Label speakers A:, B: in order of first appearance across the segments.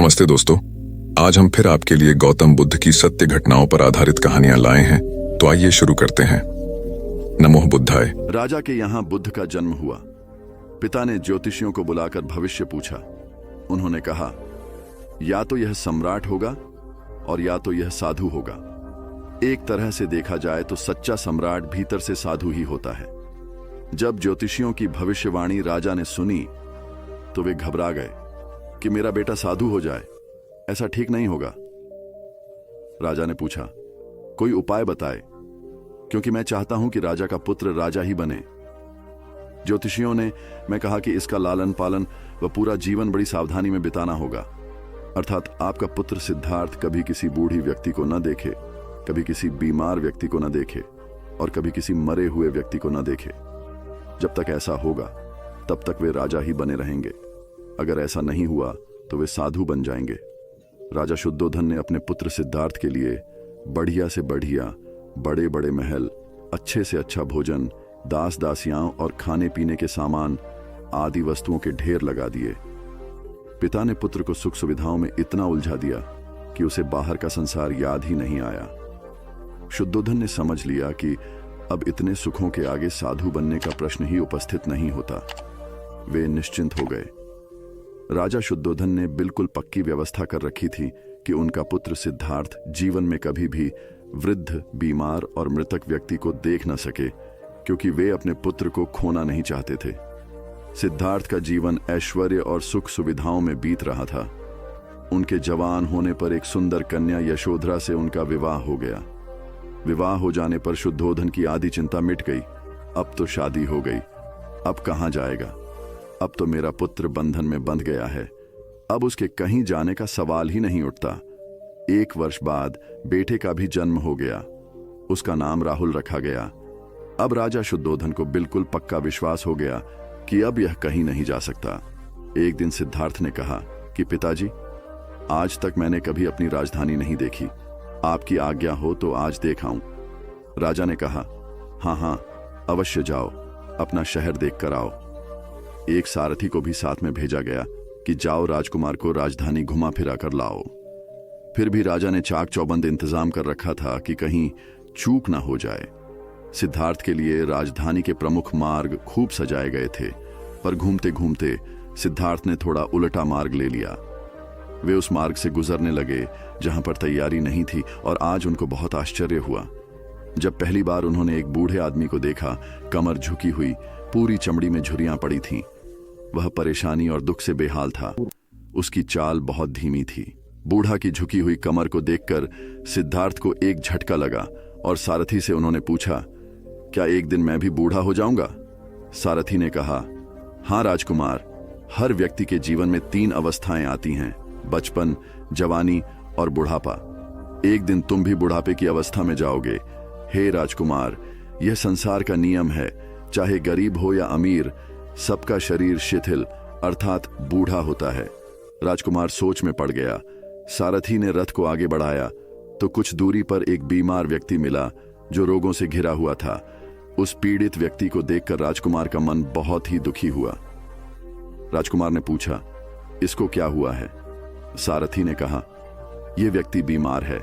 A: नमस्ते दोस्तों। आज हम फिर आपके लिए गौतम बुद्ध की सत्य घटनाओं पर आधारित कहानियां लाए हैं। तो आइए शुरू करते हैं। नमो बुद्धाय।
B: राजा के यहाँ बुद्ध का जन्म हुआ। पिता ने ज्योतिषियों को बुलाकर भविष्य पूछा। उन्होंने कहा, या तो यह सम्राट होगा और या तो यह साधु होगा। एक तरह से देखा जाए तो सच्चा सम्राट भीतर से साधु ही होता है। जब ज्योतिषियों की भविष्यवाणी राजा ने सुनी तो वे घबरा गए कि मेरा बेटा साधु हो जाए, ऐसा ठीक नहीं होगा। राजा ने पूछा, कोई उपाय बताए, क्योंकि मैं चाहता हूं कि राजा का पुत्र राजा ही बने। ज्योतिषियों ने मैं कहा कि इसका लालन पालन व पूरा जीवन बड़ी सावधानी में बिताना होगा। अर्थात आपका पुत्र सिद्धार्थ कभी किसी बूढ़ी व्यक्ति को न देखे, कभी किसी बीमार व्यक्ति को न देखे और कभी किसी मरे हुए व्यक्ति को न देखे। जब तक ऐसा होगा तब तक वे राजा ही बने रहेंगे। अगर ऐसा नहीं हुआ तो वे साधु बन जाएंगे। राजा शुद्धोधन ने अपने पुत्र सिद्धार्थ के लिए बढ़िया से बढ़िया बड़े बड़े महल, अच्छे से अच्छा भोजन, दास दासियां और खाने पीने के सामान आदि वस्तुओं के ढेर लगा दिए। पिता ने पुत्र को सुख सुविधाओं में इतना उलझा दिया कि उसे बाहर का संसार याद ही नहीं आया। शुद्धोधन ने समझ लिया कि अब इतने सुखों के आगे साधु बनने का प्रश्न ही उपस्थित नहीं होता। वे निश्चिंत हो गए। राजा शुद्धोधन ने बिल्कुल पक्की व्यवस्था कर रखी थी कि उनका पुत्र सिद्धार्थ जीवन में कभी भी वृद्ध, बीमार और मृतक व्यक्ति को देख न सके, क्योंकि वे अपने पुत्र को खोना नहीं चाहते थे। सिद्धार्थ का जीवन ऐश्वर्य और सुख सुविधाओं में बीत रहा था। उनके जवान होने पर एक सुंदर कन्या यशोधरा से उनका विवाह हो गया। विवाह हो जाने पर शुद्धोधन की आधी चिंता मिट गई। अब तो शादी हो गई, अब कहां जाएगा? अब तो मेरा पुत्र बंधन में बंध गया है, अब उसके कहीं जाने का सवाल ही नहीं उठता। 1 वर्ष बाद बेटे का भी जन्म हो गया। उसका नाम राहुल रखा गया। अब राजा शुद्धोधन को बिल्कुल पक्का विश्वास हो गया कि अब यह कहीं नहीं जा सकता। एक दिन सिद्धार्थ ने कहा कि पिताजी, आज तक मैंने कभी अपनी राजधानी नहीं देखी, आपकी आज्ञा हो तो आज देख आऊं। राजा ने कहा, हाँ, अवश्य जाओ, अपना शहर देख कर आओ। एक सारथी को भी साथ में भेजा गया कि जाओ राजकुमार को राजधानी घुमा फिरा कर लाओ। फिर भी राजा ने चाक चौबंद इंतजाम कर रखा था कि कहीं चूक ना हो जाए। सिद्धार्थ के लिए राजधानी के प्रमुख मार्ग खूब सजाए गए थे, पर घूमते घूमते सिद्धार्थ ने थोड़ा उल्टा मार्ग ले लिया। वे उस मार्ग से गुजरने लगे जहां पर तैयारी नहीं थी, और आज उनको बहुत आश्चर्य हुआ जब पहली बार उन्होंने एक बूढ़े आदमी को देखा। कमर झुकी हुई, पूरी चमड़ी में झुर्रियां पड़ी थीं। वह परेशानी और दुख से बेहाल था। उसकी चाल बहुत धीमी थी। बूढ़ा की झुकी हुई कमर को देखकर सिद्धार्थ को एक झटका लगा और सारथी से उन्होंने पूछा, क्या एक दिन मैं भी बूढ़ा हो जाऊंगा? सारथी ने कहा, हाँ राजकुमार, हर व्यक्ति के जीवन में 3 अवस्थाएं आती हैं, बचपन, जवानी और बुढ़ापा। एक दिन तुम भी बुढ़ापे की अवस्था में जाओगे। हे राजकुमार, यह संसार का नियम है, चाहे गरीब हो या अमीर, सबका शरीर शिथिल अर्थात बूढ़ा होता है। राजकुमार सोच में पड़ गया। सारथी ने रथ को आगे बढ़ाया तो कुछ दूरी पर एक बीमार व्यक्ति मिला जो रोगों से घिरा हुआ था। उस पीड़ित व्यक्ति को देखकर राजकुमार का मन बहुत ही दुखी हुआ। राजकुमार ने पूछा, इसको क्या हुआ है? सारथी ने कहा, यह व्यक्ति बीमार है,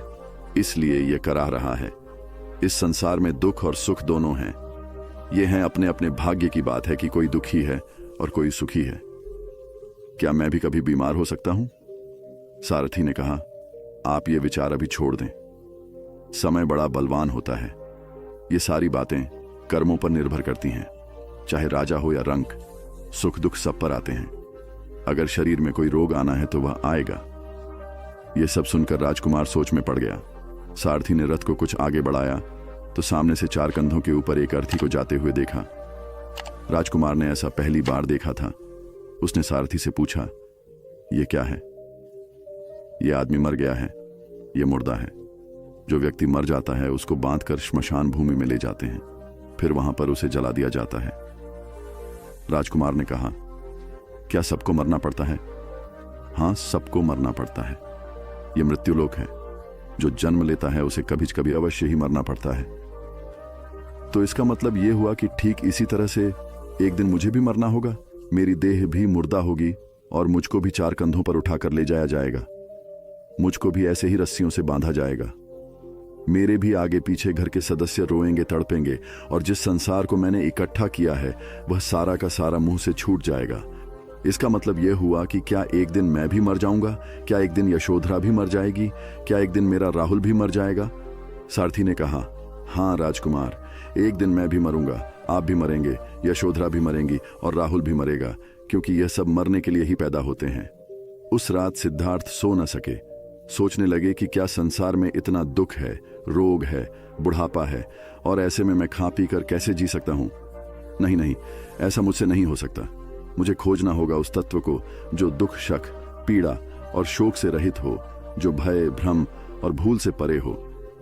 B: इसलिए यह करा रहा है। इस संसार में दुख और सुख दोनों हैं। यह है अपने अपने भाग्य की बात है कि कोई दुखी है और कोई सुखी है। क्या मैं भी कभी बीमार हो सकता हूं? सारथी ने कहा, आप ये विचार अभी छोड़ दें। समय बड़ा बलवान होता है। ये सारी बातें कर्मों पर निर्भर करती हैं। चाहे राजा हो या रंक, सुख दुख सब पर आते हैं। अगर शरीर में कोई रोग आना है तो वह आएगा। यह सब सुनकर राजकुमार सोच में पड़ गया। सारथी ने रथ को कुछ आगे बढ़ाया तो सामने से 4 कंधों के ऊपर एक अर्थी को जाते हुए देखा। राजकुमार ने ऐसा पहली बार देखा था। उसने सारथी से पूछा, यह क्या है? यह आदमी मर गया है, यह मुर्दा है। जो व्यक्ति मर जाता है उसको बांधकर श्मशान भूमि में ले जाते हैं, फिर वहां पर उसे जला दिया जाता है। राजकुमार ने कहा, क्या सबको मरना पड़ता है? हाँ, सबको मरना पड़ता है। यह मृत्युलोक है। जो जन्म लेता है उसे कभी कभी अवश्य ही मरना पड़ता है। तो इसका मतलब यह हुआ कि ठीक इसी तरह से एक दिन मुझे भी मरना होगा, मेरी देह भी मुर्दा होगी और मुझको भी 4 कंधों पर उठाकर ले जाया जाएगा। मुझको भी ऐसे ही रस्सियों से बांधा जाएगा। मेरे भी आगे पीछे घर के सदस्य रोएंगे, तड़पेंगे, और जिस संसार को मैंने इकट्ठा किया है वह सारा का सारा मुंह से छूट जाएगा। इसका मतलब यह हुआ कि क्या एक दिन मैं भी मर जाऊंगा? क्या एक दिन यशोधरा भी मर जाएगी? क्या एक दिन मेरा राहुल भी मर जाएगा? सारथी ने कहा, हाँ राजकुमार, एक दिन मैं भी मरूंगा, आप भी मरेंगे, यशोधरा भी मरेंगी और राहुल भी मरेगा, क्योंकि यह सब मरने के लिए ही पैदा होते हैं। उस रात सिद्धार्थ सो न सके। सोचने लगे कि क्या संसार में इतना दुख है, रोग है, बुढ़ापा है, और ऐसे में मैं खा पी कर कैसे जी सकता हूं? नहीं नहीं, ऐसा मुझसे नहीं हो सकता। मुझे खोजना होगा उस तत्व को जो दुख, शक, पीड़ा और शोक से रहित हो, जो भय, भ्रम और भूल से परे हो,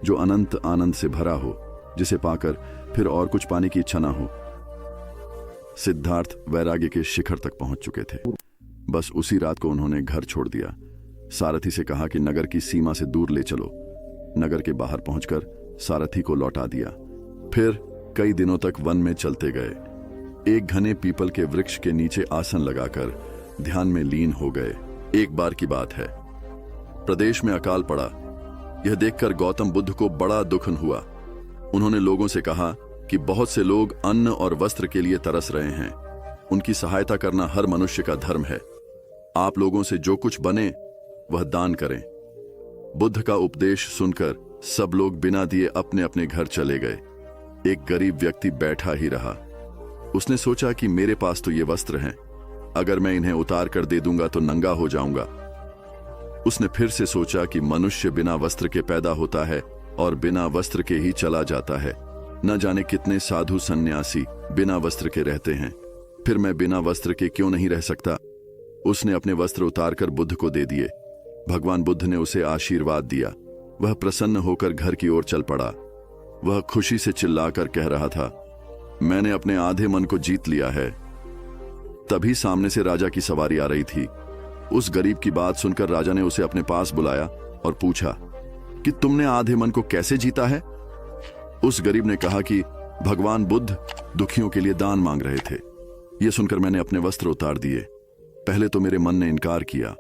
B: जो अनंत आनंद से भरा हो, जिसे पाकर फिर और कुछ पाने की इच्छा ना हो। सिद्धार्थ वैराग्य के शिखर तक पहुंच चुके थे। बस उसी रात को उन्होंने घर छोड़ दिया। सारथी से कहा कि नगर की सीमा से दूर ले चलो। नगर के बाहर पहुंचकर सारथी को लौटा दिया। फिर कई दिनों तक वन में चलते गए। एक घने पीपल के वृक्ष के नीचे आसन लगाकर ध्यान में लीन हो गए। एक बार की बात है, प्रदेश में अकाल पड़ा। यह देखकर गौतम बुद्ध को बड़ा दुख हुआ। उन्होंने लोगों से कहा कि बहुत से लोग अन्न और वस्त्र के लिए तरस रहे हैं। उनकी सहायता करना हर मनुष्य का धर्म है। आप लोगों से जो कुछ बने वह दान करें। बुद्ध का उपदेश सुनकर सब लोग बिना दिए अपने अपने घर चले गए। एक गरीब व्यक्ति बैठा ही रहा। उसने सोचा कि मेरे पास तो ये वस्त्र हैं, अगर मैं इन्हें उतार कर दे दूंगा तो नंगा हो जाऊंगा। उसने फिर से सोचा कि मनुष्य बिना वस्त्र के पैदा होता है और बिना वस्त्र के ही चला जाता है। न जाने कितने साधु सन्यासी बिना वस्त्र के रहते हैं, फिर मैं बिना वस्त्र के क्यों नहीं रह सकता? उसने अपने वस्त्र उतारकर बुद्ध को दे दिए। भगवान बुद्ध ने उसे आशीर्वाद दिया। वह प्रसन्न होकर घर की ओर चल पड़ा। वह खुशी से चिल्लाकर कह रहा था, मैंने अपने आधे मन को जीत लिया है। तभी सामने से राजा की सवारी आ रही थी। उस गरीब की बात सुनकर राजा ने उसे अपने पास बुलाया और पूछा कि तुमने आधे मन को कैसे जीता है? उस गरीब ने कहा कि भगवान बुद्ध दुखियों के लिए दान मांग रहे थे। यह सुनकर मैंने अपने वस्त्र उतार दिए। पहले तो मेरे मन ने इनकार किया,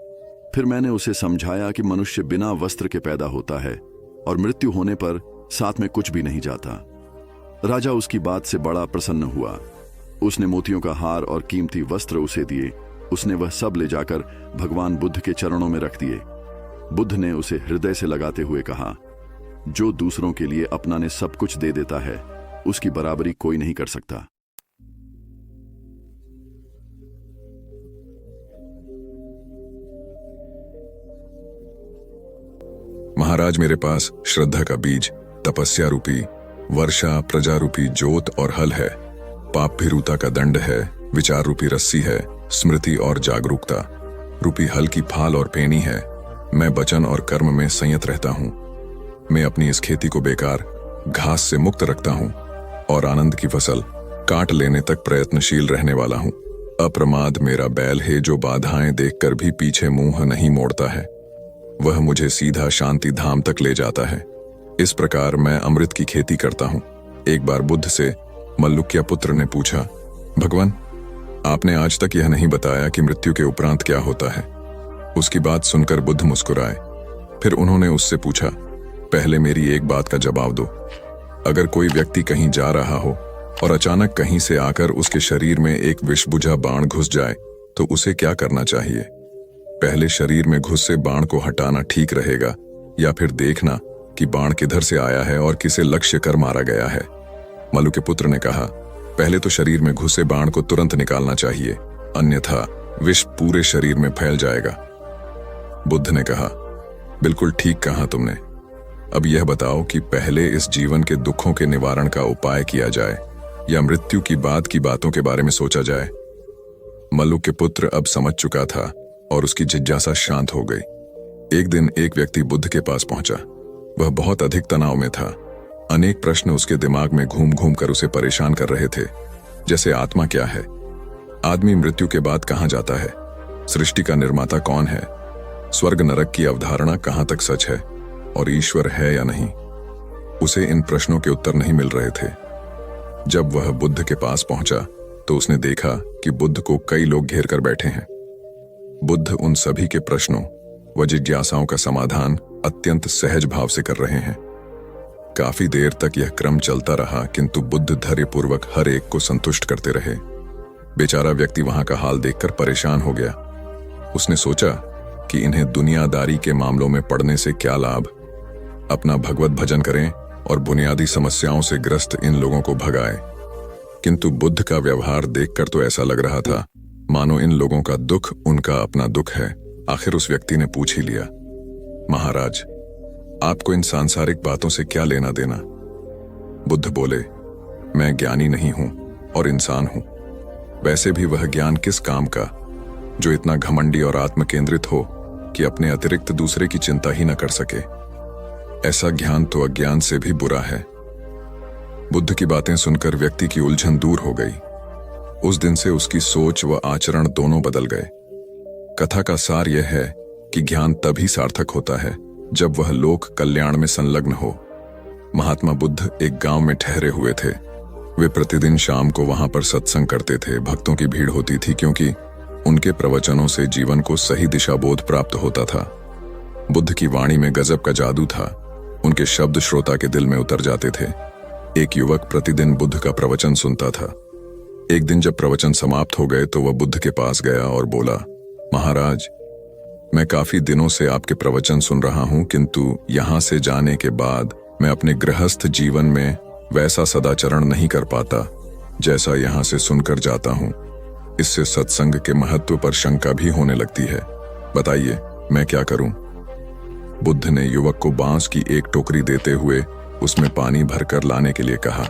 B: फिर मैंने उसे समझाया कि मनुष्य बिना वस्त्र के पैदा होता है और मृत्यु होने पर साथ में कुछ भी नहीं जाता। राजा उसकी बात से बड़ा प्रसन्न हुआ। उसने मोतियों का हार और कीमती वस्त्र उसे दिए। उसने वह सब ले जाकर भगवान बुद्ध के चरणों में रख दिए। बुद्ध ने उसे हृदय से लगाते हुए कहा, जो दूसरों के लिए अपना ने सब कुछ दे देता है, उसकी बराबरी कोई नहीं कर सकता।
A: महाराज, मेरे पास श्रद्धा का बीज, तपस्या रूपी वर्षा, प्रजा रूपी जोत और हल है, पाप भीरुता का दंड है, विचार रूपी रस्सी है, स्मृति और जागरूकता रूपी हल की फाल और पेनी है। मैं वचन और कर्म में संयत रहता हूँ। मैं अपनी इस खेती को बेकार घास से मुक्त रखता हूँ और आनंद की फसल काट लेने तक प्रयत्नशील रहने वाला हूँ। अप्रमाद मेरा बैल है, जो बाधाएं देखकर भी पीछे मुंह नहीं मोड़ता है। वह मुझे सीधा शांति धाम तक ले जाता है। इस प्रकार मैं अमृत की खेती करता हूँ। एक बार बुद्ध से मल्लुक्य पुत्र ने पूछा, भगवान, आपने आज तक यह नहीं बताया कि मृत्यु के उपरांत क्या होता है। उसकी बात सुनकर बुद्ध मुस्कुराए। फिर उन्होंने उससे पूछा, पहले मेरी एक बात का जवाब दो। अगर कोई व्यक्ति कहीं जा रहा हो और अचानक कहीं से आकर उसके शरीर में एक विषबुझा बाण घुस जाए तो उसे क्या करना चाहिए? पहले शरीर में घुसे बाण को हटाना ठीक रहेगा या फिर देखना कि बाण किधर से आया है और किसे लक्ष्य कर मारा गया है? मल्लु के पुत्र ने कहा, पहले तो शरीर में घुसे बाण को तुरंत निकालना चाहिए, अन्यथा विष पूरे शरीर में फैल जाएगा। बुद्ध ने कहा, बिल्कुल ठीक कहा तुमने। अब यह बताओ कि पहले इस जीवन के दुखों के निवारण का उपाय किया जाए या मृत्यु की बाद की बातों के बारे में सोचा जाए? मल्लु के पुत्र अब समझ चुका था और उसकी जिज्ञासा शांत हो गई। एक दिन एक व्यक्ति बुद्ध के पास पहुंचा। वह बहुत अधिक तनाव में था। अनेक प्रश्न उसके दिमाग में घूम घूम कर उसे परेशान कर रहे थे, जैसे आत्मा क्या है, आदमी मृत्यु के बाद कहां जाता है, सृष्टि का निर्माता कौन है, स्वर्ग नरक की अवधारणा कहां तक सच है और ईश्वर है या नहीं। उसे इन प्रश्नों के उत्तर नहीं मिल रहे थे। जब वह बुद्ध के पास पहुंचा तो उसने देखा कि बुद्ध को कई लोग घेर कर बैठे हैं। बुद्ध उन सभी के प्रश्नों व जिज्ञासाओं का समाधान अत्यंत सहज भाव से कर रहे हैं। काफी देर तक यह क्रम चलता रहा, किंतु बुद्ध धैर्यपूर्वक हर एक को संतुष्ट करते रहे। बेचारा व्यक्ति वहां का हाल देखकर परेशान हो गया। उसने सोचा कि इन्हें दुनियादारी के मामलों में पड़ने से क्या लाभ, अपना भगवत भजन करें और बुनियादी समस्याओं से ग्रस्त इन लोगों को भगाए। किंतु बुद्ध का व्यवहार देखकर तो ऐसा लग रहा था मानो इन लोगों का दुख उनका अपना दुख है। आखिर उस व्यक्ति ने पूछ ही लिया, महाराज, आपको इन सांसारिक बातों से क्या लेना देना? बुद्ध बोले, मैं ज्ञानी नहीं हूं और इंसान हूं। वैसे भी वह ज्ञान किस काम का जो इतना घमंडी और आत्मकेंद्रित हो कि अपने अतिरिक्त दूसरे की चिंता ही न कर सके। ऐसा ज्ञान तो अज्ञान से भी बुरा है। बुद्ध की बातें सुनकर व्यक्ति की उलझन दूर हो गई। उस दिन से उसकी सोच व आचरण दोनों बदल गए। कथा का सार यह है कि ज्ञान तभी सार्थक होता है जब वह लोक कल्याण में संलग्न हो। महात्मा बुद्ध एक गांव में ठहरे हुए थे। वे प्रतिदिन शाम को वहां पर सत्संग करते थे। भक्तों की भीड़ होती थी क्योंकि उनके प्रवचनों से जीवन को सही दिशाबोध प्राप्त होता था। बुद्ध की वाणी में गजब का जादू था। उनके शब्द श्रोता के दिल में उतर जाते थे। एक युवक प्रतिदिन बुद्ध का प्रवचन सुनता था। एक दिन जब प्रवचन समाप्त हो गए तो वह बुद्ध के पास गया और बोला, महाराज, मैं काफी दिनों से आपके प्रवचन सुन रहा हूं, किंतु यहां से जाने के बाद मैं अपने गृहस्थ जीवन में वैसा सदाचरण नहीं कर पाता जैसा यहां से सुनकर जाता हूं। इससे सत्संग के महत्व पर शंका भी होने लगती है। बताइए, मैं क्या करूं? बुद्ध ने युवक को बांस की एक टोकरी देते हुए उसमें पानी भरकर लाने के लिए कहा।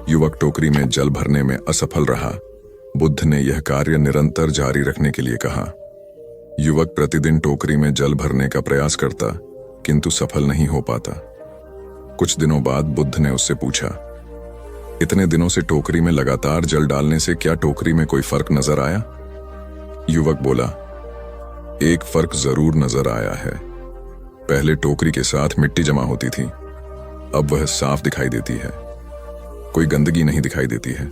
A: युवक टोकरी में जल भरने में असफल रहा। बुद्ध ने यह कार्य निरंतर जारी रखने के लिए कहा। युवक प्रतिदिन टोकरी में जल भरने का प्रयास करता, किंतु सफल नहीं हो पाता। कुछ दिनों बाद बुद्ध ने उससे पूछा, इतने दिनों से टोकरी में लगातार जल डालने से क्या टोकरी में कोई फर्क नजर आया? युवक बोला, एक फर्क जरूर नजर आया है। पहले टोकरी के साथ मिट्टी जमा होती थी, अब वह साफ दिखाई देती है। कोई गंदगी नहीं दिखाई देती है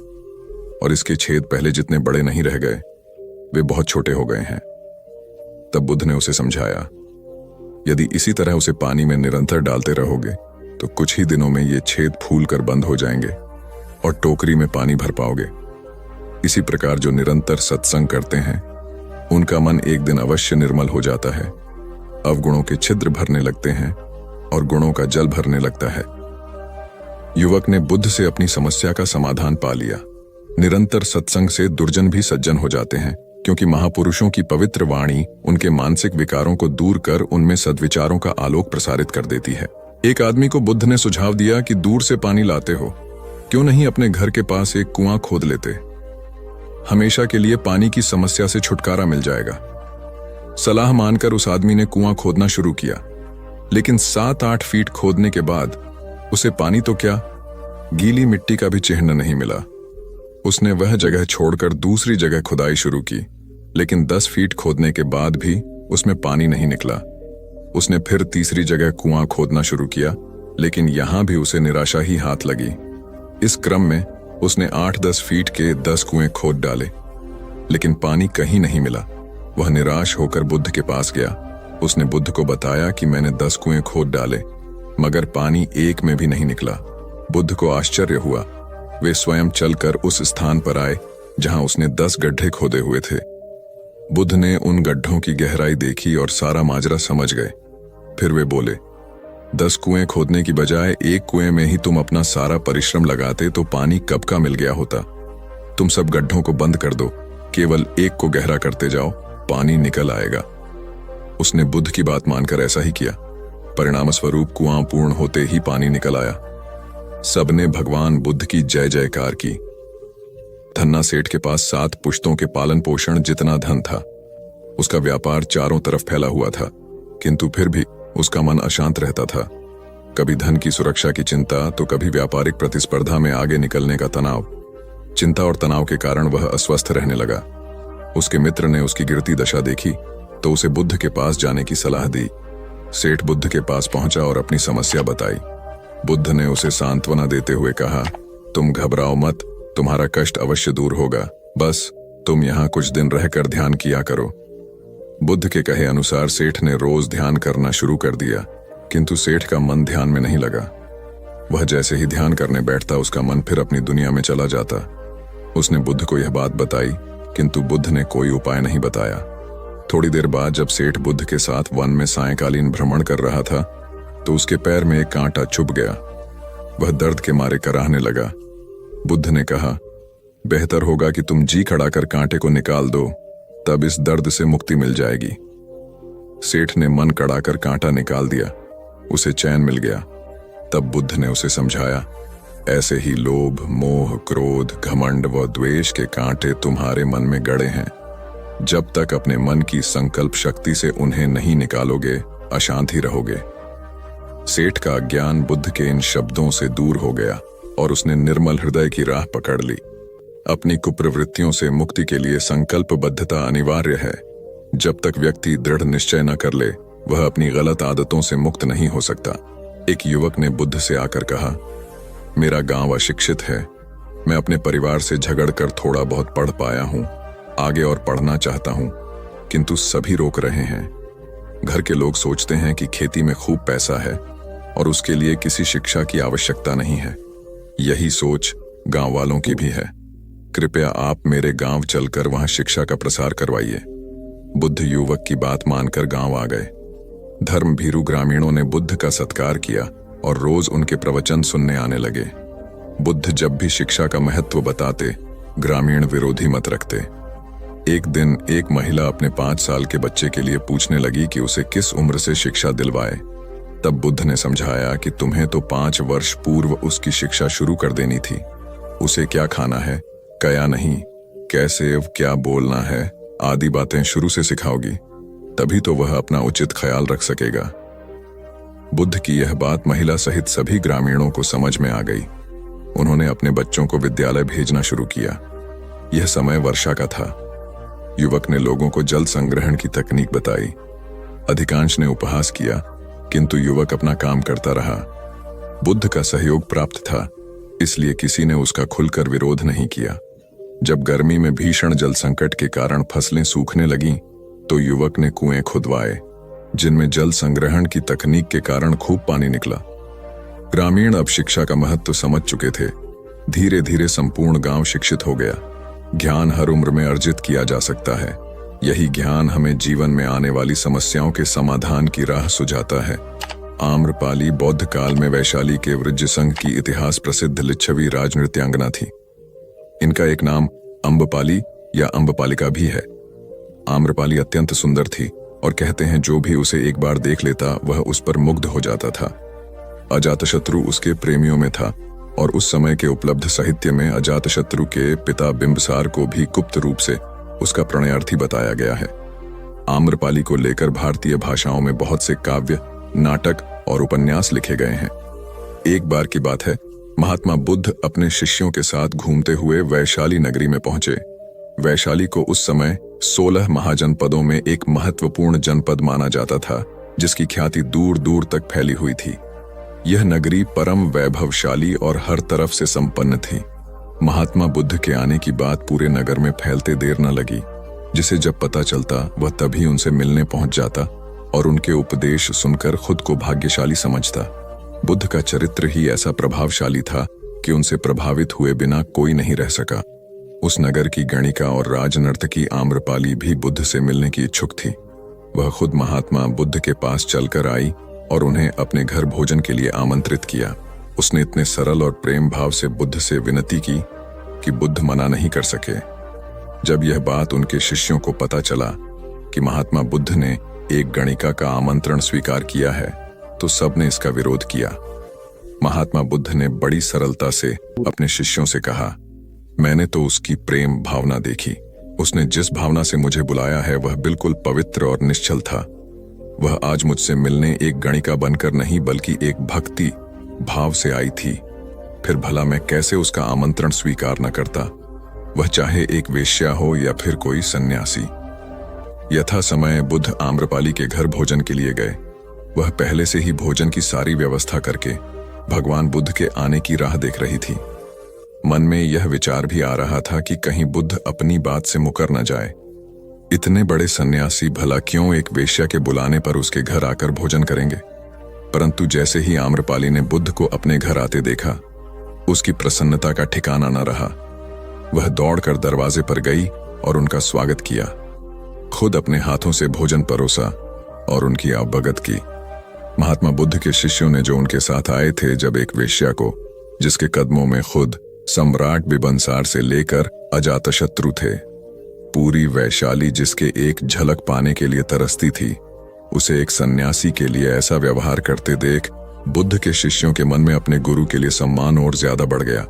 A: और इसके छेद पहले जितने बड़े नहीं रह गए, वे बहुत छोटे हो गए हैं। तब बुद्ध ने उसे समझाया, यदि इसी तरह उसे पानी में निरंतर डालते रहोगे तो कुछ ही दिनों में ये छेद फूल कर बंद हो जाएंगे और टोकरी में पानी भर पाओगे। इसी प्रकार जो निरंतर सत्संग करते हैं उनका मन एक दिन अवश्य निर्मल हो जाता है। अवगुणों के छिद्र भरने लगते हैं और गुणों का जल भरने लगता है। युवक ने बुद्ध से अपनी समस्या का समाधान पा लिया। निरंतर सत्संग से दुर्जन भी सज्जन हो जाते हैं, क्योंकि महापुरुषों की पवित्र वाणी उनके मानसिक विकारों को दूर कर उनमें सद्विचारों का आलोक प्रसारित कर देती है। एक आदमी को बुद्ध ने सुझाव दिया कि दूर से पानी लाते हो, क्यों नहीं अपने घर के पास एक कुआं खोद लेते? हमेशा के लिए पानी की समस्या से छुटकारा मिल जाएगा। सलाह मानकर उस आदमी ने कुआं खोदना शुरू किया, लेकिन 7-8 फीट खोदने के बाद उसे पानी तो क्या, गीली मिट्टी का भी चिन्ह नहीं मिला। उसने वह जगह छोड़कर दूसरी जगह खुदाई शुरू की, लेकिन 10 फीट खोदने के बाद भी उसमें पानी नहीं निकला। उसने फिर तीसरी जगह कुआं खोदना शुरू किया, लेकिन यहां भी उसे निराशा ही हाथ लगी। इस क्रम में उसने 8-10 फीट के 10 कुएं खोद डाले, लेकिन पानी कहीं नहीं मिला। वह निराश होकर बुद्ध के पास गया। उसने बुद्ध को बताया कि मैंने 10 कुएं खोद डाले, मगर पानी एक में भी नहीं निकला। बुद्ध को आश्चर्य हुआ। वे स्वयं चलकर उस स्थान पर आए जहां उसने 10 गड्ढे खोदे हुए थे। बुद्ध ने उन गड्ढों की गहराई देखी और सारा माजरा समझ गए। फिर वे बोले, 10 कुएं खोदने की बजाय एक कुएं में ही तुम अपना सारा परिश्रम लगाते तो पानी कब का मिल गया होता। तुम सब गड्ढों को बंद कर दो, केवल एक को गहरा करते जाओ, पानी निकल आएगा। उसने बुद्ध की बात मानकर ऐसा ही किया। परिणाम स्वरूप कुआं पूर्ण होते ही पानी निकल आया। सबने भगवान बुद्ध की जय जयकार की। धन्ना सेठ के पास 7 पुश्तों के पालन पोषण जितना धन था। उसका व्यापार चारों तरफ फैला हुआ था, किंतु फिर भी उसका मन अशांत रहता था। कभी धन की सुरक्षा की चिंता तो कभी व्यापारिक प्रतिस्पर्धा में आगे निकलने का तनाव। चिंता और तनाव के कारण वह अस्वस्थ रहने लगा। उसके मित्र ने उसकी गिरती दशा देखी तो उसे बुद्ध के पास जाने की सलाह दी। सेठ बुद्ध के पास पहुंचा और अपनी समस्या बताई। बुद्ध ने उसे सांत्वना देते हुए कहा, तुम घबराओ मत, तुम्हारा कष्ट अवश्य दूर होगा। बस तुम यहाँ कुछ दिन रहकर ध्यान किया करो। बुद्ध के कहे अनुसार सेठ ने रोज ध्यान करना शुरू कर दिया, किंतु सेठ का मन ध्यान में नहीं लगा। वह जैसे ही ध्यान करने बैठता उसका मन फिर अपनी दुनिया में चला जाता। उसने बुद्ध को यह बात बताई, किंतु बुद्ध ने कोई उपाय नहीं बताया। थोड़ी देर बाद जब सेठ बुद्ध के साथ वन में सायंकालीन भ्रमण कर रहा था तो उसके पैर में एक कांटा चुभ गया। वह दर्द के मारे कराहने लगा। बुद्ध ने कहा, बेहतर होगा कि तुम जी खड़ा कर कांटे को निकाल दो, तब इस दर्द से मुक्ति मिल जाएगी। सेठ ने मन कड़ा कर कांटा निकाल दिया, उसे चैन मिल गया। तब बुद्ध ने उसे समझाया, ऐसे ही लोभ, मोह, क्रोध, घमंड व द्वेष के कांटे तुम्हारे मन में गड़े हैं। जब तक अपने मन की संकल्प शक्ति से उन्हें नहीं निकालोगे, अशांत ही रहोगे। सेठ का ज्ञान बुद्ध के इन शब्दों से दूर हो गया और उसने निर्मल हृदय की राह पकड़ ली। अपनी कुप्रवृत्तियों से मुक्ति के लिए संकल्पबद्धता अनिवार्य है। जब तक व्यक्ति दृढ़ निश्चय न कर ले, वह अपनी गलत आदतों से मुक्त नहीं हो सकता। एक युवक ने बुद्ध से आकर कहा, मेरा गांव अशिक्षित है। मैं अपने परिवार से झगड़कर थोड़ा बहुत पढ़ पाया हूं। आगे और पढ़ना चाहता हूं, किंतु सभी रोक रहे हैं। घर के लोग सोचते हैं कि खेती में खूब पैसा है और उसके लिए किसी शिक्षा की आवश्यकता नहीं है। यही सोच गांव वालों की भी है। कृपया आप मेरे गांव चलकर वहां शिक्षा का प्रसार करवाइए। बुद्ध युवक की बात मानकर गांव आ गए। धर्म भीरू ग्रामीणों ने बुद्ध का सत्कार किया और रोज उनके प्रवचन सुनने आने लगे। बुद्ध जब भी शिक्षा का महत्व बताते, ग्रामीण विरोधी मत रखते। एक दिन एक महिला अपने 5 साल के बच्चे के लिए पूछने लगी कि उसे किस उम्र से शिक्षा दिलवाए। तब बुद्ध ने समझाया कि तुम्हें तो 5 वर्ष पूर्व उसकी शिक्षा शुरू कर देनी थी। उसे क्या खाना है, क्या नहीं, कैसे क्या बोलना है आदि बातें शुरू से सिखाओगी, तभी तो वह अपना उचित ख्याल रख सकेगा। बुद्ध की यह बात महिला सहित सभी ग्रामीणों को समझ में आ गई। उन्होंने अपने बच्चों को विद्यालय भेजना शुरू किया। यह समय वर्षा का था। युवक ने लोगों को जल संग्रहण की तकनीक बताई। अधिकांश ने उपहास किया, किंतु युवक अपना काम करता रहा। बुद्ध का सहयोग प्राप्त था, इसलिए किसी ने उसका खुलकर विरोध नहीं किया। जब गर्मी में भीषण जल संकट के कारण फसलें सूखने लगीं, तो युवक ने कुएं खुदवाए, जिनमें जल संग्रहण की तकनीक के कारण खूब पानी निकला। ग्रामीण अब शिक्षा का महत्व समझ चुके थे। धीरे धीरे संपूर्ण गांव शिक्षित हो गया। ज्ञान हर उम्र में अर्जित किया जा सकता है। यही ज्ञान हमें जीवन में आने वाली समस्याओं के समाधान की राह सुझाता है। आम्रपाली बौद्ध काल में वैशाली के वृज्य संघ की इतिहास प्रसिद्ध लिच्छवी राजनृत्यांगना थी। इनका एक नाम अम्बपाली या अम्बपालिका भी है। आम्रपाली अत्यंत सुंदर थी और कहते हैं जो भी उसे एक बार देख लेता वह उस पर मुग्ध हो जाता था। अजातशत्रु उसके प्रेमियों में था और उस समय के उपलब्ध साहित्य में अजातशत्रु के पिता बिंबसार को भी गुप्त रूप से उसका प्रणयार्थी बताया गया है। आम्रपाली को लेकर भारतीय भाषाओं में बहुत से काव्य, नाटक और उपन्यास लिखे गए हैं। एक बार की बात है, महात्मा बुद्ध अपने शिष्यों के साथ घूमते हुए वैशाली नगरी में पहुंचे। वैशाली को उस समय 16 महाजनपदों में एक महत्वपूर्ण जनपद माना जाता था, जिसकी ख्याति दूर दूर तक फैली हुई थी। यह नगरी परम वैभवशाली और हर तरफ से संपन्न थी। महात्मा बुद्ध के आने की बात पूरे नगर में फैलते देर न लगी। जिसे जब पता चलता वह तभी उनसे मिलने पहुंच जाता और उनके उपदेश सुनकर खुद को भाग्यशाली समझता। बुद्ध का चरित्र ही ऐसा प्रभावशाली था कि उनसे प्रभावित हुए बिना कोई नहीं रह सका। उस नगर की गणिका और राजनर्तकी आम्रपाली भी बुद्ध से मिलने की इच्छुक थी। वह खुद महात्मा बुद्ध के पास चलकर आई और उन्हें अपने घर भोजन के लिए आमंत्रित किया। उसने इतने सरल और प्रेम भाव से बुद्ध से विनती की कि बुद्ध मना नहीं कर सके। जब यह बात उनके शिष्यों को पता चला कि महात्मा बुद्ध ने एक गणिका का आमंत्रण स्वीकार किया है, तो सबने इसका विरोध किया। महात्मा बुद्ध ने बड़ी सरलता से अपने शिष्यों से कहा, मैंने तो उसकी प्रेम भावना देखी। उसने जिस भावना से मुझे बुलाया है वह बिल्कुल पवित्र और निश्चल था। वह आज मुझसे मिलने एक गणिका बनकर नहीं बल्कि एक भक्ति भाव से आई थी। फिर भला मैं कैसे उसका आमंत्रण स्वीकार न करता, वह चाहे एक वेश्या हो या फिर कोई सन्यासी। यथा समय बुद्ध आम्रपाली के घर भोजन के लिए गए। वह पहले से ही भोजन की सारी व्यवस्था करके भगवान बुद्ध के आने की राह देख रही थी। मन में यह विचार भी आ रहा था कि कहीं बुद्ध अपनी बात से मुकर न जाए। इतने बड़े सन्यासी भला क्यों एक वेश्या के बुलाने पर उसके घर आकर भोजन करेंगे? परंतु जैसे ही आम्रपाली ने बुद्ध को अपने घर आते देखा, उसकी प्रसन्नता का ठिकाना न रहा। वह दौड़कर दरवाजे पर गई और उनका स्वागत किया, खुद अपने हाथों से भोजन परोसा और उनकी आवभगत की। महात्मा बुद्ध के शिष्यों ने जो उनके साथ आए थे, जब एक वेश्या को, जिसके कदमों में खुद सम्राट बिंबिसार से लेकर अजातशत्रु थे, पूरी वैशाली जिसके एक झलक पाने के लिए तरसती थी, उसे एक सन्यासी के लिए ऐसा व्यवहार करते देख बुद्ध के शिष्यों के मन में अपने गुरु के लिए सम्मान और ज्यादा बढ़ गया।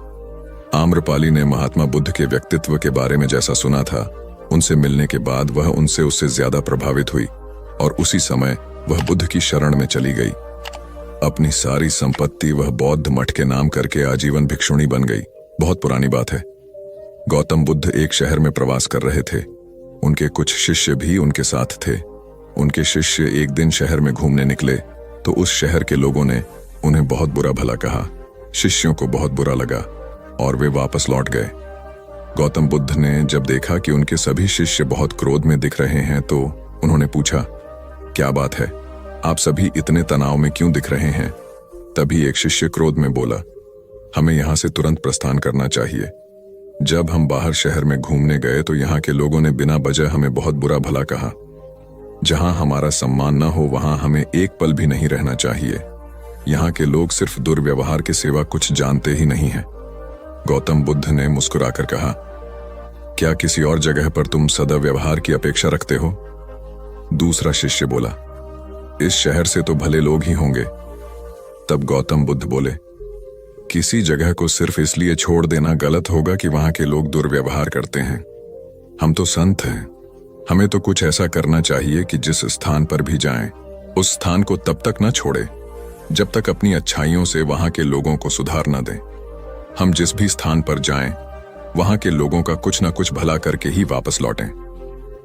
A: आम्रपाली ने महात्मा बुद्ध के व्यक्तित्व के बारे में जैसा सुना था, उनसे मिलने के बाद वह उससे ज्यादा प्रभावित हुई और उसी समय वह बुद्ध की शरण में चली गई। अपनी सारी संपत्ति वह बौद्ध मठ के नाम करके आजीवन भिक्षुणी बन गई। बहुत पुरानी बात है। गौतम बुद्ध एक शहर में प्रवास कर रहे थे। उनके कुछ शिष्य भी उनके साथ थे। उनके शिष्य एक दिन शहर में घूमने निकले तो उस शहर के लोगों ने उन्हें बहुत बुरा भला कहा। शिष्यों को बहुत बुरा लगा और वे वापस लौट गए। गौतम बुद्ध ने जब देखा कि उनके सभी शिष्य बहुत क्रोध में दिख रहे हैं तो उन्होंने पूछा, क्या बात है, आप सभी इतने तनाव में क्यों दिख रहे हैं? तभी एक शिष्य क्रोध में बोला, हमें यहां से तुरंत प्रस्थान करना चाहिए। जब हम बाहर शहर में घूमने गए तो यहाँ के लोगों ने बिना वजह हमें बहुत बुरा भला कहा। जहां हमारा सम्मान न हो वहां हमें एक पल भी नहीं रहना चाहिए। यहाँ के लोग सिर्फ दुर्व्यवहार के सिवा कुछ जानते ही नहीं हैं। गौतम बुद्ध ने मुस्कुराकर कहा, क्या किसी और जगह पर तुम सद्व्यवहार की अपेक्षा रखते हो? दूसरा शिष्य बोला, इस शहर से तो भले लोग ही होंगे। तब गौतम बुद्ध बोले, किसी जगह को सिर्फ इसलिए छोड़ देना गलत होगा कि वहां के लोग दुर्व्यवहार करते हैं। हम तो संत हैं, हमें तो कुछ ऐसा करना चाहिए कि जिस स्थान पर भी जाएं, उस स्थान को तब तक न छोड़े जब तक अपनी अच्छाइयों से वहां के लोगों को सुधार न दें। हम जिस भी स्थान पर जाएं, वहां के लोगों का कुछ न कुछ भला करके ही वापस लौटें।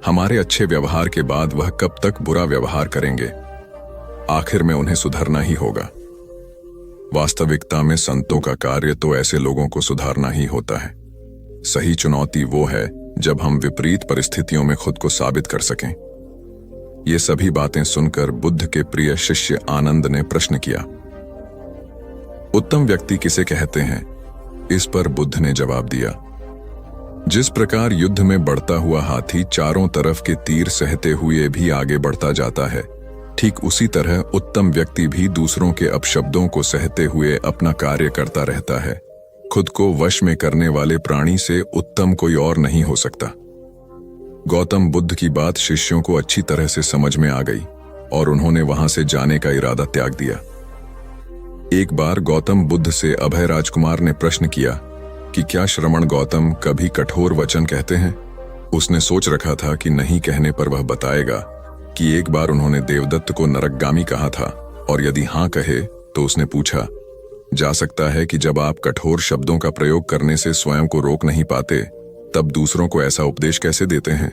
A: हमारे अच्छे व्यवहार के बाद वह कब तक बुरा व्यवहार करेंगे? आखिर में उन्हें सुधरना ही होगा। वास्तविकता में संतों का कार्य तो ऐसे लोगों को सुधारना ही होता है। सही चुनौती वो है जब हम विपरीत परिस्थितियों में खुद को साबित कर सकें। ये सभी बातें सुनकर बुद्ध के प्रिय शिष्य आनंद ने प्रश्न किया, उत्तम व्यक्ति किसे कहते हैं? इस पर बुद्ध ने जवाब दिया, जिस प्रकार युद्ध में बढ़ता हुआ हाथी चारों तरफ के तीर सहते हुए भी आगे बढ़ता जाता है, ठीक उसी तरह उत्तम व्यक्ति भी दूसरों के अपशब्दों को सहते हुए अपना कार्य करता रहता है। खुद को वश में करने वाले प्राणी से उत्तम कोई और नहीं हो सकता। गौतम बुद्ध की बात शिष्यों को अच्छी तरह से समझ में आ गई और उन्होंने वहां से जाने का इरादा त्याग दिया। एक बार गौतम बुद्ध से अभय राजकुमार ने प्रश्न किया कि क्या श्रमण गौतम कभी कठोर वचन कहते हैं? उसने सोच रखा था कि नहीं कहने पर वह बताएगा कि एक बार उन्होंने देवदत्त को नरकगामी कहा था, और यदि हां कहे तो उसने पूछा, जा सकता है कि जब आप कठोर शब्दों का प्रयोग करने से स्वयं को रोक नहीं पाते, तब दूसरों को ऐसा उपदेश कैसे देते हैं?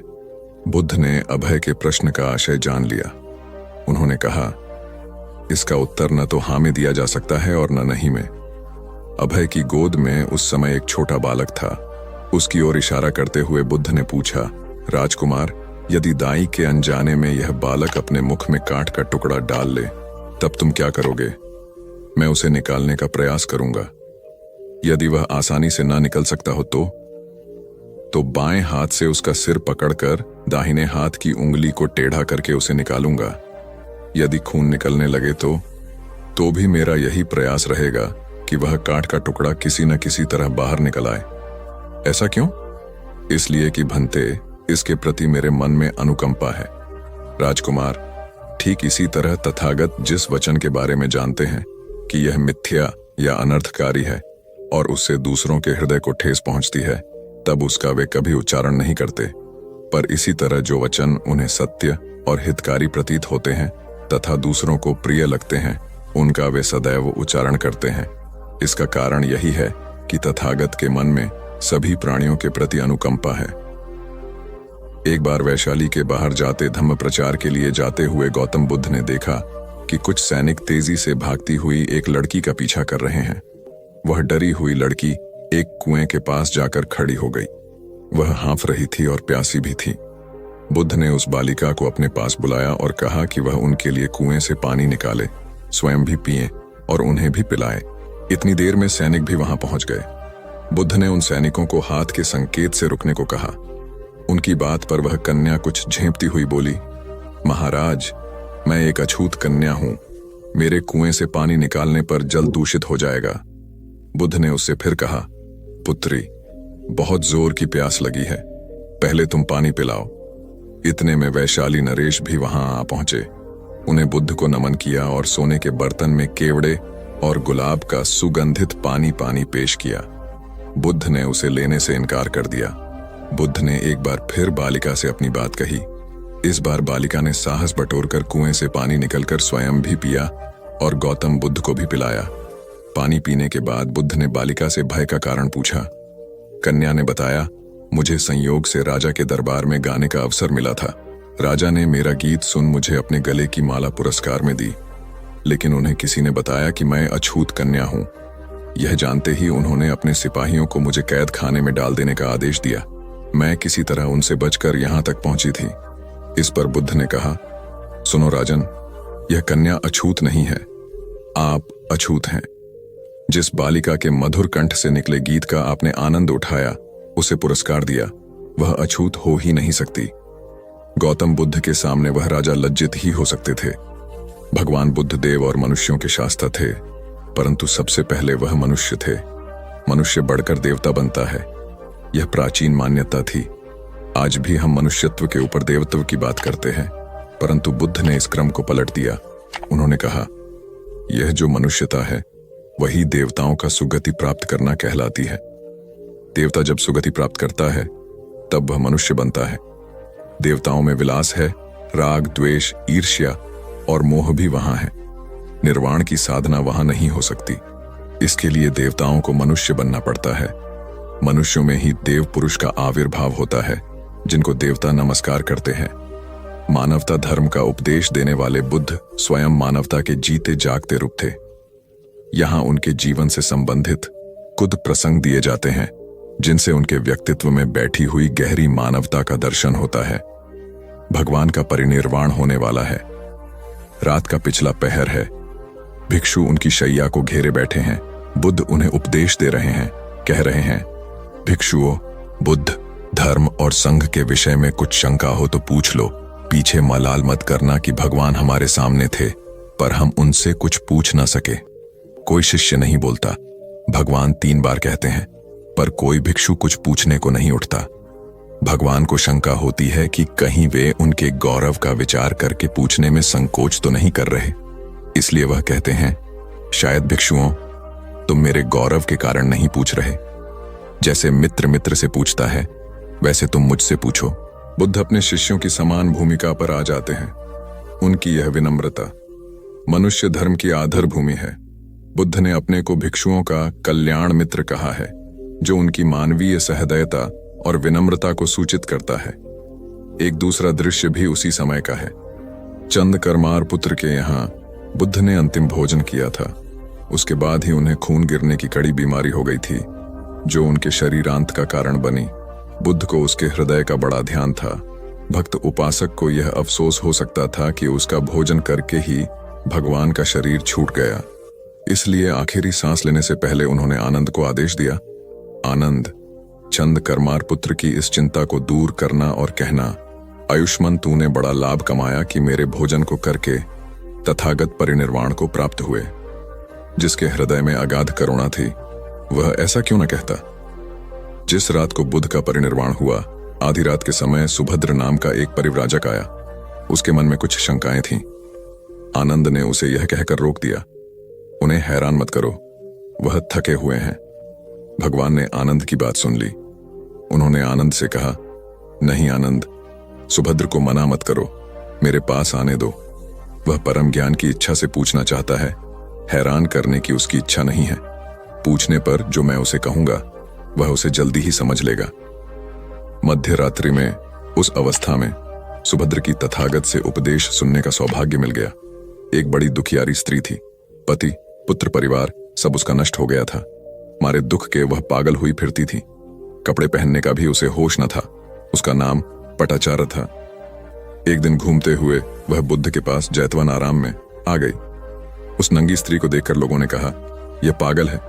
A: बुद्ध ने अभय के प्रश्न का आशय जान लिया। उन्होंने कहा, इसका उत्तर न तो हाँ में दिया जा सकता है और न नहीं में। अभय की गोद में उस समय एक छोटा बालक था। उसकी ओर इशारा करते हुए बुद्ध ने पूछा, राजकुमार, यदि दाई के अनजाने में यह बालक अपने मुख में कांट का टुकड़ा डाल ले, तब तुम क्या करोगे? मैं उसे निकालने का प्रयास करूंगा। यदि वह आसानी से ना निकल सकता हो तो बाएं हाथ से उसका सिर पकड़कर दाहिने हाथ की उंगली को टेढ़ा करके उसे निकालूंगा। यदि खून निकलने लगे तो भी मेरा यही प्रयास रहेगा कि वह कांट का टुकड़ा किसी न किसी तरह बाहर निकल आए। ऐसा क्यों? इसलिए कि भंते, इसके प्रति मेरे मन में अनुकंपा है। राजकुमार, ठीक इसी तरह तथागत जिस वचन के बारे में जानते हैं कि यह मिथ्या या अनर्थकारी है और उससे दूसरों के हृदय को ठेस पहुंचती है, तब उसका वे कभी उच्चारण नहीं करते। पर इसी तरह जो वचन उन्हें सत्य और हितकारी प्रतीत होते हैं तथा दूसरों को प्रिय लगते हैं, उनका वे सदैव उच्चारण करते हैं। इसका कारण यही है कि तथागत के मन में सभी प्राणियों के प्रति अनुकंपा है। एक बार वैशाली के बाहर जाते धम्म प्रचार के लिए जाते हुए गौतम बुद्ध ने देखा कि कुछ सैनिक तेजी से भागती हुई एक लड़की का पीछा कर रहे हैं। वह डरी हुई लड़की एक कुएं के पास जाकर खड़ी हो गई। वह हाँफ रही थी और प्यासी भी थी। बुद्ध ने उस बालिका को अपने पास बुलाया और कहा कि वह उनके लिए कुएं से पानी निकाले, स्वयं भी पिए और उन्हें भी पिलाए। इतनी देर में सैनिक भी वहां पहुंच गए। बुद्ध ने उन सैनिकों को हाथ के संकेत से रुकने को कहा। उनकी बात पर वह कन्या कुछ झेंपती हुई बोली, महाराज, मैं एक अछूत कन्या हूं, मेरे कुएं से पानी निकालने पर जल दूषित हो जाएगा। बुद्ध ने उससे फिर कहा, पुत्री, बहुत जोर की प्यास लगी है, पहले तुम पानी पिलाओ। इतने में वैशाली नरेश भी वहां आ पहुंचे। उन्हें बुद्ध को नमन किया और सोने के बर्तन में केवड़े और गुलाब का सुगंधित पानी पेश किया। बुद्ध ने उसे लेने से इनकार कर दिया। बुद्ध ने एक बार फिर बालिका से अपनी बात कही। इस बार बालिका ने साहस बटोरकर कुएं से पानी निकलकर स्वयं भी पिया और गौतम बुद्ध को भी पिलाया। पानी पीने के बाद बुद्ध ने बालिका से भय का कारण पूछा। कन्या ने बताया, मुझे संयोग से राजा के दरबार में गाने का अवसर मिला था। राजा ने मेरा गीत सुन मुझे अपने गले की माला पुरस्कार में दी, लेकिन उन्हें किसी ने बताया कि मैं अछूत कन्या हूं। यह जानते ही उन्होंने अपने सिपाहियों को मुझे कैद खाने में डाल देने का आदेश दिया। मैं किसी तरह उनसे बचकर यहां तक पहुंची थी। इस पर बुद्ध ने कहा, सुनो राजन, यह कन्या अछूत नहीं है, आप अछूत हैं। जिस बालिका के मधुर कंठ से निकले गीत का आपने आनंद उठाया, उसे पुरस्कार दिया, वह अछूत हो ही नहीं सकती। गौतम बुद्ध के सामने वह राजा लज्जित ही हो सकते थे। भगवान बुद्ध देव और मनुष्यों के शास्त्र थे, परंतु सबसे पहले वह मनुष्य थे। मनुष्य बढ़कर देवता बनता है, यह प्राचीन मान्यता थी। आज भी हम मनुष्यत्व के ऊपर देवत्व की बात करते हैं, परंतु बुद्ध ने इस क्रम को पलट दिया। उन्होंने कहा, यह जो मनुष्यता है वही देवताओं का सुगति प्राप्त करना कहलाती है। देवता जब सुगति प्राप्त करता है तब वह मनुष्य बनता है। देवताओं में विलास है, राग, द्वेष, ईर्ष्या और मोह भी वहां है। निर्वाण की साधना वहां नहीं हो सकती। इसके लिए देवताओं को मनुष्य बनना पड़ता है। मनुष्यों में ही देव पुरुष का आविर्भाव होता है, जिनको देवता नमस्कार करते हैं। मानवता धर्म का उपदेश देने वाले बुद्ध स्वयं मानवता के जीते जागते रूप थे। यहां उनके जीवन से संबंधित कुछ प्रसंग दिए जाते हैं, जिनसे उनके व्यक्तित्व में बैठी हुई गहरी मानवता का दर्शन होता है। भगवान का परिनिर्वाण होने वाला है। रात का पिछला पहर है। भिक्षु उनकी शैया को घेरे बैठे हैं। बुद्ध उन्हें उपदेश दे रहे हैं, कह रहे हैं, भिक्षुओं, बुद्ध, धर्म और संघ के विषय में कुछ शंका हो तो पूछ लो। पीछे मलाल मत करना कि भगवान हमारे सामने थे, पर हम उनसे कुछ पूछ ना सके। कोई शिष्य नहीं बोलता। भगवान 3 बार कहते हैं, पर कोई भिक्षु कुछ पूछने को नहीं उठता। भगवान को शंका होती है कि कहीं वे उनके गौरव का विचार करके पूछने में संकोच तो नहीं कर रहे। इसलिए वह कहते हैं, शायद भिक्षुओं, तुम मेरे गौरव के कारण नहीं पूछ रहे। जैसे मित्र मित्र से पूछता है, वैसे तुम मुझसे पूछो। बुद्ध अपने शिष्यों की समान भूमिका पर आ जाते हैं। उनकी यह विनम्रता मनुष्य धर्म की आधार भूमि है। बुद्ध ने अपने को भिक्षुओं का कल्याण मित्र कहा है, जो उनकी मानवीय सहृदयता और विनम्रता को सूचित करता है। एक दूसरा दृश्य भी उसी समय का है। चंद करमार पुत्र के यहाँ बुद्ध ने अंतिम भोजन किया था। उसके बाद ही उन्हें खून गिरने की कड़ी बीमारी हो गई थी, जो उनके शरीरांत का कारण बनी। बुद्ध को उसके हृदय का बड़ा ध्यान था। भक्त उपासक को यह अफसोस हो सकता था कि उसका भोजन करके ही भगवान का शरीर छूट गया। इसलिए आखिरी सांस लेने से पहले उन्होंने आनंद को आदेश दिया, आनंद, चंद करमार पुत्र की इस चिंता को दूर करना और कहना, आयुष्मान, तूने बड़ा लाभ कमाया कि मेरे भोजन को करके तथागत परिनिर्वाण को प्राप्त हुए। जिसके हृदय में अगाध करुणा थी, वह ऐसा क्यों न कहता। जिस रात को बुद्ध का परिनिर्वाण हुआ, आधी रात के समय सुभद्र नाम का एक परिव्राजक आया। उसके मन में कुछ शंकाएं थीं। आनंद ने उसे यह कहकर रोक दिया, उन्हें हैरान मत करो, वह थके हुए हैं। भगवान ने आनंद की बात सुन ली। उन्होंने आनंद से कहा, नहीं आनंद, सुभद्र को मना मत करो, मेरे पास आने दो। वह परम ज्ञान की इच्छा से पूछना चाहता है, हैरान करने की उसकी इच्छा नहीं है। पूछने पर जो मैं उसे कहूंगा वह उसे जल्दी ही समझ लेगा। मध्य रात्रि में, उस अवस्था में सुभद्र की तथागत से उपदेश सुनने का सौभाग्य मिल गया। एक बड़ी दुखियारी स्त्री थी। पति, पुत्र, परिवार सब उसका नष्ट हो गया था। मारे दुख के वह पागल हुई फिरती थी। कपड़े पहनने का भी उसे होश न था। उसका नाम पटाचार था। एक दिन घूमते हुए वह बुद्ध के पास जैतवन आराम में आ गई। उस नंगी स्त्री को देखकर लोगों ने कहा, यह पागल है,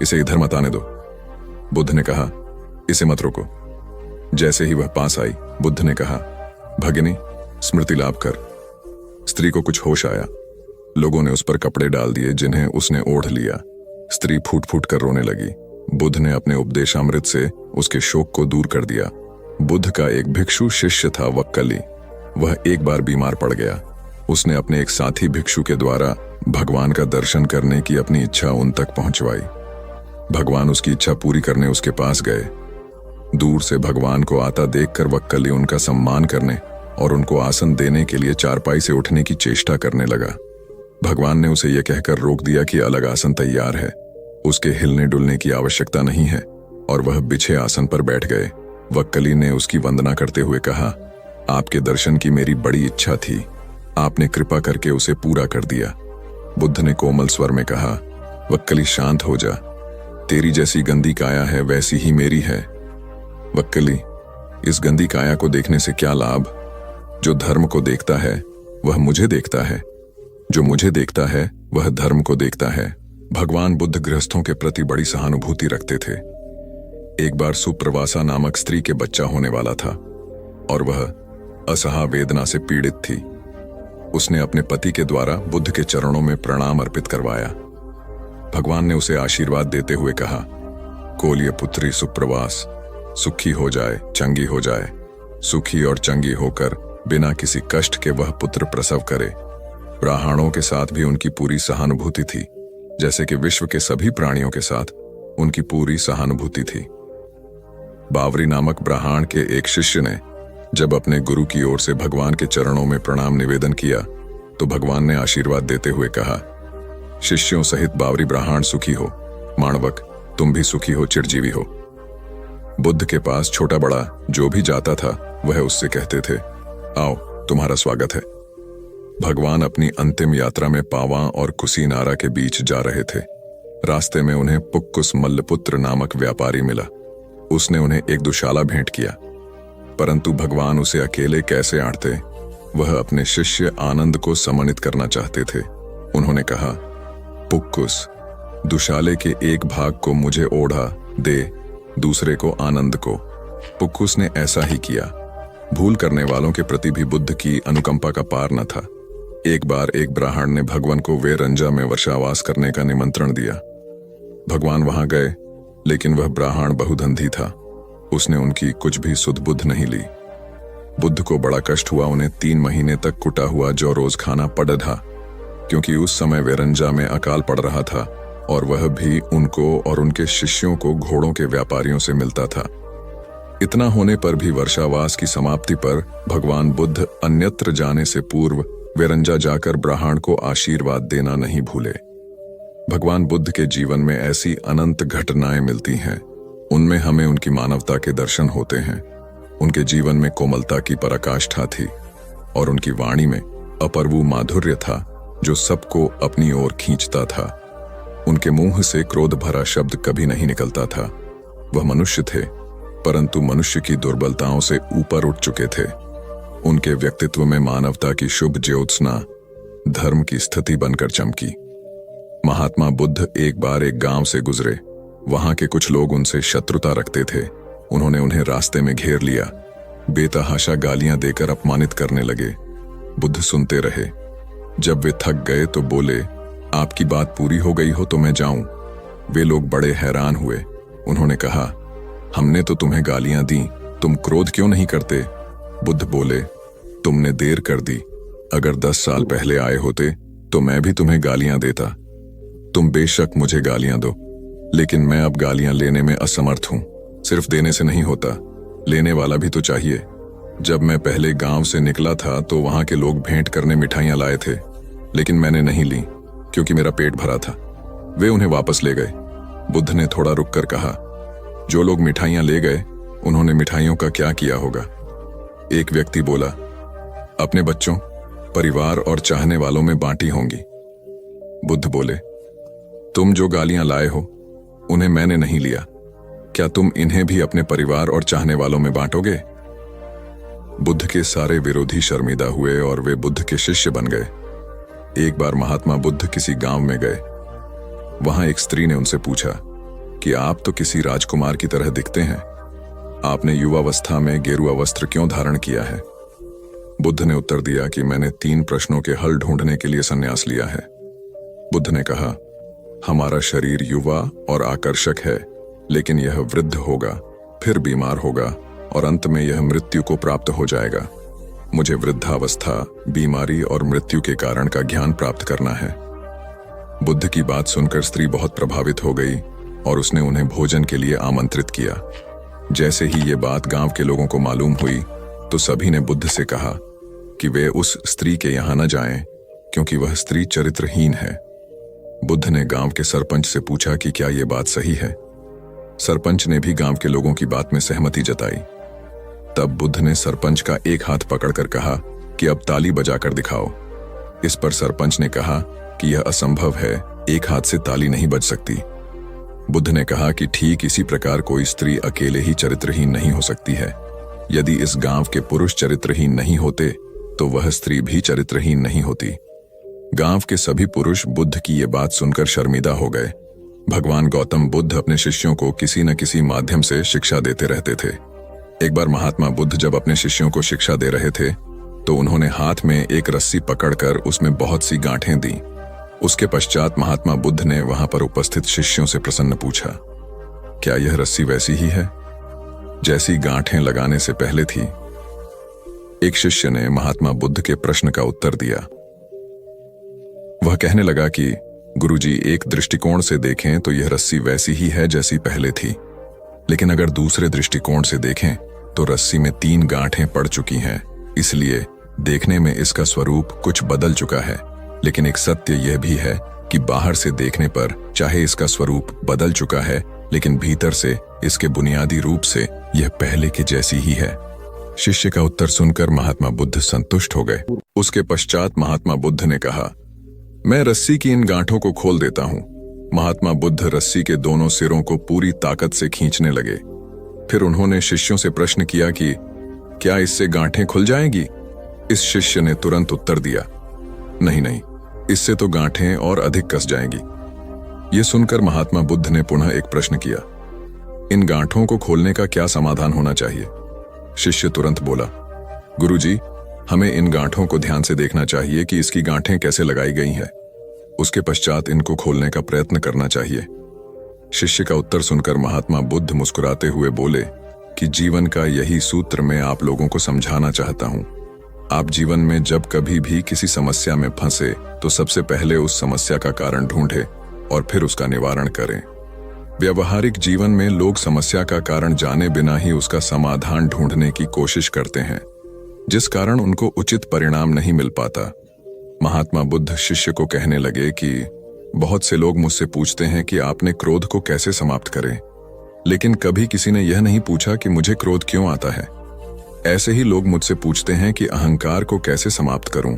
A: इसे इधर मत आने दो। बुद्ध ने कहा, इसे मत रोको। जैसे ही वह पास आई, बुद्ध ने कहा, भगिनी, स्मृति लाभ कर। स्त्री को कुछ होश आया। लोगों ने उस पर कपड़े डाल दिए जिन्हें उसने ओढ़ लिया। स्त्री फूट फूट कर रोने लगी। बुद्ध ने अपने उपदेशामृत से उसके शोक को दूर कर दिया। बुद्ध का एक भिक्षु शिष्य था वक्कली। वह एक बार बीमार पड़ गया। उसने अपने एक साथी भिक्षु के द्वारा भगवान का दर्शन करने की अपनी इच्छा उन तक पहुंचवाई। भगवान उसकी इच्छा पूरी करने उसके पास गए। दूर से भगवान को आता देखकर वक्कली उनका सम्मान करने और उनको आसन देने के लिए चारपाई से उठने की चेष्टा करने लगा। भगवान ने उसे यह कहकर रोक दिया कि अलग आसन तैयार है, उसके हिलने डुलने की आवश्यकता नहीं है, और वह बिछे आसन पर बैठ गए। वक्कली ने उसकी वंदना करते हुए कहा, आपके दर्शन की मेरी बड़ी इच्छा थी, आपने कृपा करके उसे पूरा कर दिया। बुद्ध ने कोमल स्वर में कहा, वक्कली शांत हो जा, तेरी जैसी गंदी काया है वैसी ही मेरी है। वक्कली, इस गंदी काया को देखने से क्या लाभ? जो धर्म को देखता है वह मुझे देखता है, जो मुझे देखता है वह धर्म को देखता है। भगवान बुद्ध गृहस्थों के प्रति बड़ी सहानुभूति रखते थे। एक बार सुप्रवासा नामक स्त्री के बच्चा होने वाला था और वह असहा वेदना से पीड़ित थी। उसने अपने पति के द्वारा बुद्ध के चरणों में प्रणाम अर्पित करवाया। भगवान ने उसे आशीर्वाद देते हुए कहा, कोलिय पुत्री सुप्रवास, सुखी हो जाए, चंगी हो जाए, सुखी और चंगी होकर बिना किसी कष्ट के वह पुत्र प्रसव करे। ब्राह्मणों के साथ भी उनकी पूरी सहानुभूति थी, जैसे कि विश्व के सभी प्राणियों के साथ उनकी पूरी सहानुभूति थी। बावरी नामक ब्राह्मण के एक शिष्य ने जब अपने गुरु की ओर से भगवान के चरणों में प्रणाम निवेदन किया तो भगवान ने आशीर्वाद देते हुए कहा, शिष्यों सहित बावरी ब्राह्मण सुखी हो, माणवक तुम भी सुखी हो, चिरजीवी हो। बुद्ध के पास छोटा बड़ा जो भी जाता था वह उससे कहते थे, आओ तुम्हारा स्वागत है। भगवान अपनी अंतिम यात्रा में पावा और कुसीनारा के बीच जा रहे थे। रास्ते में उन्हें पुक्कुस मल्लपुत्र नामक व्यापारी मिला। उसने उन्हें एक दुशाला भेंट किया, परंतु भगवान उसे अकेले कैसे आंटते, वह अपने शिष्य आनंद को सम्मानित करना चाहते थे। उन्होंने कहा, पुक्कुस, दुशाले के एक भाग को मुझे ओढ़ा दे, दूसरे को आनंद को। पुक्कुस ने ऐसा ही किया। भूल करने वालों के प्रति भी बुद्ध की अनुकंपा का पार न था। एक बार एक ब्राह्मण ने भगवान को वेरंजा में वर्षावास करने का निमंत्रण दिया। भगवान वहां गए, लेकिन वह ब्राह्मण बहुधंधी था। उसने उनकी कुछ भी सुध बुध नहीं ली। बुद्ध को बड़ा कष्ट हुआ। उन्हें 3 महीने तक कुटा हुआ जौ रोज खाना पड़ा था, क्योंकि उस समय वेरंजा में अकाल पड़ रहा था और वह भी उनको और उनके शिष्यों को घोड़ों के व्यापारियों से मिलता था। इतना होने पर भी वर्षावास की समाप्ति पर भगवान बुद्ध अन्यत्र जाने से पूर्व वेरंजा जाकर ब्राह्मण को आशीर्वाद देना नहीं भूले। भगवान बुद्ध के जीवन में ऐसी अनंत घटनाएं मिलती हैं। उनमें हमें उनकी मानवता के दर्शन होते हैं। उनके जीवन में कोमलता की पराकाष्ठा थी और उनकी वाणी में अपर्वु माधुर्य था जो सबको अपनी ओर खींचता था। उनके मुंह से क्रोध भरा शब्द कभी नहीं निकलता था। वह मनुष्य थे, परंतु मनुष्य की दुर्बलताओं से ऊपर उठ चुके थे। उनके व्यक्तित्व में मानवता की शुभ ज्योत्सना धर्म की स्थिति बनकर चमकी। महात्मा बुद्ध एक बार एक गांव से गुजरे। वहां के कुछ लोग उनसे शत्रुता रखते थे। उन्होंने उन्हें रास्ते में घेर लिया, बेतहाशा गालियां देकर अपमानित करने लगे। बुद्ध सुनते रहे। जब वे थक गए तो बोले, आपकी बात पूरी हो गई हो तो मैं जाऊं। वे लोग बड़े हैरान हुए। उन्होंने कहा, हमने तो तुम्हें गालियां दी, तुम क्रोध क्यों नहीं करते? बुद्ध बोले, तुमने देर कर दी। अगर 10 साल पहले आए होते तो मैं भी तुम्हें गालियां देता। तुम बेशक मुझे गालियां दो, लेकिन मैं अब गालियां लेने में असमर्थ हूं। सिर्फ देने से नहीं होता, लेने वाला भी तो चाहिए। जब मैं पहले गांव से निकला था तो वहां के लोग भेंट करने मिठाइयां लाए थे, लेकिन मैंने नहीं ली क्योंकि मेरा पेट भरा था। वे उन्हें वापस ले गए। बुद्ध ने थोड़ा रुककर कहा, जो लोग मिठाइयां ले गए उन्होंने मिठाइयों का क्या किया होगा? एक व्यक्ति बोला, अपने बच्चों, परिवार और चाहने वालों में बांटी होंगी। बुद्ध बोले, तुम जो गालियां लाए हो उन्हें मैंने नहीं लिया, क्या तुम इन्हें भी अपने परिवार और चाहने वालों में बांटोगे? बुद्ध के सारे विरोधी शर्मिंदा हुए और वे बुद्ध के शिष्य बन गए। एक बार महात्मा बुद्ध किसी गांव में गए। वहां एक स्त्री ने उनसे पूछा कि आप तो किसी राजकुमार की तरह दिखते हैं, आपने युवावस्था में गेरुआ वस्त्र क्यों धारण किया है? बुद्ध ने उत्तर दिया कि मैंने 3 प्रश्नों के हल ढूंढने के लिए संन्यास लिया है। बुद्ध ने कहा, हमारा शरीर युवा और आकर्षक है, लेकिन यह वृद्ध होगा, फिर बीमार होगा और अंत में यह मृत्यु को प्राप्त हो जाएगा। मुझे वृद्धावस्था, बीमारी और मृत्यु के कारण का ज्ञान प्राप्त करना है। बुद्ध की बात सुनकर स्त्री बहुत प्रभावित हो गई और उसने उन्हें भोजन के लिए आमंत्रित किया। जैसे ही ये बात गांव के लोगों को मालूम हुई तो सभी ने बुद्ध से कहा कि वे उस स्त्री के यहां न जाएं, क्योंकि वह स्त्री चरित्रहीन है। बुद्ध ने गांव के सरपंच से पूछा कि क्या यह बात सही है। सरपंच ने भी गांव के लोगों की बात में सहमति जताई। तब बुद्ध ने सरपंच का एक हाथ पकड़कर कहा कि अब ताली बजाकर दिखाओ। इस पर सरपंच ने कहा कि यह असंभव है, एक हाथ से ताली नहीं बज सकती। बुद्ध ने कहा कि ठीक इसी प्रकार कोई स्त्री अकेले ही चरित्रहीन नहीं हो सकती है। यदि इस गांव के पुरुष चरित्रहीन नहीं होते तो वह स्त्री भी चरित्रहीन नहीं होती। गांव के सभी पुरुष बुद्ध की ये बात सुनकर शर्मिंदा हो गए। भगवान गौतम बुद्ध अपने शिष्यों को किसी न किसी माध्यम से शिक्षा देते रहते थे। एक बार महात्मा बुद्ध जब अपने शिष्यों को शिक्षा दे रहे थे तो उन्होंने हाथ में एक रस्सी पकड़कर उसमें बहुत सी गांठें दी। उसके पश्चात महात्मा बुद्ध ने वहां पर उपस्थित शिष्यों से प्रसन्न पूछा, क्या यह रस्सी वैसी ही है जैसी गांठें लगाने से पहले थी? एक शिष्य ने महात्मा बुद्ध के प्रश्न का उत्तर दिया। वह कहने लगा कि गुरुजी, एक दृष्टिकोण से देखें तो यह रस्सी वैसी ही है जैसी पहले थी, लेकिन अगर दूसरे दृष्टिकोण से देखें तो रस्सी में 3 गांठें पड़ चुकी हैं। इसलिए देखने में इसका स्वरूप कुछ बदल चुका है, लेकिन एक सत्य यह भी है कि बाहर से देखने पर चाहे इसका स्वरूप बदल चुका है, लेकिन भीतर से इसके बुनियादी रूप से यह पहले के जैसी ही है। शिष्य का उत्तर सुनकर महात्मा बुद्ध संतुष्ट हो गए। उसके पश्चात महात्मा बुद्ध ने कहा, मैं रस्सी की इन गांठों को खोल देता हूं। महात्मा बुद्ध रस्सी के दोनों सिरों को पूरी ताकत से खींचने लगे। फिर उन्होंने शिष्यों से प्रश्न किया कि क्या इससे गांठें खुल जाएंगी? इस शिष्य ने तुरंत उत्तर दिया, नहीं नहीं, इससे तो गांठें और अधिक कस जाएंगी। यह सुनकर महात्मा बुद्ध ने पुनः एक प्रश्न किया, इन गांठों को खोलने का क्या समाधान होना चाहिए? शिष्य तुरंत बोला, गुरुजी, हमें इन गांठों को ध्यान से देखना चाहिए कि इसकी गांठें कैसे लगाई गई हैं। उसके पश्चात इनको खोलने का प्रयत्न करना चाहिए। शिष्य का उत्तर सुनकर महात्मा बुद्ध मुस्कुराते हुए बोले कि जीवन का यही सूत्र मैं आप लोगों को समझाना चाहता हूं। आप जीवन में जब कभी भी किसी समस्या में फंसे तो सबसे पहले उस समस्या का कारण ढूंढें और फिर उसका निवारण करें। व्यवहारिक जीवन में लोग समस्या का कारण जाने बिना ही उसका समाधान ढूंढने की कोशिश करते हैं, जिस कारण उनको उचित परिणाम नहीं मिल पाता। महात्मा बुद्ध शिष्य को कहने लगे कि बहुत से लोग मुझसे पूछते हैं कि आपने क्रोध को कैसे समाप्त करें, लेकिन कभी किसी ने यह नहीं पूछा कि मुझे क्रोध क्यों आता है। ऐसे ही लोग मुझसे पूछते हैं कि अहंकार को कैसे समाप्त करूं,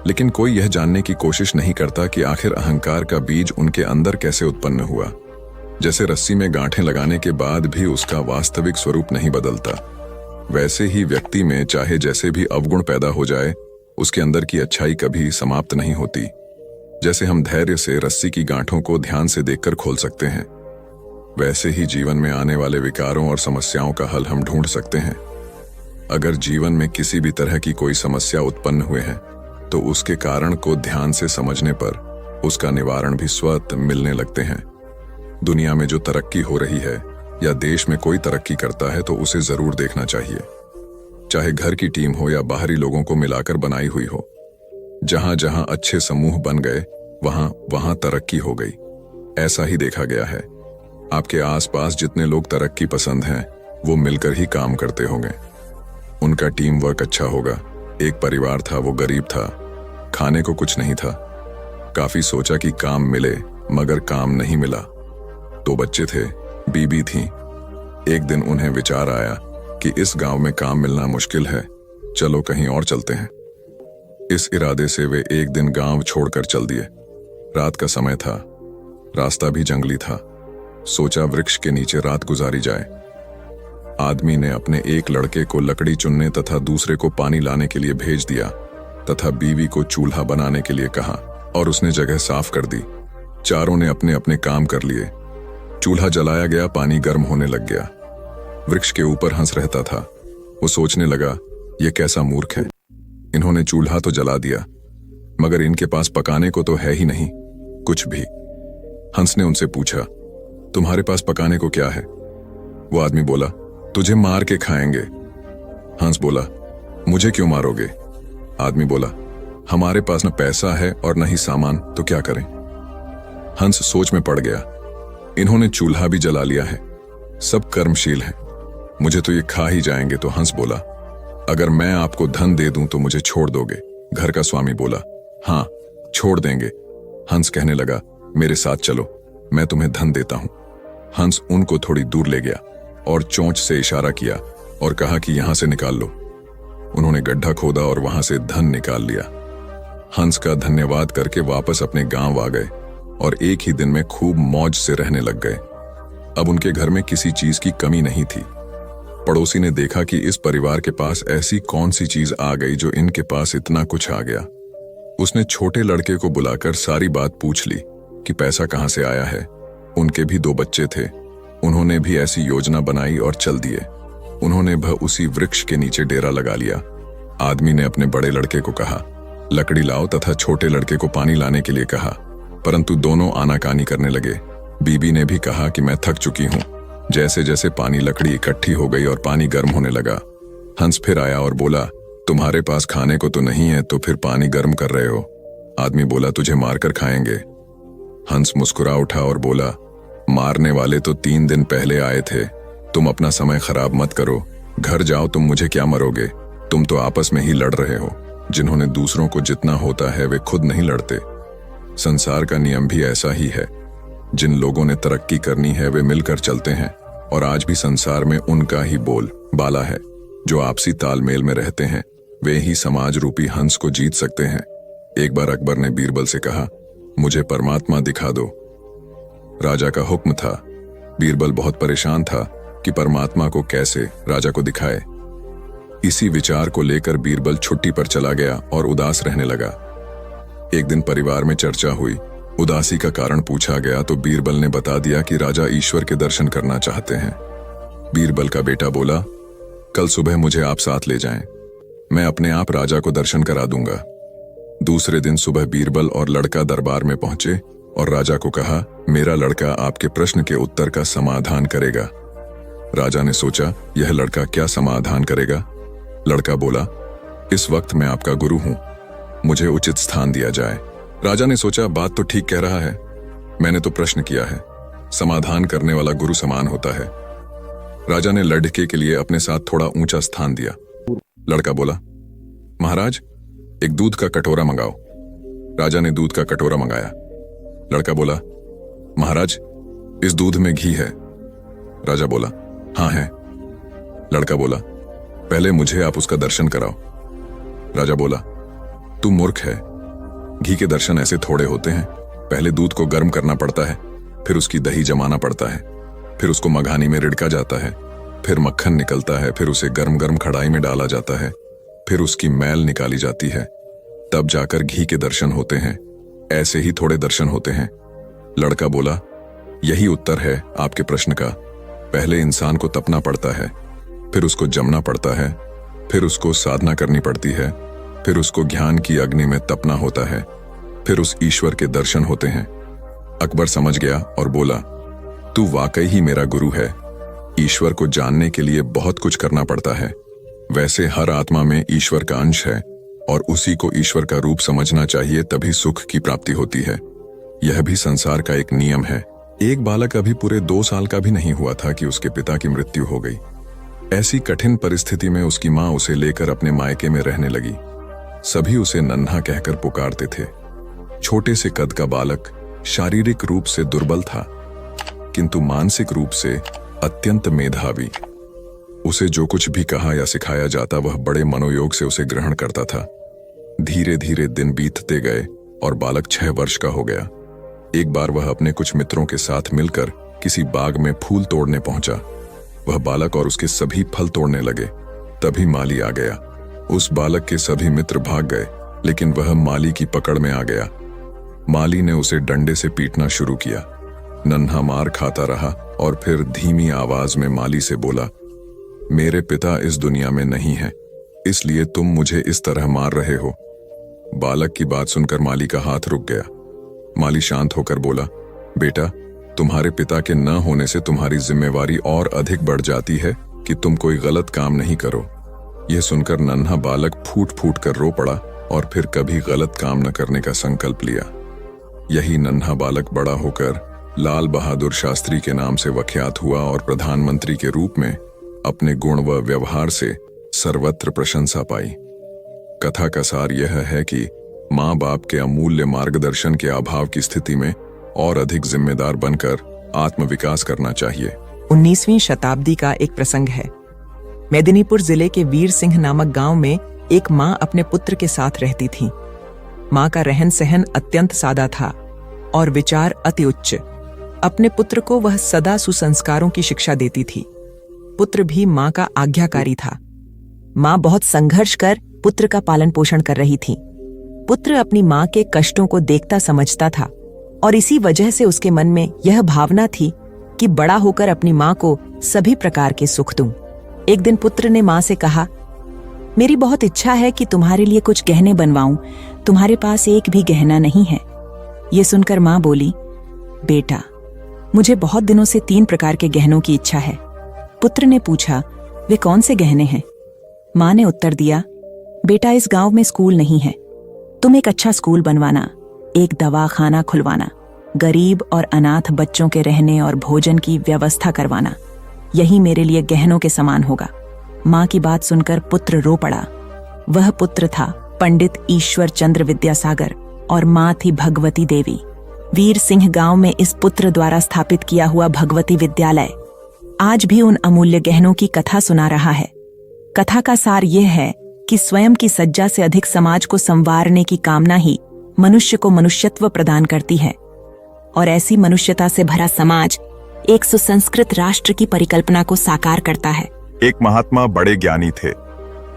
A: लेकिन कोई यह जानने की कोशिश नहीं करता कि आखिर अहंकार का बीज उनके अंदर कैसे उत्पन्न हुआ। जैसे रस्सी में गांठें लगाने के बाद भी उसका वास्तविक स्वरूप नहीं बदलता, वैसे ही व्यक्ति में चाहे जैसे भी अवगुण पैदा हो जाए, उसके अंदर की अच्छाई कभी समाप्त नहीं होती। जैसे हम धैर्य से रस्सी की गांठों को ध्यान से देखकर खोल सकते हैं, वैसे ही जीवन में आने वाले विकारों और समस्याओं का हल हम ढूंढ सकते हैं। अगर जीवन में किसी भी तरह की कोई समस्या उत्पन्न हुए है तो उसके कारण को ध्यान से समझने पर उसका निवारण भी स्वतः मिलने लगते हैं। दुनिया में जो तरक्की हो रही है या देश में कोई तरक्की करता है तो उसे जरूर देखना चाहिए, चाहे घर की टीम हो या बाहरी लोगों को मिलाकर बनाई हुई हो। जहां जहां अच्छे समूह बन गए वहां वहां तरक्की हो गई, ऐसा ही देखा गया है। आपके आसपास जितने लोग तरक्की पसंद हैं वो मिलकर ही काम करते होंगे, उनका टीम वर्क अच्छा होगा। एक परिवार था, वो गरीब था, खाने को कुछ नहीं था। काफी सोचा कि काम मिले, मगर काम नहीं मिला। 2 बच्चे थे, बीबी थी। एक दिन उन्हें विचार आया कि इस गांव में काम मिलना मुश्किल है, चलो कहीं और चलते हैं। इस इरादे से वे एक दिन गांव छोड़कर चल दिए। रात का समय था, रास्ता भी जंगली था। सोचा वृक्ष के नीचे रात गुजारी जाए। आदमी ने अपने एक लड़के को लकड़ी चुनने तथा दूसरे को पानी लाने के लिए भेज दिया तथा बीवी को चूल्हा बनाने के लिए कहा और उसने जगह साफ कर दी। चारों ने अपने अपने काम कर लिए। चूल्हा जलाया गया, पानी गर्म होने लग गया। वृक्ष के ऊपर हंस रहता था। वो सोचने लगा, ये कैसा मूर्ख है, इन्होंने चूल्हा तो जला दिया मगर इनके पास पकाने को तो है ही नहीं कुछ भी। हंस ने उनसे पूछा, तुम्हारे पास पकाने को क्या है? वो आदमी बोला, तुझे मार के खाएंगे। हंस बोला, मुझे क्यों मारोगे? आदमी बोला, हमारे पास न पैसा है और न ही सामान, तो क्या करें? हंस सोच में पड़ गया। इन्होंने चूल्हा भी जला लिया है, सब कर्मशील हैं, मुझे तो ये खा ही जाएंगे। तो हंस बोला, अगर मैं आपको धन दे दूं तो मुझे छोड़ दोगे? घर का स्वामी बोला, हाँ छोड़ देंगे। हंस कहने लगा, मेरे साथ चलो, मैं तुम्हें धन देता हूं। हंस उनको थोड़ी दूर ले गया और चोंच से इशारा किया और कहा कि यहां से निकाल लो। उन्होंने गड्ढा खोदा और वहां से धन निकाल लिया। हंस का धन्यवाद करके वापस अपने गांव आ गए और एक ही दिन में खूब मौज से रहने लग गए। अब उनके घर में किसी चीज की कमी नहीं थी। पड़ोसी ने देखा कि इस परिवार के पास ऐसी कौन सी चीज आ गई जो इनके पास इतना कुछ आ गया। उसने छोटे लड़के को बुलाकर सारी बात पूछ ली कि पैसा कहां से आया है। उनके भी 2 बच्चे थे, उन्होंने भी ऐसी योजना बनाई और चल दिए। उन्होंने उसी वृक्ष के नीचे डेरा लगा लिया। आदमी ने अपने बड़े लड़के को कहा, लकड़ी लाओ तथा छोटे लड़के को पानी लाने के लिए कहा, परंतु दोनों आनाकानी करने लगे। बीबी ने भी कहा कि मैं थक चुकी हूं। जैसे जैसे पानी लकड़ी इकट्ठी हो गई और पानी गर्म होने लगा, हंस फिर आया और बोला, तुम्हारे पास खाने को तो नहीं है तो फिर पानी गर्म कर रहे हो? आदमी बोला, तुझे मारकर खाएंगे। हंस मुस्कुरा उठा और बोला, मारने वाले तो 3 दिन पहले आए थे, तुम अपना समय खराब मत करो, घर जाओ, तुम मुझे क्या मरोगे, तुम तो आपस में ही लड़ रहे हो। जिन्होंने दूसरों को जितना होता है वे खुद नहीं लड़ते। संसार का नियम भी ऐसा ही है। जिन लोगों ने तरक्की करनी है वे मिलकर चलते हैं और आज भी संसार में उनका ही बोल बाला है। जो आपसी तालमेल में रहते हैं वे ही समाज रूपी हंस को जीत सकते हैं। एक बार अकबर ने बीरबल से कहा, मुझे परमात्मा दिखा दो। राजा का हुक्म था। बीरबल बहुत परेशान था कि परमात्मा को कैसे राजा को दिखाए। इसी विचार को लेकर बीरबल छुट्टी पर चला गया और उदास रहने लगा। एक दिन परिवार में चर्चा हुई। उदासी का कारण पूछा गया तो बीरबल ने बता दिया कि राजा ईश्वर के दर्शन करना चाहते हैं। बीरबल का बेटा बोला, कल सुबह मुझे आप साथ ले जाएं, मैं अपने आप राजा को दर्शन करा दूंगा। दूसरे दिन सुबह बीरबल और लड़का दरबार में पहुंचे और राजा को कहा, मेरा लड़का आपके प्रश्न के उत्तर का समाधान करेगा। राजा ने सोचा, यह लड़का क्या समाधान करेगा? लड़का बोला, इस वक्त मैं आपका गुरु हूं, मुझे उचित स्थान दिया जाए। राजा ने सोचा, बात तो ठीक कह रहा है, मैंने तो प्रश्न किया है, समाधान करने वाला गुरु समान होता है। राजा ने लड़के के लिए अपने साथ थोड़ा ऊंचा स्थान दिया। लड़का बोला, महाराज एक दूध का कटोरा मंगाओ। राजा ने दूध का कटोरा मंगाया। लड़का बोला, महाराज इस दूध में घी है? राजा बोला, हाँ है। लड़का बोला, पहले मुझे आप उसका दर्शन कराओ। राजा बोला, तू मूर्ख है, घी के दर्शन ऐसे थोड़े होते हैं। पहले दूध को गर्म करना पड़ता है, फिर उसकी दही जमाना पड़ता है, फिर उसको मघानी में रिड़का जाता है, फिर मक्खन निकलता है, फिर उसे गर्म गर्म कढ़ाई में डाला जाता है, फिर उसकी मैल निकाली जाती है, तब जाकर घी के दर्शन होते हैं। ऐसे ही थोड़े दर्शन होते हैं। लड़का बोला, यही उत्तर है आपके प्रश्न का। पहले इंसान को तपना पड़ता है, फिर उसको जमना पड़ता है, फिर उसको साधना करनी पड़ती है, फिर उसको ज्ञान की अग्नि में तपना होता है, फिर उस ईश्वर के दर्शन होते हैं। अकबर समझ गया और बोला, तू वाकई ही मेरा गुरु है। ईश्वर को जानने के लिए बहुत कुछ करना पड़ता है। वैसे हर आत्मा में ईश्वर का अंश है और उसी को ईश्वर का रूप समझना चाहिए, तभी सुख की प्राप्ति होती है। यह भी संसार का एक नियम है। एक बालक अभी पूरे 2 साल का भी नहीं हुआ था कि उसके पिता की मृत्यु हो गई। ऐसी कठिन परिस्थिति में उसकी मां उसे लेकर अपने मायके में रहने लगी। सभी उसे नन्हा कहकर पुकारते थे। छोटे से कद का बालक शारीरिक रूप से दुर्बल था, किंतु मानसिक रूप से अत्यंत मेधावी। उसे जो कुछ भी कहा या सिखाया जाता वह बड़े मनोयोग से उसे ग्रहण करता था। धीरे धीरे दिन बीतते गए और बालक 6 वर्ष का हो गया। एक बार वह अपने कुछ मित्रों के साथ मिलकर किसी बाग में फूल तोड़ने पहुंचा। वह बालक और उसके सभी फल तोड़ने लगे। तभी माली आ गया। उस बालक के सभी मित्र भाग गए, लेकिन वह माली की पकड़ में आ गया। माली ने उसे डंडे से पीटना शुरू किया। नन्हा मार खाता रहा और फिर धीमी आवाज में माली से बोला, मेरे पिता इस दुनिया में नहीं है, इसलिए तुम मुझे इस तरह मार रहे हो। बालक की बात सुनकर माली का हाथ रुक गया। माली शांत होकर बोला, बेटा, तुम्हारे पिता के न होने से तुम्हारी जिम्मेवारी और अधिक बढ़ जाती है कि तुम कोई गलत काम नहीं करो। यह सुनकर नन्हा बालक फूट फूट कर रो पड़ा और फिर कभी गलत काम न करने का संकल्प लिया। यही नन्हा बालक बड़ा होकर लाल बहादुर शास्त्री के नाम से विख्यात हुआ और प्रधानमंत्री के रूप में अपने गुण व व्यवहार से सर्वत्र प्रशंसा पाई। कथा का सार यह है कि माँ बाप के अमूल्य मार्गदर्शन के अभाव की स्थिति में और अधिक जिम्मेदार बनकर आत्मविकास करना चाहिए।
C: 19वीं शताब्दी का एक प्रसंग है। मेदिनीपुर जिले के वीर सिंह नामक गांव में एक माँ अपने पुत्र के साथ रहती थी। माँ का रहन सहन अत्यंत सादा था और विचार अति उच्च। अपने पुत्र को वह सदा सुसंस्कारों की शिक्षा देती थी। पुत्र भी माँ का आज्ञाकारी था। माँ बहुत संघर्ष कर पुत्र का पालन पोषण कर रही थी। पुत्र अपनी माँ के कष्टों को देखता समझता था और इसी वजह से उसके मन में यह भावना थी कि बड़ा होकर अपनी माँ को सभी प्रकार के सुख दूं। एक दिन पुत्र ने माँ से कहा, मेरी बहुत इच्छा है कि तुम्हारे लिए कुछ गहने बनवाऊं, तुम्हारे पास एक भी गहना नहीं है। ये सुनकर माँ बोली, बेटा, मुझे बहुत दिनों से 3 प्रकार के गहनों की इच्छा है। पुत्र ने पूछा, वे कौन से गहने हैं? माँ ने उत्तर दिया, बेटा, इस गांव में स्कूल नहीं है, तुम एक अच्छा स्कूल बनवाना, एक दवाखाना खुलवाना, गरीब और अनाथ बच्चों के रहने और भोजन की व्यवस्था करवाना, यही मेरे लिए गहनों के समान होगा। माँ की बात सुनकर पुत्र रो पड़ा। वह पुत्र था पंडित ईश्वर चंद्र विद्यासागर और माँ थी भगवती देवी। वीर सिंह गांव में इस पुत्र द्वारा स्थापित किया हुआ भगवती विद्यालय आज भी उन अमूल्य गहनों की कथा सुना रहा है। कथा का सार यह है कि स्वयं की सज्जा से अधिक समाज को संवारने की कामना ही मनुष्य को मनुष्यत्व प्रदान करती है और ऐसी मनुष्यता से भरा समाज एक सुसंस्कृत राष्ट्र की परिकल्पना को साकार करता है।
D: एक महात्मा बड़े ज्ञानी थे।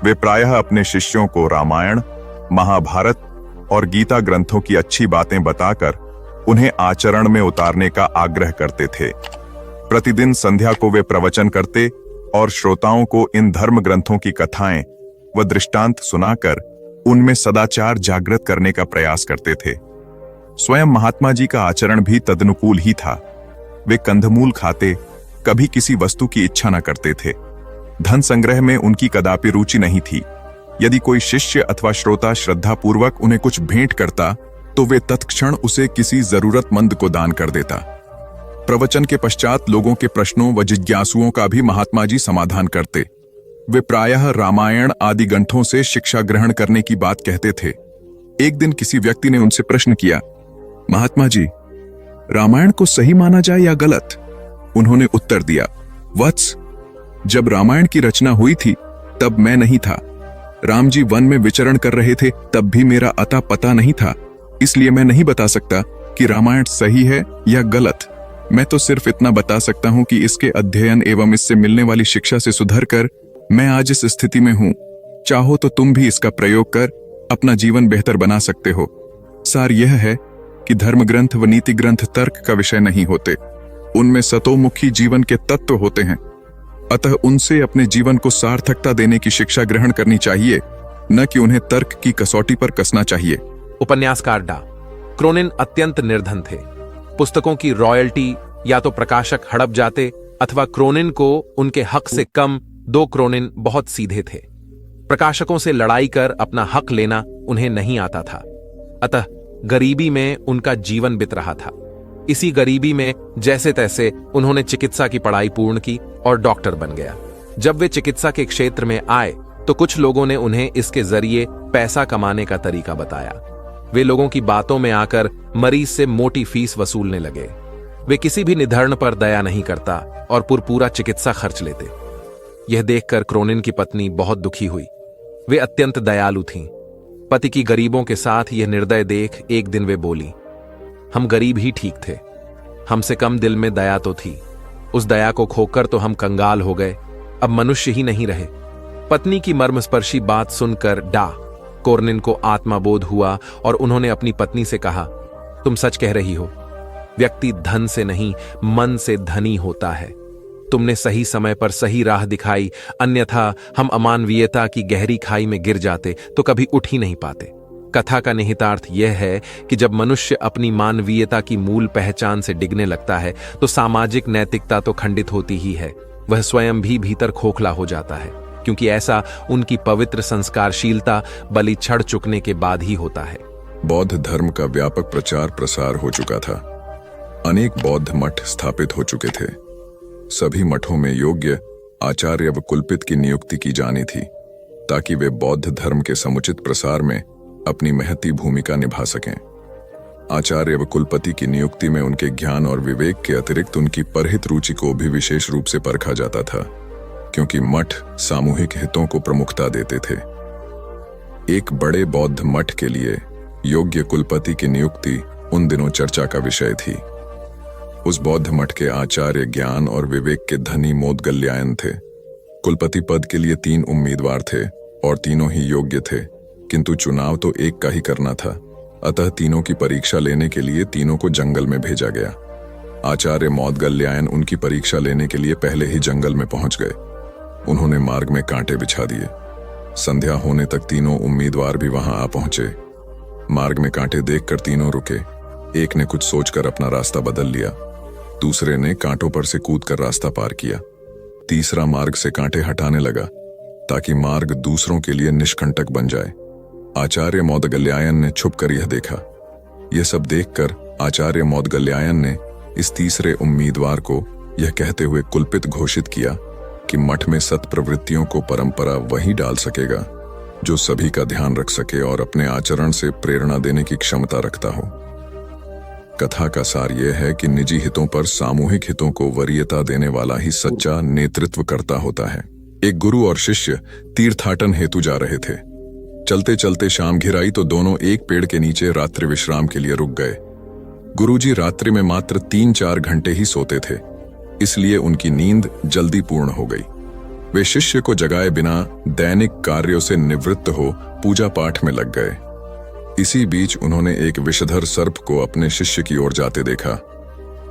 D: वे प्रायः अपने शिष्यों को रामायण, महाभारत और गीता ग्रंथों की अच्छी बातें बताकर उन्हें आचरण में उतारने का आग्रह करते थे। प्रतिदिन संध्या को वे प्रवचन करते और श्रोताओं को इन धर्म ग्रंथों की कथाएं व दृष्टांत सुनाकर उनमें सदाचार जागृत करने का प्रयास करते थे। स्वयं महात्मा जी का आचरण भी तदनुकूल ही था। वे कंदमूल खाते, कभी किसी वस्तु की इच्छा न करते थे। धन संग्रह में उनकी कदापि रुचि नहीं थी। यदि कोई शिष्य अथवा श्रोता श्रद्धापूर्वक उन्हें कुछ भेंट करता तो वे तत्क्षण उसे किसी जरूरतमंद को दान कर देता। प्रवचन के पश्चात लोगों के प्रश्नों व जिज्ञासुओं का भी महात्मा जी समाधान करते। वे प्रायः रामायण आदि ग्रंथों से शिक्षा ग्रहण करने की बात कहते थे। एक दिन किसी व्यक्ति ने उनसे प्रश्न किया, महात्मा जी, रामायण को सही माना जाए या गलत? उन्होंने उत्तर दिया, वत्स, जब रामायण की रचना हुई थी तब मैं नहीं था। राम जी वन में विचरण कर रहे थे, तब भी मेरा अता पता नहीं था, इसलिए मैं नहीं बता सकता कि रामायण सही है या गलत। मैं तो सिर्फ इतना बता सकता हूं कि इसके अध्ययन एवं इससे मिलने वाली शिक्षा से सुधर कर मैं आज इस स्थिति में हूं। चाहो तो तुम भी इसका प्रयोग कर अपना जीवन बेहतर बना सकते हो। सार यह है कि धर्म ग्रंथ व नीति ग्रंथ तर्क का विषय नहीं होते, उनमें सतोमुखी जीवन के तत्व होते हैं। अतः उनसे अपने जीवन को सार्थकता देने की शिक्षा ग्रहण करनी चाहिए, न कि उन्हें तर्क की कसौटी पर कसना चाहिए।
E: उपन्यासकार डा क्रोनिन अत्यंत निर्धन थे। पुस्तकों की रॉयल्टी या तो प्रकाशक हड़प जाते अथवा क्रोनिन को उनके हक से कम 2 क्रोनिन बहुत सीधे थे। प्रकाशकों से लड़ाई कर अपना हक लेना उन्हें नहीं आता था। अतः गरीबी में उनका जीवन बीत रहा था। इसी गरीबी में जैसे तैसे उन्होंने चिकित्सा की पढ़ाई पूर्ण की और डॉक्टर बन गया। जब वे चिकित्सा के क्षेत्र में आए तो कुछ लोगों ने उन्हें इसके जरिए पैसा कमाने का तरीका बताया। वे लोगों की बातों में आकर मरीज से मोटी फीस वसूलने लगे। वे किसी भी निधर्न पर दया नहीं करता और पूरा चिकित्सा खर्च लेते। यह देखकर क्रोनिन की पत्नी बहुत दुखी हुई। वे अत्यंत दयालु थीं। पति की गरीबों के साथ यह निर्दय देख एक दिन वे बोली, हम गरीब ही ठीक थे, हमसे कम दिल में दया तो थी। उस दया को खोकर तो हम कंगाल हो गए, अब मनुष्य ही नहीं रहे। पत्नी की मर्मस्पर्शी बात सुनकर डा कोर्निन को आत्माबोध हुआ और उन्होंने अपनी पत्नी से कहा, तुम सच कह रही हो, व्यक्ति धन से नहीं मन से धनी होता है। तुमने सही समय पर सही राह दिखाई, अन्यथा हम अमानवीयता की गहरी खाई में गिर जाते तो कभी उठ ही नहीं पाते। कथा का निहितार्थ यह है कि जब मनुष्य अपनी मानवीयता की मूल पहचान से डिगने लगता है तो सामाजिक नैतिकता तो खंडित होती ही है, वह स्वयं भी भीतर खोखला हो जाता है, क्योंकि ऐसा उनकी पवित्र संस्कारशीलता बलि चढ़ चुकने के बाद ही होता है।
A: बौद्ध धर्म का व्यापक प्रचार प्रसार हो चुका था। अनेक बौद्ध मठ स्थापित हो चुके थे। सभी मठों में योग्य आचार्य व कुलपित की नियुक्ति की जानी थी ताकि वे बौद्ध धर्म के समुचित प्रसार में अपनी महती भूमिका निभा सकें। आचार्य व कुलपति की नियुक्ति में उनके ज्ञान और विवेक के अतिरिक्त उनकी परहित रुचि को भी विशेष रूप से परखा जाता था, क्योंकि मठ सामूहिक हितों को प्रमुखता देते थे। एक बड़े बौद्ध मठ के लिए योग्य कुलपति की नियुक्ति उन दिनों चर्चा का विषय थी। उस बौद्ध मठ के आचार्य ज्ञान और विवेक के धनी मोदगल्यायन थे। कुलपति पद के लिए 3 उम्मीदवार थे और तीनों ही योग्य थे, किंतु चुनाव तो एक का ही करना था, अतः तीनों की परीक्षा लेने के लिए तीनों को जंगल में भेजा गया। आचार्य मोदगल्यायन उनकी परीक्षा लेने के लिए पहले ही जंगल में पहुंच गए। उन्होंने मार्ग में कांटे बिछा दिए। संध्या होने तक तीनों उम्मीदवार भी वहां आ पहुंचे। मार्ग में कांटे देखकर तीनों रुके। एक ने कुछ सोचकर अपना रास्ता बदल लिया, दूसरे ने कांटों पर से कूदकर रास्ता पार किया, तीसरा मार्ग से कांटे हटाने लगा ताकि मार्ग दूसरों के लिए निष्कंटक बन जाए। आचार्य मोदगल्यायन ने छुपकर यह देखा। यह सब देखकर आचार्य मोदगल्यायन ने इस तीसरे उम्मीदवार को यह कहते हुए कुलपित घोषित किया कि मठ में सत्प्रवृत्तियों को परंपरा वही डाल सकेगा जो सभी का ध्यान रख सके और अपने आचरण से प्रेरणा देने की क्षमता रखता हो। कथा का सार यह है कि निजी हितों पर सामूहिक हितों को वरीयता देने वाला ही सच्चा नेतृत्व करता होता है। एक गुरु और शिष्य तीर्थाटन हेतु जा रहे थे। चलते चलते शाम घिर आई तो दोनों एक पेड़ के नीचे रात्रि विश्राम के लिए रुक गए। गुरुजी रात्रि में मात्र 3-4 घंटे ही सोते थे, इसलिए उनकी नींद जल्दी पूर्ण हो गई। वे शिष्य को जगाए बिना दैनिक कार्यों से निवृत्त हो पूजा पाठ में लग गए। इसी बीच उन्होंने एक विषधर सर्प को अपने शिष्य की ओर जाते देखा।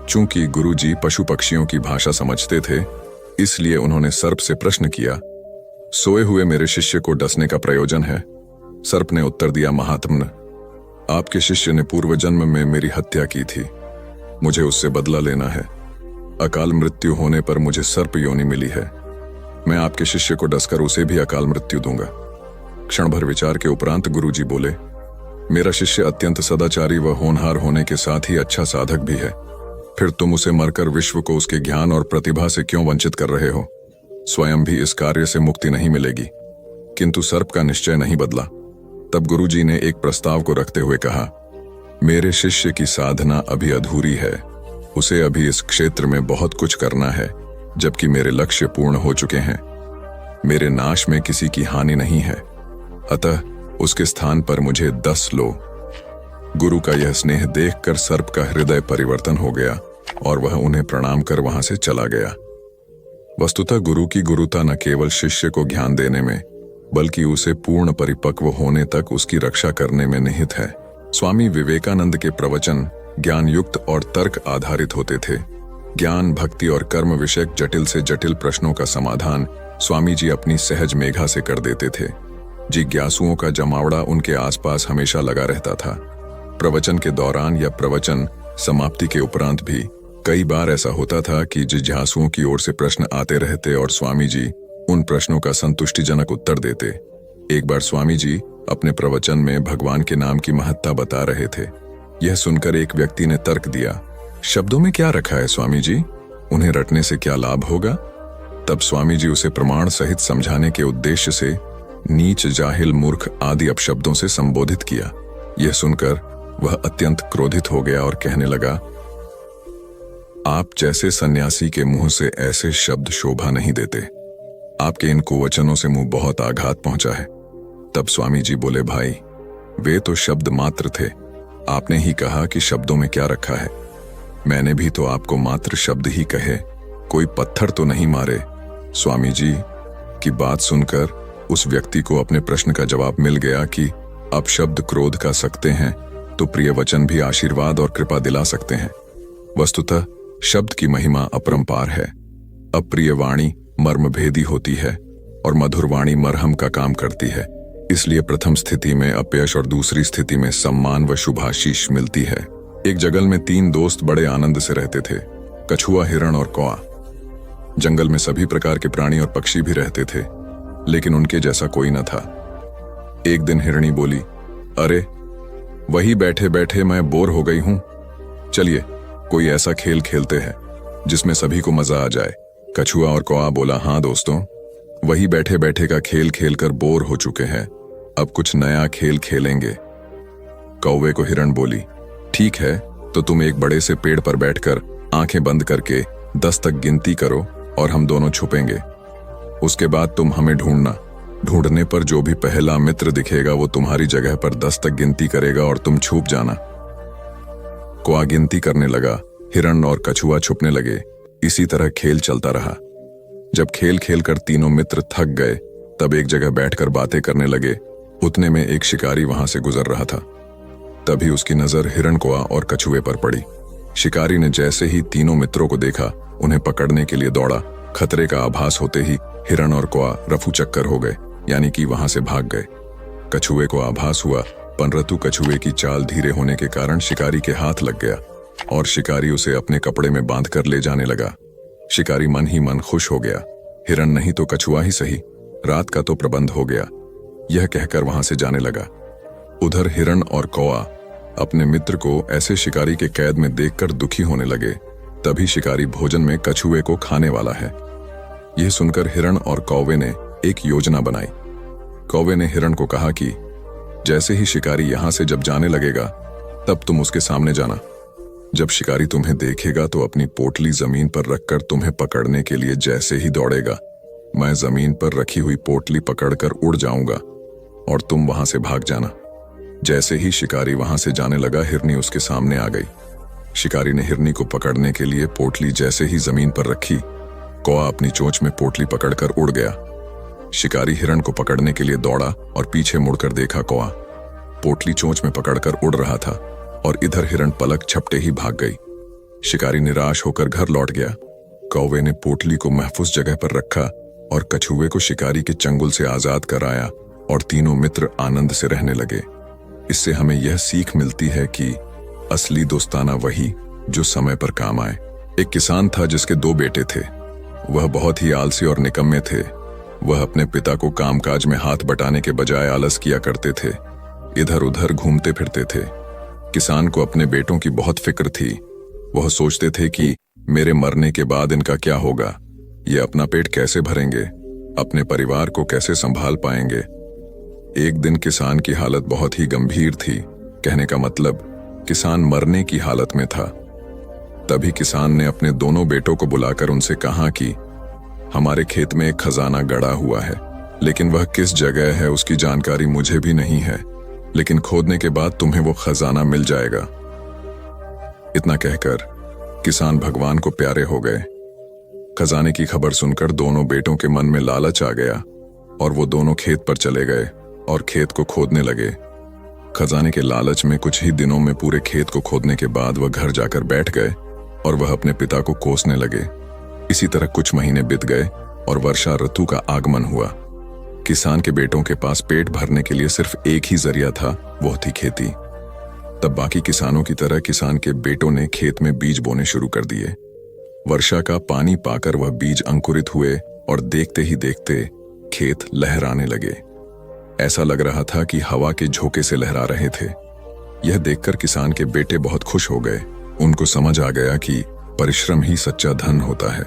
A: चूंकि गुरुजी पशु पक्षियों की भाषा समझते थे, इसलिए उन्होंने सर्प से प्रश्न किया, सोए हुए मेरे शिष्य को डसने का प्रयोजन है? सर्प ने उत्तर दिया, महात्मन, आपके शिष्य ने पूर्व जन्म में मेरी हत्या की थी। मुझे उससे बदला लेना है। अकाल मृत्यु होने पर मुझे सर्प योनि मिली है। मैं आपके शिष्य को डसकर उसे भी अकाल मृत्यु दूंगा। क्षण भर विचार के उपरांत गुरुजी बोले, मेरा शिष्य अत्यंत सदाचारी व होनहार होने के साथ ही अच्छा साधक भी है। फिर तुम उसे मरकर विश्व को उसके ज्ञान और प्रतिभा से क्यों वंचित कर रहे हो? स्वयं भी इस कार्य से मुक्ति नहीं मिलेगी। किंतु सर्प का निश्चय नहीं बदला। तब गुरुजी ने एक प्रस्ताव को रखते हुए कहा, मेरे शिष्य की साधना अभी अधूरी है। उसे अभी इस क्षेत्र में बहुत कुछ करना है, जबकि मेरे लक्ष्य पूर्ण हो चुके हैं। मेरे नाश में किसी की हानि नहीं है, अतः उसके स्थान पर मुझे 10 लो। गुरु का यह स्नेह देखकर सर्प का हृदय परिवर्तन हो गया और वह उन्हें प्रणाम कर वहां से चला गया। वस्तुतः गुरु की गुरुता न केवल शिष्य को ज्ञान देने में, बल्कि उसे पूर्ण परिपक्व होने तक उसकी रक्षा करने में निहित है। स्वामी विवेकानंद के प्रवचन ज्ञान युक्त और तर्क आधारित होते थे। ज्ञान, भक्ति और कर्म विषयक जटिल से जटिल प्रश्नों का समाधान स्वामी जी अपनी सहज मेघा से कर देते थे। जिज्ञासुओं का जमावड़ा उनके आसपास हमेशा लगा रहता था। प्रवचन के दौरान या प्रवचन समाप्ति के उपरांत भी कई बार ऐसा होता था कि जिज्ञासुओं की ओर से प्रश्न आते रहते और स्वामी जी उन प्रश्नों का संतुष्टिजनक उत्तर देते। एक बार स्वामी जी अपने प्रवचन में भगवान के नाम की महत्ता बता रहे थे। यह सुनकर एक व्यक्ति ने तर्क दिया, शब्दों में क्या रखा है स्वामी जी? उन्हें रटने से क्या लाभ होगा? तब स्वामी जी उसे प्रमाण सहित समझाने के उद्देश्य से नीच, जाहिल, मूर्ख आदि अपशब्दों से संबोधित किया। यह सुनकर वह अत्यंत क्रोधित हो गया और कहने लगा, आप जैसे सन्यासी के मुंह से ऐसे शब्द शोभा नहीं देते। आपके इन कुवचनों से मुंह बहुत आघात पहुंचा है। तब स्वामी जी बोले, भाई वे तो शब्द मात्र थे। आपने ही कहा कि शब्दों में क्या रखा है। मैंने भी तो आपको मात्र शब्द ही कहे, कोई पत्थर तो नहीं मारे। स्वामी जी की बात सुनकर उस व्यक्ति को अपने प्रश्न का जवाब मिल गया कि अब शब्द क्रोध का सकते हैं तो प्रिय वचन भी आशीर्वाद और कृपा दिला सकते हैं। वस्तुतः शब्द की महिमा अपरंपार है। अप्रिय वाणी मर्मभेदी होती है और मधुर वाणी मरहम का काम करती है। इसलिए प्रथम स्थिति में अपयश और दूसरी स्थिति में सम्मान व शुभाशीष मिलती है। एक जंगल में 3 दोस्त बड़े आनंद से रहते थे, कछुआ, हिरण और कौआ। जंगल में सभी प्रकार के प्राणी और पक्षी भी रहते थे, लेकिन उनके जैसा कोई न था। एक दिन हिरणी बोली, अरे वही बैठे बैठे मैं बोर हो गई हूं, चलिए कोई ऐसा खेल खेलते हैं जिसमें सभी को मजा आ जाए। कछुआ और कौआ बोला, हाँ दोस्तों, वही बैठे बैठे का खेल खेलकर बोर हो चुके हैं, अब कुछ नया खेल खेलेंगे। कौवे को हिरण बोली, ठीक है, तो तुम एक बड़े से पेड़ पर बैठकर आंखें बंद करके 10 तक गिनती करो और हम दोनों छुपेंगे। उसके बाद तुम हमें ढूंढना। ढूंढने पर जो भी पहला मित्र दिखेगा वो तुम्हारी जगह पर 10 तक गिनती करेगा और तुम छुप जाना। कौआ गिनती करने लगा, हिरण और कछुआ छुपने लगे। इसी तरह खेल चलता रहा। जब खेल खेल कर तीनों मित्र थक गए तब एक जगह बैठकर बातें करने लगे। उतने में एक शिकारी वहां से गुजर रहा था। तभी उसकी नजर हिरण, कौआ और कछुए पर पड़ी। शिकारी ने जैसे ही तीनों मित्रों को देखा उन्हें पकड़ने के लिए दौड़ा। खतरे का आभास होते ही हिरण और कौआ रफू चक्कर हो गए, यानी कि वहां से भाग गए। कछुए को आभास हुआ, परंतु कछुए की चाल धीरे होने के कारण शिकारी के हाथ लग गया और शिकारी उसे अपने कपड़े में बांधकर ले जाने लगा। शिकारी मन ही मन खुश हो गया, हिरण नहीं तो कछुआ ही सही, रात का तो प्रबंध हो गया, यह कहकर वहां से जाने लगा। उधर हिरण और कौआ अपने मित्र को ऐसे शिकारी के कैद में देखकर दुखी होने लगे। तभी शिकारी भोजन में कछुए को खाने वाला है। यह सुनकर हिरण और कौवे ने एक योजना बनाई। कौवे ने हिरण को कहा कि जैसे ही शिकारी यहां से जब जाने लगेगा तब तुम उसके सामने जाना। जब शिकारी तुम्हें देखेगा तो अपनी पोटली जमीन पर रखकर तुम्हें पकड़ने के लिए जैसे ही दौड़ेगा, मैं जमीन पर रखी हुई पोटली पकड़कर उड़ जाऊंगा और तुम वहां से भाग जाना। जैसे ही शिकारी वहां से जाने लगा, हिरनी उसके सामने आ गई। शिकारी ने हिरनी को पकड़ने के लिए पोटली जैसे ही जमीन पर रखी, कौआ अपनी चोंच में पोटली पकड़कर उड़ गया। शिकारी हिरण को पकड़ने के लिए दौड़ा और पीछे मुड़कर देखा, कौआ पोटली चोंच में पकड़कर उड़ रहा था और इधर हिरण पलक झपटे ही भाग गई। शिकारी निराश होकर घर लौट गया। कौवे ने पोटली को महफूज जगह पर रखा और कछुए को शिकारी के चंगुल से आजाद कराया और तीनों मित्र आनंद से रहने लगे। इससे हमें यह सीख मिलती है कि असली दोस्ताना वही जो समय पर काम आए। एक किसान था जिसके 2 बेटे थे। वह बहुत ही आलसी और निकम्मे थे। वह अपने पिता को कामकाज में हाथ बटाने के बजाय आलस किया करते थे, इधर उधर घूमते फिरते थे। किसान को अपने बेटों की बहुत फिक्र थी। वह सोचते थे कि मेरे मरने के बाद इनका क्या होगा, ये अपना पेट कैसे भरेंगे, अपने परिवार को कैसे संभाल पाएंगे। एक दिन किसान की हालत बहुत ही गंभीर थी, कहने का मतलब किसान मरने की हालत में था। तभी किसान ने अपने दोनों बेटों को बुलाकर उनसे कहा कि हमारे खेत में एक खजाना गड़ा हुआ है, लेकिन वह किस जगह है उसकी जानकारी मुझे भी नहीं है, लेकिन खोदने के बाद तुम्हें वो खजाना मिल जाएगा। इतना कहकर किसान भगवान को प्यारे हो गए। खजाने की खबर सुनकर दोनों बेटों के मन में लालच आ गया और वो दोनों खेत पर चले गए और खेत को खोदने लगे। खजाने के लालच में कुछ ही दिनों में पूरे खेत को खोदने के बाद वह घर जाकर बैठ गए और वह अपने पिता को कोसने लगे। इसी तरह कुछ महीने बीत गए और वर्षा ऋतु का आगमन हुआ। किसान के बेटों के पास पेट भरने के लिए सिर्फ एक ही जरिया था, वो थी खेती। तब बाकी किसानों की तरह किसान के बेटों ने खेत में बीज बोने शुरू कर दिए। वर्षा का पानी पाकर वह बीज अंकुरित हुए और देखते ही देखते खेत लहराने लगे। ऐसा लग रहा था कि हवा के झोंके से लहरा रहे थे। यह देखकर किसान के बेटे बहुत खुश हो गए। उनको समझ आ गया कि परिश्रम ही सच्चा धन होता है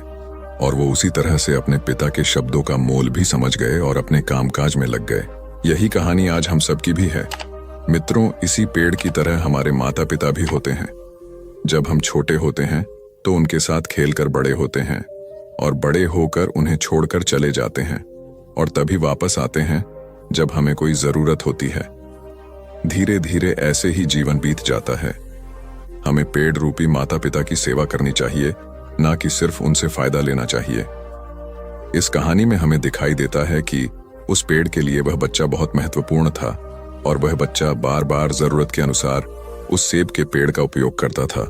A: और वो उसी तरह से अपने पिता के शब्दों का मोल भी समझ गए और अपने कामकाज में लग गए। यही कहानी आज हम सबकी भी है। मित्रों, इसी पेड़ की तरह हमारे माता पिता भी होते हैं। जब हम छोटे होते हैं तो उनके साथ खेलकर बड़े होते हैं और बड़े होकर उन्हें छोड़कर चले जाते हैं और तभी वापस आते हैं जब हमें कोई जरूरत होती है। धीरे धीरे ऐसे ही जीवन बीत जाता है। हमें पेड़ रूपी माता पिता की सेवा करनी चाहिए ना कि सिर्फ उनसे फायदा लेना चाहिए। इस कहानी में हमें दिखाई देता है कि उस पेड़ के लिए वह बच्चा बहुत महत्वपूर्ण था और वह बच्चा बार बार जरूरत के अनुसार उस सेब के पेड़ का उपयोग करता था,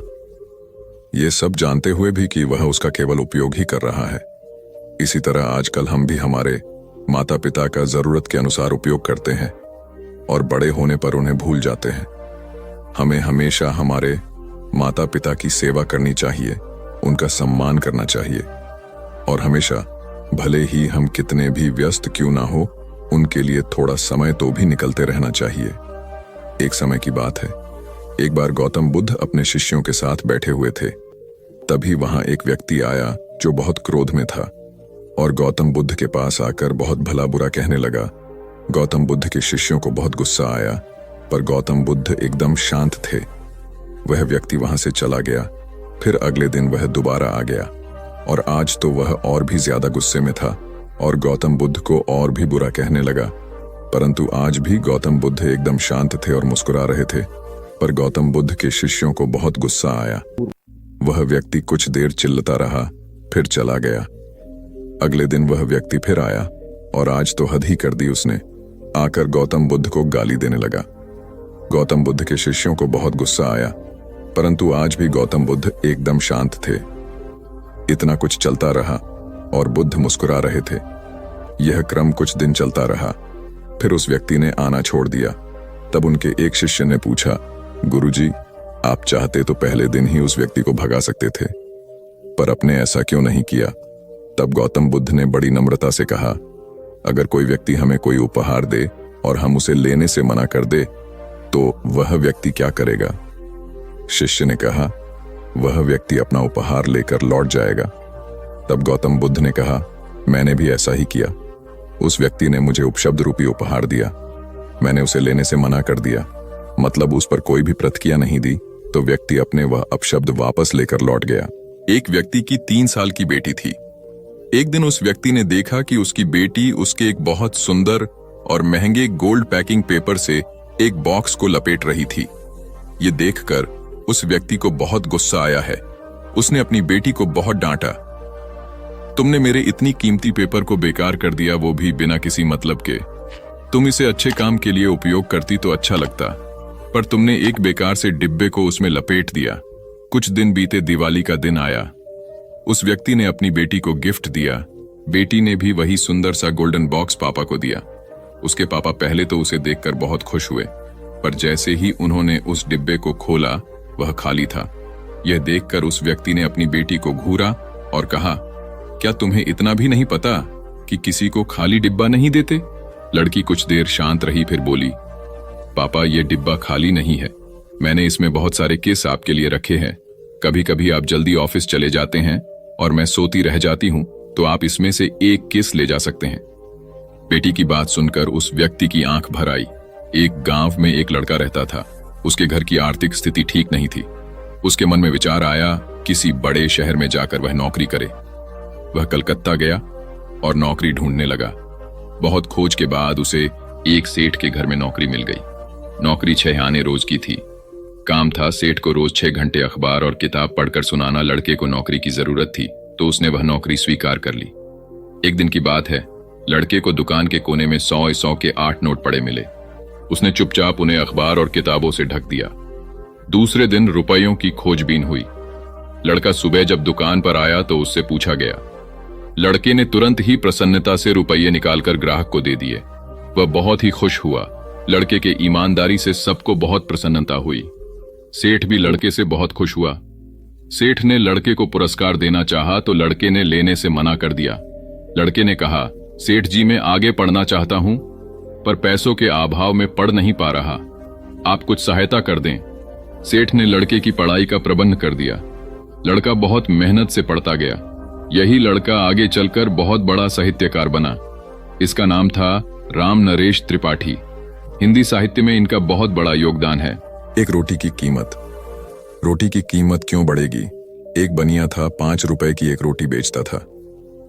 A: ये सब जानते हुए भी कि वह उसका केवल उपयोग ही कर रहा है। इसी तरह आजकल हम भी हमारे माता पिता का जरूरत के अनुसार उपयोग करते हैं और बड़े होने पर उन्हें भूल जाते हैं। हमें हमेशा हमारे माता पिता की सेवा करनी चाहिए, उनका सम्मान करना चाहिए और हमेशा भले ही हम कितने भी व्यस्त क्यों ना हो, उनके लिए थोड़ा समय तो भी निकलते रहना चाहिए। एक समय की बात है, एक बार गौतम बुद्ध अपने शिष्यों के साथ बैठे हुए थे। तभी वहां एक व्यक्ति आया जो बहुत क्रोध में था और गौतम बुद्ध के पास आकर बहुत भला बुरा कहने लगा। गौतम बुद्ध के शिष्यों को बहुत गुस्सा आया, पर गौतम बुद्ध एकदम शांत थे। वह व्यक्ति वहां से चला गया। फिर अगले दिन वह दोबारा आ गया और आज तो वह और भी ज्यादा गुस्से में था और गौतम बुद्ध को और भी बुरा कहने लगा। परंतु आज भी गौतम बुद्ध एकदम शांत थे और मुस्कुरा रहे थे, पर गौतम बुद्ध के शिष्यों को बहुत गुस्सा आया। वह व्यक्ति कुछ देर चिल्लाता रहा, फिर चला गया। अगले दिन वह व्यक्ति फिर आया और आज तो हद ही कर दी उसने। आकर गौतम बुद्ध को गाली देने लगा। गौतम बुद्ध के शिष्यों को बहुत गुस्सा आया, परंतु आज भी गौतम बुद्ध एकदम शांत थे। इतना कुछ चलता रहा और बुद्ध मुस्कुरा रहे थे। यह क्रम कुछ दिन चलता रहा। फिर उस व्यक्ति ने आना छोड़ दिया। तब उनके एक शिष्य ने पूछा, गुरुजी, आप चाहते तो पहले दिन ही उस व्यक्ति को भगा सकते थे, पर आपने ऐसा क्यों नहीं किया? तब गौतम बुद्ध ने बड़ी नम्रता से कहा, अगर कोई व्यक्ति हमें कोई उपहार दे और हम उसे लेने से मना कर दे तो वह व्यक्ति क्या करेगा? शिष्य ने कहा, वह व्यक्ति अपना उपहार लेकर लौट जाएगा। तब गौतम बुद्ध ने कहा, मैंने भी ऐसा ही किया। उस व्यक्ति ने मुझे उपशब्द रूपी उपहार दिया, मैंने उसे लेने से मना कर दिया, मतलब उस पर कोई भी प्रतिक्रिया नहीं दी, तो व्यक्ति अपने वह अपशब्द वापस लेकर लौट गया। एक व्यक्ति की 3 साल की बेटी थी। एक दिन उस व्यक्ति ने देखा कि उसकी बेटी उसके एक बहुत सुंदर और महंगे गोल्ड पैकिंग पेपर से एक बॉक्स को लपेट रही थी। ये देखकर उस व्यक्ति को बहुत गुस्सा आया है। उसने अपनी बेटी को बहुत डांटा, तुमने मेरे इतनी कीमती पेपर को बेकार कर दिया, वो भी बिना किसी मतलब के। तुम इसे अच्छे काम के लिए उपयोग करती तो अच्छा लगता, पर तुमने एक बेकार से डिब्बे को उसमें लपेट दिया। कुछ दिन बीते, दिवाली का दिन आया। उस व्यक्ति ने अपनी बेटी को गिफ्ट दिया। बेटी ने भी वही सुंदर सा गोल्डन बॉक्स पापा को दिया। उसके पापा पहले तो उसे देखकर बहुत खुश हुए, पर जैसे ही उन्होंने उस डिब्बे को खोला वह खाली था। यह देखकर उस व्यक्ति ने अपनी बेटी को घूरा और कहा, क्या तुम्हें इतना भी नहीं पता कि किसी को खाली डिब्बा नहीं देते? लड़की कुछ देर शांत रही, फिर बोली, पापा ये डिब्बा खाली नहीं है, मैंने इसमें बहुत सारे किस आपके लिए रखे हैं। कभी कभी आप जल्दी ऑफिस चले जाते हैं और मैं सोती रह जाती हूं, तो आप इसमें से एक किस ले जा सकते हैं। बेटी की बात सुनकर उस व्यक्ति की आंख भर आई। एक गांव में एक लड़का रहता था। उसके घर की आर्थिक स्थिति ठीक नहीं थी। उसके मन में विचार आया, किसी बड़े शहर में जाकर वह नौकरी करे। वह कलकत्ता गया और नौकरी ढूंढने लगा। बहुत खोज के बाद उसे एक सेठ के घर में नौकरी मिल गई। नौकरी 6 आने रोज की थी। काम था सेठ को रोज 6 घंटे अखबार और किताब पढ़कर सुनाना। लड़के को नौकरी की जरूरत थी, तो उसने वह नौकरी स्वीकार कर ली। एक दिन की बात है, लड़के को दुकान के कोने में 100 के 8 नोट पड़े मिले। उसने चुपचाप उन्हें अखबार और किताबों से ढक दिया। दूसरे दिन रुपयों की खोजबीन हुई। लड़का सुबह जब दुकान पर आया तो उससे पूछा गया। लड़के ने तुरंत ही प्रसन्नता से रुपये निकालकर ग्राहक को दे दिए। वह बहुत ही खुश हुआ। लड़के के ईमानदारी से सबको बहुत प्रसन्नता हुई। सेठ भी लड़के से बहुत खुश हुआ। सेठ ने लड़के को पुरस्कार देना चाहा तो लड़के ने लेने से मना कर दिया। लड़के ने कहा, सेठ जी मैं आगे पढ़ना चाहता हूं, पर पैसों के अभाव में पढ़ नहीं पा रहा, आप कुछ सहायता कर दें। सेठ ने लड़के की पढ़ाई का प्रबंध कर दिया। लड़का बहुत मेहनत से पढ़ता गया। यही लड़का आगे चलकर बहुत बड़ा साहित्यकार बना। इसका नाम था राम नरेश त्रिपाठी। हिंदी साहित्य में इनका बहुत बड़ा योगदान है। एक रोटी की कीमत। रोटी की कीमत क्यों बढ़ेगी? एक बनिया था, 5 रुपए की एक रोटी बेचता था।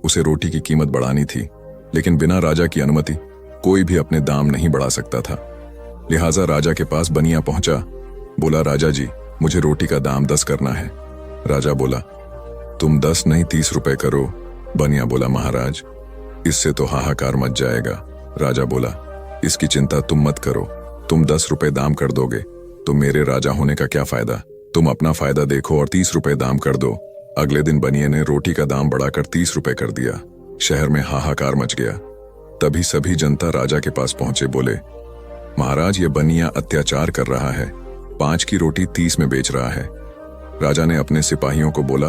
A: उसे रोटी की कीमत बढ़ानी थी, लेकिन बिना राजा की अनुमति कोई भी अपने दाम नहीं बढ़ा सकता था। लिहाजा राजा के पास बनिया पहुंचा। बोला, राजा जी मुझे रोटी का दाम 10 करना है। राजा बोला, तुम 10 नहीं 30 रुपए करो। बनिया बोला, महाराज इससे तो हाहाकार मच जाएगा। राजा बोला, इसकी चिंता तुम मत करो, तुम 10 रुपए दाम कर दोगे तो मेरे राजा होने का क्या फायदा। तुम अपना फायदा देखो और 30 रुपए दाम कर दो। अगले दिन बनिए ने रोटी का दाम बढ़ाकर 30 रुपए कर दिया। शहर में हाहाकार मच गया। तभी सभी जनता राजा के पास पहुंचे, बोले, महाराज ये बनिया अत्याचार कर रहा है, 5 की रोटी 30 में बेच रहा है। राजा ने अपने सिपाहियों को बोला,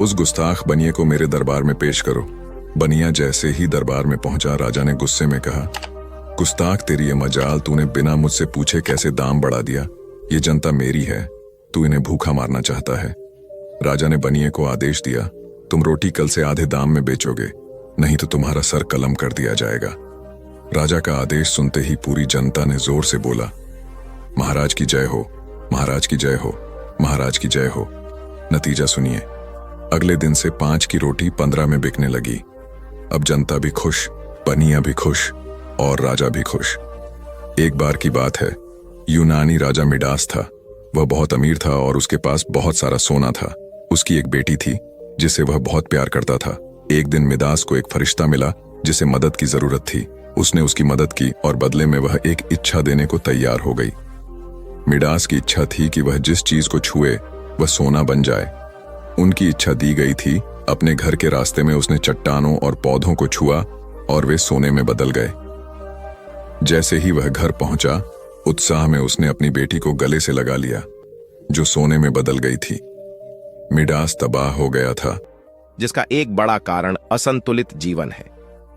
A: उस गुस्ताख बनिए को मेरे दरबार में पेश करो। बनिया जैसे ही दरबार में पहुंचा, राजा ने गुस्से में कहा, गुस्ताख तेरी ये मजाल, तूने बिना मुझसे पूछे कैसे दाम बढ़ा दिया। ये जनता मेरी है, तू इन्हें भूखा मारना चाहता है। राजा ने बनिए को आदेश दिया, तुम रोटी कल से आधे दाम में बेचोगे, नहीं तो तुम्हारा सर कलम कर दिया जाएगा। राजा का आदेश सुनते ही पूरी जनता ने जोर से बोला, महाराज की जय हो, महाराज की जय हो, महाराज की जय हो। नतीजा सुनिए, अगले दिन से 5 की रोटी 15 में बिकने लगी। अब जनता भी खुश, बनिया भी खुश और राजा भी खुश। एक बार की बात है, यूनानी राजा मिडास था। वह बहुत अमीर था और उसके पास बहुत सारा सोना था। उसकी एक बेटी थी जिसे वह बहुत प्यार करता था। एक दिन मिडास को एक फरिश्ता मिला जिसे मदद की जरूरत थी। उसने उसकी मदद की और बदले में वह एक इच्छा देने को तैयार हो गई। मिडास की इच्छा थी कि वह जिस चीज को छुए वह सोना बन जाए। उनकी इच्छा दी गई थी। अपने घर के रास्ते में उसने चट्टानों और पौधों को छुआ और वे सोने में बदल गए। जैसे ही वह घर पहुंचा, उत्साह में उसने अपनी बेटी को गले से लगा लिया, जो सोने में बदल गई थी। मिडास तबाह हो गया था।
E: जिसका एक बड़ा कारण असंतुलित जीवन है।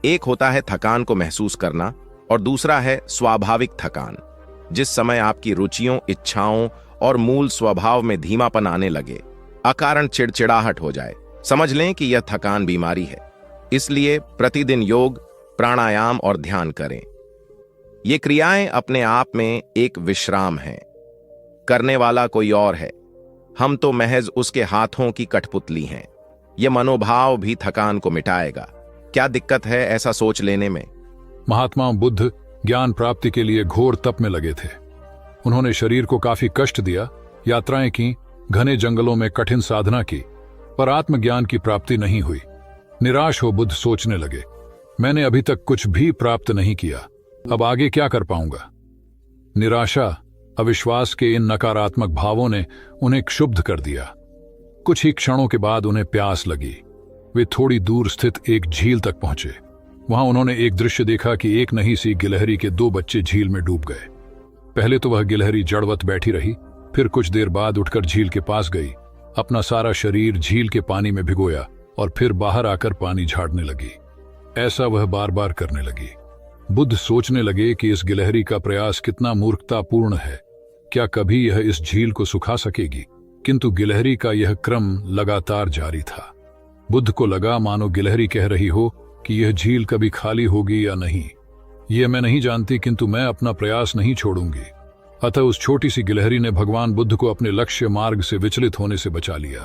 E: एक होता है थकान को महसूस करना और दूसरा है स्वाभाविक थकान। जिस समय आपकी रुचियों, इच्छाओं और मूल स्वभाव में धीमापन आने लगे, अकारण चिड़चिड़ाहट हो जाए, समझ लें कि यह थकान बीमारी है। इसलिए प्रतिदिन योग, प्राणायाम और ध्यान करें। ये क्रियाएं अपने आप में एक विश्राम हैं। करने वाला कोई और है, हम तो महज उसके हाथों की कठपुतली हैं। यह मनोभाव भी थकान को मिटाएगा। क्या दिक्कत है ऐसा सोच लेने में?
F: महात्मा बुद्ध ज्ञान प्राप्ति के लिए घोर तप में लगे थे। उन्होंने शरीर को काफी कष्ट दिया, यात्राएं की, घने जंगलों में कठिन साधना की, पर आत्मज्ञान की प्राप्ति नहीं हुई। निराश हो बुद्ध सोचने लगे, मैंने अभी तक कुछ भी प्राप्त नहीं किया, अब आगे क्या कर पाऊंगा। निराशा, अविश्वास के इन नकारात्मक भावों ने उन्हें क्षुब्ध कर दिया। कुछ ही क्षणों के बाद उन्हें प्यास लगी। वे थोड़ी दूर स्थित एक झील तक पहुंचे। वहां उन्होंने एक दृश्य देखा कि एक नन्ही सी गिलहरी के 2 बच्चे झील में डूब गए। पहले तो वह गिलहरी जड़वत बैठी रही, फिर कुछ देर बाद उठकर झील के पास गई, अपना सारा शरीर झील के पानी में भिगोया और फिर बाहर आकर पानी झाड़ने लगी। ऐसा वह बार बार करने लगी। बुद्ध सोचने लगे कि इस गिलहरी का प्रयास कितना मूर्खतापूर्ण है। क्या कभी यह इस झील को सुखा सकेगी? किंतु गिलहरी का यह क्रम लगातार जारी था। बुद्ध को लगा मानो गिलहरी कह रही हो कि यह झील कभी खाली होगी या नहीं, यह मैं नहीं जानती, किंतु मैं अपना प्रयास नहीं छोड़ूंगी। अतः उस छोटी सी गिलहरी ने भगवान बुद्ध को अपने लक्ष्य मार्ग से विचलित होने से बचा लिया।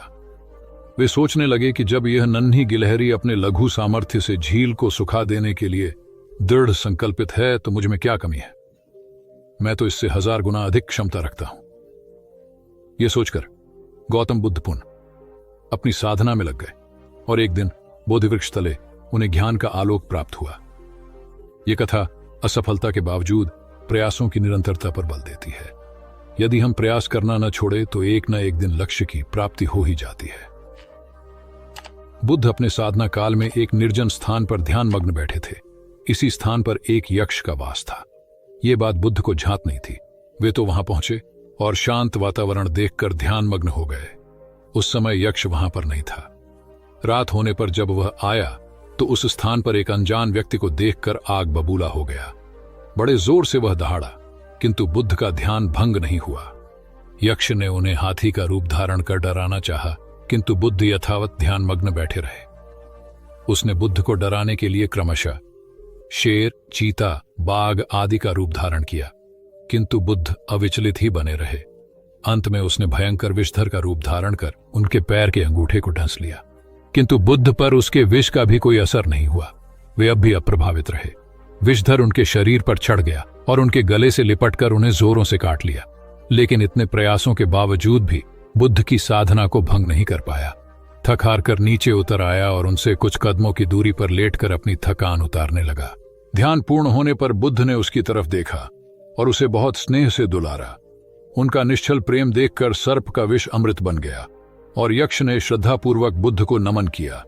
F: वे सोचने लगे कि जब यह नन्ही गिलहरी अपने लघु सामर्थ्य से झील को सुखा देने के लिए दृढ़ संकल्पित है तो मुझ में क्या कमी है। मैं तो इससे 1000 गुना अधिक क्षमता रखता हूं। यह सोचकर गौतम बुद्ध पुनः अपनी साधना में लग गए और एक दिन बोधिवृक्ष तले उन्हें ज्ञान का आलोक प्राप्त हुआ। यह कथा असफलता के बावजूद प्रयासों की निरंतरता पर बल देती है। यदि हम प्रयास करना न छोड़े तो एक न एक दिन लक्ष्य की प्राप्ति हो ही जाती है। बुद्ध अपने साधना काल में एक निर्जन स्थान पर ध्यान मग्न बैठे थे। इसी स्थान पर एक यक्ष का वास था। यह बात बुद्ध को झांत नहीं थी। वे तो वहां पहुंचे और शांत वातावरण देखकर ध्यान मग्न हो गए। उस समय यक्ष वहां पर नहीं था। रात होने पर जब वह आया तो उस स्थान पर एक अनजान व्यक्ति को देखकर आग बबूला हो गया। बड़े जोर से वह दहाड़ा, किंतु बुद्ध का ध्यान भंग नहीं हुआ। यक्ष ने उन्हें हाथी का रूप धारण कर डराना चाहा, किंतु बुद्ध यथावत ध्यान मग्न बैठे रहे। उसने बुद्ध को डराने के लिए क्रमशः शेर, चीता, बाघ आदि का रूप धारण किया, किंतु बुद्ध अविचलित ही बने रहे। अंत में उसने भयंकर विषधर का रूप धारण कर उनके पैर के अंगूठे को ढंस लिया, किंतु बुद्ध पर उसके विष का भी कोई असर नहीं हुआ। वे अब भी अप्रभावित रहे। विषधर उनके शरीर पर चढ़ गया और उनके गले से लिपटकर उन्हें जोरों से काट लिया, लेकिन इतने प्रयासों के बावजूद भी बुद्ध की साधना को भंग नहीं कर पाया। थक हार कर नीचे उतर आया और उनसे कुछ कदमों की दूरी पर लेटकर अपनी थकान उतारने लगा। ध्यान पूर्ण होने पर बुद्ध ने उसकी तरफ देखा और उसे बहुत स्नेह से दुलारा। उनका निश्चल प्रेम देखकर सर्प का विष अमृत बन गया और यक्ष ने श्रद्धापूर्वक बुद्ध को नमन किया।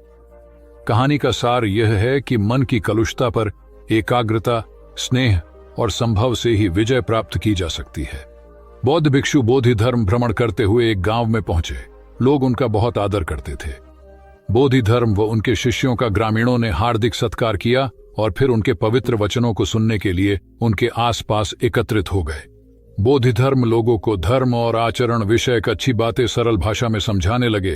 F: कहानी का सार यह है कि मन की कलुषता पर एकाग्रता, स्नेह और संभव से ही विजय प्राप्त की जा सकती है। बौद्ध भिक्षु बोधि धर्म भ्रमण करते हुए एक गांव में पहुंचे। लोग उनका बहुत आदर करते थे। बोधि धर्म व उनके शिष्यों का ग्रामीणों ने हार्दिक सत्कार किया और फिर उनके पवित्र वचनों को सुनने के लिए उनके आसपास एकत्रित हो गए। बोधि धर्म लोगों को धर्म और आचरण विषयक अच्छी बातें सरल भाषा में समझाने लगे।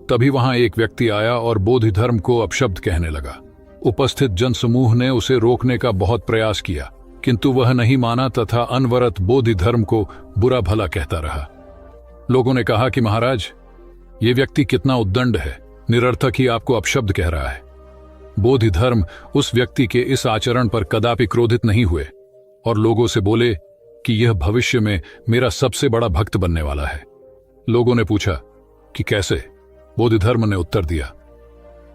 F: तभी वहां एक व्यक्ति आया और बोधि धर्म को अपशब्द कहने लगा। उपस्थित जनसमूह ने उसे रोकने का बहुत प्रयास किया, किंतु वह नहीं माना तथा अनवरत बोधि धर्म को बुरा भला कहता रहा। लोगों ने कहा कि महाराज, ये व्यक्ति कितना उद्दंड है, निरर्थक ही आपको अपशब्द कह रहा है। बोधि धर्म उस व्यक्ति के इस आचरण पर कदापि क्रोधित नहीं हुए और लोगों से बोले कि यह भविष्य में मेरा सबसे बड़ा भक्त बनने वाला है। लोगों ने पूछा कि कैसे? बोधि धर्म ने उत्तर दिया,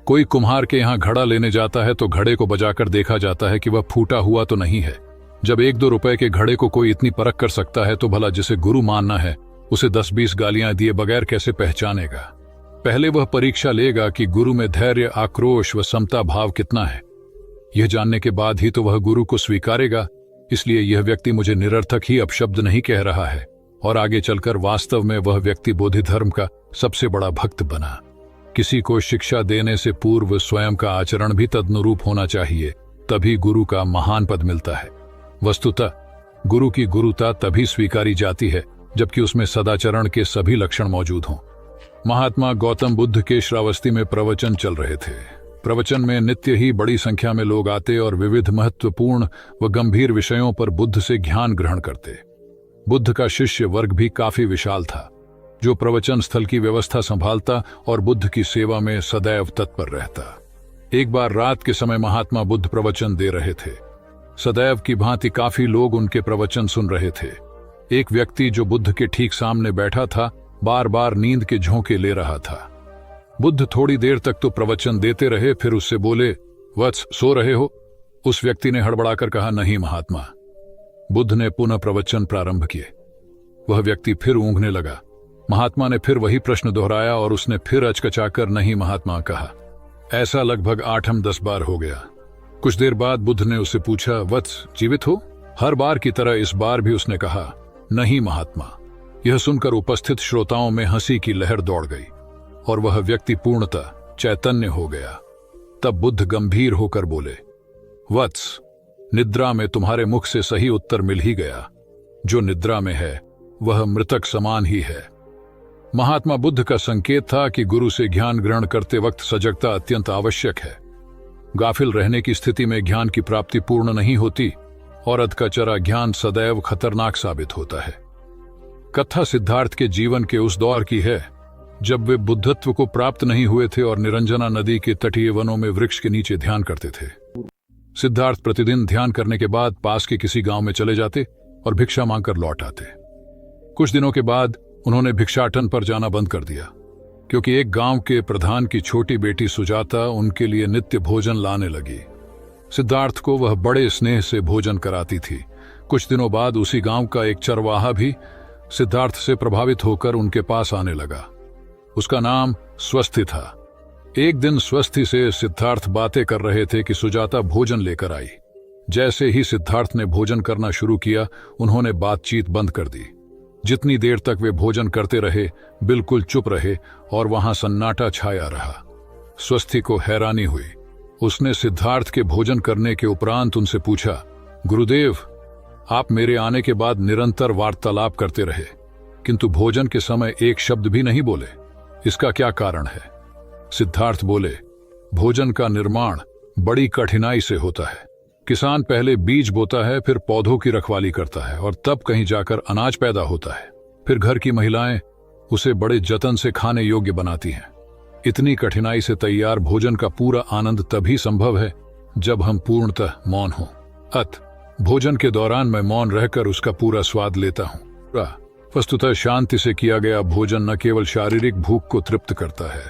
F: कोई कुम्हार के यहां घड़ा लेने जाता है तो घड़े को बजाकर देखा जाता है कि वह फूटा हुआ तो नहीं है। जब 1-2 रुपए के घड़े को कोई इतनी परख कर सकता है तो भला जिसे गुरु मानना है उसे 10-20 गालियां दिए बगैर कैसे पहचानेगा? पहले वह परीक्षा लेगा कि गुरु में धैर्य, आक्रोश व समता भाव कितना है। यह जानने के बाद ही तो वह गुरु को स्वीकारेगा। इसलिए यह व्यक्ति मुझे निरर्थक ही अपशब्द नहीं कह रहा है और आगे चलकर वास्तव में वह व्यक्ति बोधि धर्म का सबसे बड़ा भक्त बना। किसी को शिक्षा देने से पूर्व स्वयं का आचरण भी तदनुरूप होना चाहिए, तभी गुरु का महान पद मिलता है। वस्तुतः गुरु की गुरुता तभी स्वीकारी जाती है जबकि उसमें सदाचरण के सभी लक्षण मौजूद हों। महात्मा गौतम बुद्ध के श्रावस्ती में प्रवचन चल रहे थे। प्रवचन में नित्य ही बड़ी संख्या में लोग आते और विविध महत्वपूर्ण व गंभीर विषयों पर बुद्ध से ज्ञान ग्रहण करते। बुद्ध का शिष्य वर्ग भी काफी विशाल था, जो प्रवचन स्थल की व्यवस्था संभालता और बुद्ध की सेवा में सदैव तत्पर रहता। एक बार रात के समय महात्मा बुद्ध प्रवचन दे रहे थे। सदैव की भांति काफी लोग उनके प्रवचन सुन रहे थे। एक व्यक्ति जो बुद्ध के ठीक सामने बैठा था, बार बार नींद के झोंके ले रहा था। बुद्ध थोड़ी देर तक तो प्रवचन देते रहे, फिर उससे बोले, वत्स, सो रहे हो? उस व्यक्ति ने हड़बड़ाकर कहा, नहीं महात्मा। बुद्ध ने पुनः प्रवचन प्रारंभ किए। वह व्यक्ति फिर ऊँघने लगा। महात्मा ने फिर वही प्रश्न दोहराया और उसने फिर अचकचाकर नहीं महात्मा कहा। ऐसा लगभग 8-10 बार हो गया। कुछ देर बाद बुद्ध ने उससे पूछा, वत्स, जीवित हो? हर बार की तरह इस बार भी उसने कहा, नहीं महात्मा। यह सुनकर उपस्थित श्रोताओं में हंसी की लहर दौड़ गई और वह व्यक्ति पूर्णतः चैतन्य हो गया। तब बुद्ध गंभीर होकर बोले, वत्स, निद्रा में तुम्हारे मुख से सही उत्तर मिल ही गया। जो निद्रा में है वह मृतक समान ही है। महात्मा बुद्ध का संकेत था कि गुरु से ज्ञान ग्रहण करते वक्त सजगता अत्यंत आवश्यक है। गाफिल रहने की स्थिति में ज्ञान की प्राप्ति पूर्ण नहीं होती और अधकचरा ज्ञान सदैव खतरनाक साबित होता है। कथा सिद्धार्थ के जीवन के उस दौर की है जब वे बुद्धत्व को प्राप्त नहीं हुए थे और निरंजना नदी के तटीय वनों में वृक्ष के नीचे ध्यान करते थे। सिद्धार्थ प्रतिदिन ध्यान करने के बाद पास के किसी गांव में चले जाते और भिक्षा मांगकर लौट आते। कुछ दिनों के बाद उन्होंने भिक्षाटन पर जाना बंद कर दिया, क्योंकि एक गांव के प्रधान की छोटी बेटी सुजाता उनके लिए नित्य भोजन लाने लगी। सिद्धार्थ को वह बड़े स्नेह से भोजन कराती थी। कुछ दिनों बाद उसी गांव का एक चरवाहा भी सिद्धार्थ से प्रभावित होकर उनके पास आने लगा। उसका नाम स्वस्थि था। एक दिन स्वस्थि से सिद्धार्थ बातें कर रहे थे कि सुजाता भोजन लेकर आई। जैसे ही सिद्धार्थ ने भोजन करना शुरू किया, उन्होंने बातचीत बंद कर दी। जितनी देर तक वे भोजन करते रहे, बिल्कुल चुप रहे और वहां सन्नाटा छाया रहा। स्वस्थि को हैरानी हुई। उसने सिद्धार्थ के भोजन करने के उपरांत उनसे पूछा, गुरुदेव, आप मेरे आने के बाद निरंतर वार्तालाप करते रहे, किंतु भोजन के समय एक शब्द भी नहीं बोले। इसका क्या कारण है? सिद्धार्थ बोले, भोजन का निर्माण बड़ी कठिनाई से होता है। किसान पहले बीज बोता है, फिर पौधों की रखवाली करता है और तब कहीं जाकर अनाज पैदा होता है। फिर घर की महिलाएं उसे बड़े जतन से खाने योग्य बनाती हैं। इतनी कठिनाई से तैयार भोजन का पूरा आनंद तभी संभव है जब हम पूर्णतः मौन हों। भोजन के दौरान मैं मौन रहकर उसका पूरा स्वाद लेता हूँ। वस्तुतः शांति से किया गया भोजन न केवल शारीरिक भूख को तृप्त करता है,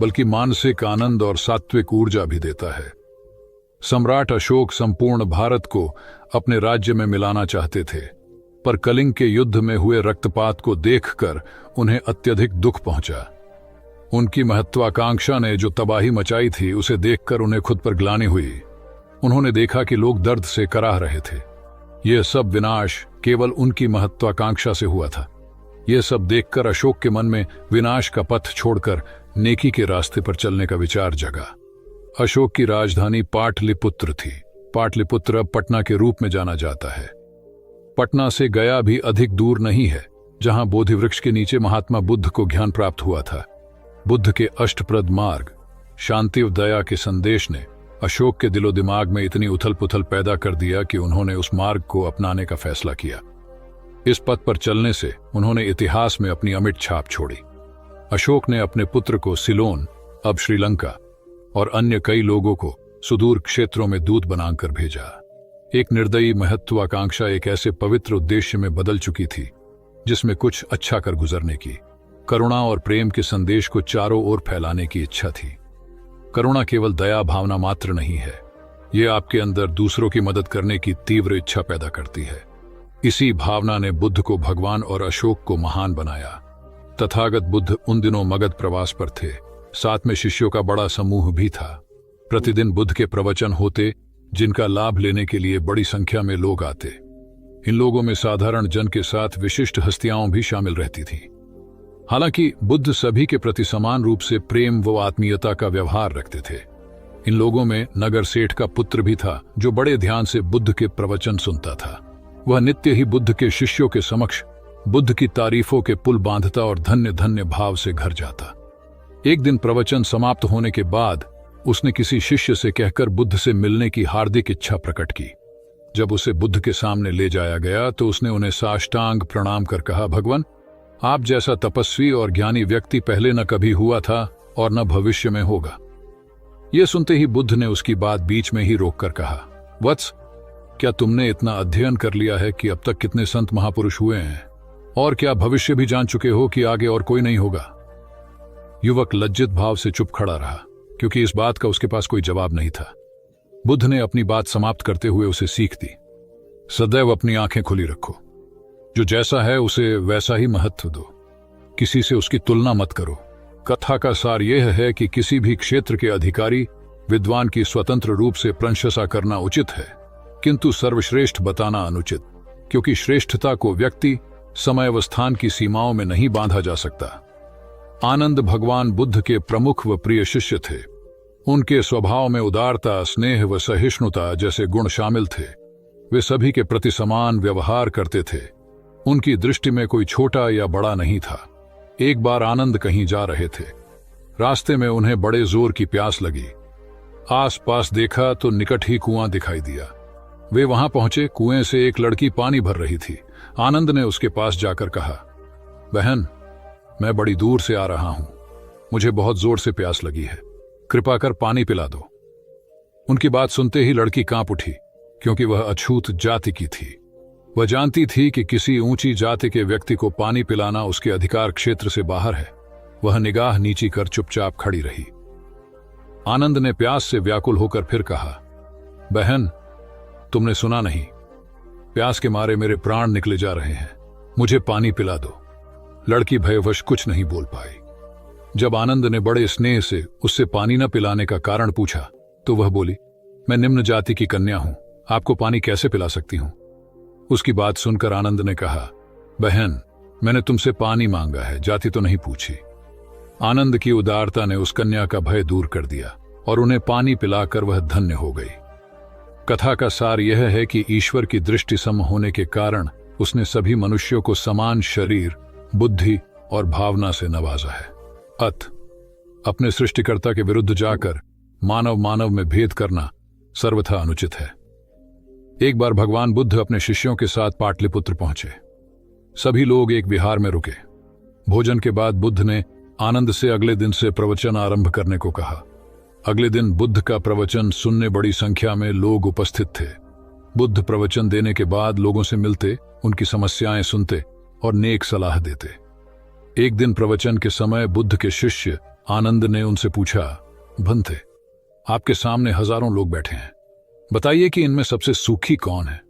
F: बल्कि मानसिक आनंद और सात्विक ऊर्जा भी देता है। सम्राट अशोक संपूर्ण भारत को अपने राज्य में मिलाना चाहते थे, पर कलिंग के युद्ध में हुए रक्तपात को देखकर उन्हें अत्यधिक दुख पहुंचा। उनकी महत्वाकांक्षा ने जो तबाही मचाई थी, उसे देखकर उन्हें खुद पर ग्लानि हुई। उन्होंने देखा कि लोग दर्द से कराह रहे थे। यह सब विनाश केवल उनकी महत्वाकांक्षा से हुआ था। यह सब देखकर अशोक के मन में विनाश का पथ छोड़कर नेकी के रास्ते पर चलने का विचार जगा। अशोक की राजधानी पाटलिपुत्र थी। पाटलिपुत्र अब पटना के रूप में जाना जाता है। पटना से गया भी अधिक दूर नहीं है, जहां बोधि वृक्ष के नीचे महात्मा बुद्ध को ज्ञान प्राप्त हुआ था। बुद्ध के अष्टप्रद मार्ग, शांति और दया के संदेश ने अशोक के दिलो दिमाग में इतनी उथल पुथल पैदा कर दिया कि उन्होंने उस मार्ग को अपनाने का फैसला किया। इस पथ पर चलने से उन्होंने इतिहास में अपनी अमिट छाप छोड़ी। अशोक ने अपने पुत्र को सिलोन, अब श्रीलंका, और अन्य कई लोगों को सुदूर क्षेत्रों में दूत बनाकर भेजा। एक निर्दयी महत्वाकांक्षा एक ऐसे पवित्र उद्देश्य में बदल चुकी थी जिसमें कुछ अच्छा कर गुजरने की, करुणा और प्रेम के संदेश को चारों ओर फैलाने की इच्छा थी। करुणा केवल दया भावना मात्र नहीं है, ये आपके अंदर दूसरों की मदद करने की तीव्र इच्छा पैदा करती है। इसी भावना ने बुद्ध को भगवान और अशोक को महान बनाया। तथागत बुद्ध उन दिनों मगध प्रवास पर थे। साथ में शिष्यों का बड़ा समूह भी था। प्रतिदिन बुद्ध के प्रवचन होते, जिनका लाभ लेने के लिए बड़ी संख्या में लोग आते। इन लोगों में साधारण जन के साथ विशिष्ट हस्तियां भी शामिल रहती थीं। हालांकि बुद्ध सभी के प्रति समान रूप से प्रेम व आत्मीयता का व्यवहार रखते थे। इन लोगों में नगर सेठ का पुत्र भी था, जो बड़े ध्यान से बुद्ध के प्रवचन सुनता था। वह नित्य ही बुद्ध के शिष्यों के समक्ष बुद्ध की तारीफों के पुल बांधता और धन्य धन्य भाव से घर जाता। एक दिन प्रवचन समाप्त होने के बाद उसने किसी शिष्य से कहकर बुद्ध से मिलने की हार्दिक इच्छा प्रकट की। जब उसे बुद्ध के सामने ले जाया गया तो उसने उन्हें साष्टांग प्रणाम कर कहा, भगवान, आप जैसा तपस्वी और ज्ञानी व्यक्ति पहले न कभी हुआ था और न भविष्य में होगा। यह सुनते ही बुद्ध ने उसकी बात बीच में ही रोककर कहा, वत्स, क्या तुमने इतना अध्ययन कर लिया है कि अब तक कितने संत महापुरुष हुए हैं, और क्या भविष्य भी जान चुके हो कि आगे और कोई नहीं होगा? युवक लज्जित भाव से चुप खड़ा रहा, क्योंकि इस बात का उसके पास कोई जवाब नहीं था। बुद्ध ने अपनी बात समाप्त करते हुए उसे सीख दी, सदैव अपनी आंखें खुली रखो। जो जैसा है उसे वैसा ही महत्व दो, किसी से उसकी तुलना मत करो। कथा का सार यह है कि किसी भी क्षेत्र के अधिकारी विद्वान की स्वतंत्र रूप से प्रशंसा करना उचित है, किंतु सर्वश्रेष्ठ बताना अनुचित, क्योंकि श्रेष्ठता को व्यक्ति, समय व स्थान की सीमाओं में नहीं बांधा जा सकता। आनंद भगवान बुद्ध के प्रमुख व प्रिय शिष्य थे। उनके स्वभाव में उदारता, स्नेह व सहिष्णुता जैसे गुण शामिल थे। वे सभी के प्रति समान व्यवहार करते थे। उनकी दृष्टि में कोई छोटा या बड़ा नहीं था। एक बार आनंद कहीं जा रहे थे। रास्ते में उन्हें बड़े जोर की प्यास लगी। आसपास देखा तो निकट ही कुआं दिखाई दिया। वे वहां पहुंचे। कुएं से एक लड़की पानी भर रही थी। आनंद ने उसके पास जाकर कहा, बहन, मैं बड़ी दूर से आ रहा हूं, मुझे बहुत जोर से प्यास लगी है, कृपा कर पानी पिला दो। उनकी बात सुनते ही लड़की कांप उठी, क्योंकि वह अछूत जाति की थी। वह जानती थी कि किसी ऊंची जाति के व्यक्ति को पानी पिलाना उसके अधिकार क्षेत्र से बाहर है। वह निगाह नीची कर चुपचाप खड़ी रही। आनंद ने प्यास से व्याकुल होकर फिर कहा, बहन, तुमने सुना नहीं, प्यास के मारे मेरे प्राण निकले जा रहे हैं, मुझे पानी पिला दो। लड़की भयवश कुछ नहीं बोल पाई। जब आनंद ने बड़े स्नेह से उससे पानी न पिलाने का कारण पूछा तो वह बोली, मैं निम्न जाति की कन्या हूं, आपको पानी कैसे पिला सकती हूं? उसकी बात सुनकर आनंद ने कहा, बहन, मैंने तुमसे पानी मांगा है, जाति तो नहीं पूछी। आनंद की उदारता ने उस कन्या का भय दूर कर दिया और उन्हें पानी पिलाकर वह धन्य हो गई। कथा का सार यह है कि ईश्वर की दृष्टि सम होने के कारण उसने सभी मनुष्यों को समान शरीर, बुद्धि और भावना से नवाजा है। अपने सृष्टिकर्ता के विरुद्ध जाकर मानव मानव में भेद करना सर्वथा अनुचित है। एक बार भगवान बुद्ध अपने शिष्यों के साथ पाटलिपुत्र पहुंचे। सभी लोग एक विहार में रुके। भोजन के बाद बुद्ध ने आनंद से अगले दिन से प्रवचन आरंभ करने को कहा। अगले दिन बुद्ध का प्रवचन सुनने बड़ी संख्या में लोग उपस्थित थे। बुद्ध प्रवचन देने के बाद लोगों से मिलते, उनकी समस्याएं सुनते और नेक सलाह देते। एक दिन प्रवचन के समय बुद्ध के शिष्य आनंद ने उनसे पूछा, भंते, आपके सामने हजारों लोग बैठे हैं, बताइए कि इनमें सबसे सुखी कौन है?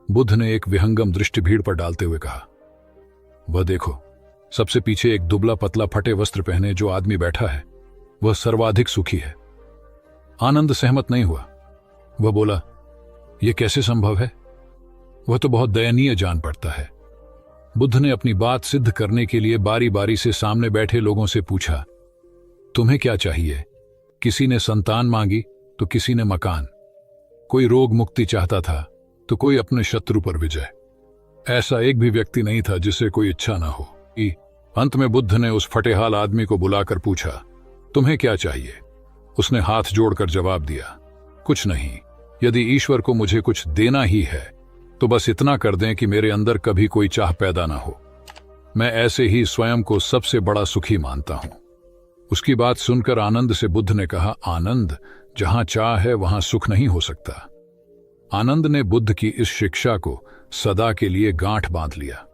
F: बुद्ध ने एक विहंगम दृष्टि भीड़ पर डालते हुए कहा, वह देखो, सबसे पीछे एक दुबला पतला फटे वस्त्र पहने जो आदमी बैठा है, वह सर्वाधिक सुखी है। आनंद सहमत नहीं हुआ। वह बोला, यह कैसे संभव है? वह तो बहुत दयनीय जान पड़ता है। बुद्ध ने अपनी बात सिद्ध करने के लिए बारी बारी से सामने बैठे लोगों से पूछा, तुम्हें क्या चाहिए? किसी ने संतान मांगी तो किसी ने मकान, कोई रोग मुक्ति चाहता था तो कोई अपने शत्रु पर विजय। ऐसा एक भी व्यक्ति नहीं था जिसे कोई इच्छा ना हो। अंत में बुद्ध ने उस फटेहाल आदमी को बुलाकर पूछा, तुम्हें क्या चाहिए? उसने हाथ जोड़कर जवाब दिया, कुछ नहीं। यदि ईश्वर को मुझे कुछ देना ही है तो बस इतना कर दें कि मेरे अंदर कभी कोई चाह पैदा ना हो। मैं ऐसे ही स्वयं को सबसे बड़ा सुखी मानता हूं। उसकी बात सुनकर आनंद से बुद्ध ने कहा, आनंद, जहां चाह है वहां सुख नहीं हो सकता। आनंद ने बुद्ध की इस शिक्षा को सदा के लिए गांठ बांध लिया।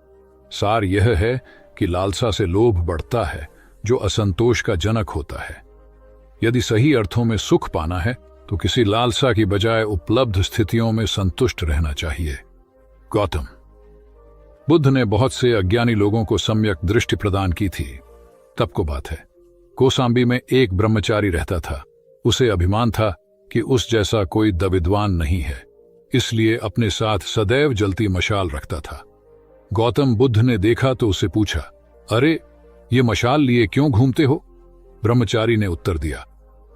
F: सार यह है कि लालसा से लोभ बढ़ता है जो असंतोष का जनक होता है। यदि सही अर्थों में सुख पाना है तो किसी लालसा की बजाय उपलब्ध स्थितियों में संतुष्ट रहना चाहिए। गौतम। बुद्ध ने बहुत से अज्ञानी लोगों को सम्यक दृष्टि प्रदान की थी। तब को बात है, कोसांबी में एक ब्रह्मचारी रहता था। उसे अभिमान था कि उस जैसा कोई विद्वान नहीं है, इसलिए अपने साथ सदैव जलती मशाल रखता था। गौतम बुद्ध ने देखा तो उसे पूछा, अरे, ये मशाल लिए क्यों घूमते हो? ब्रह्मचारी ने उत्तर दिया,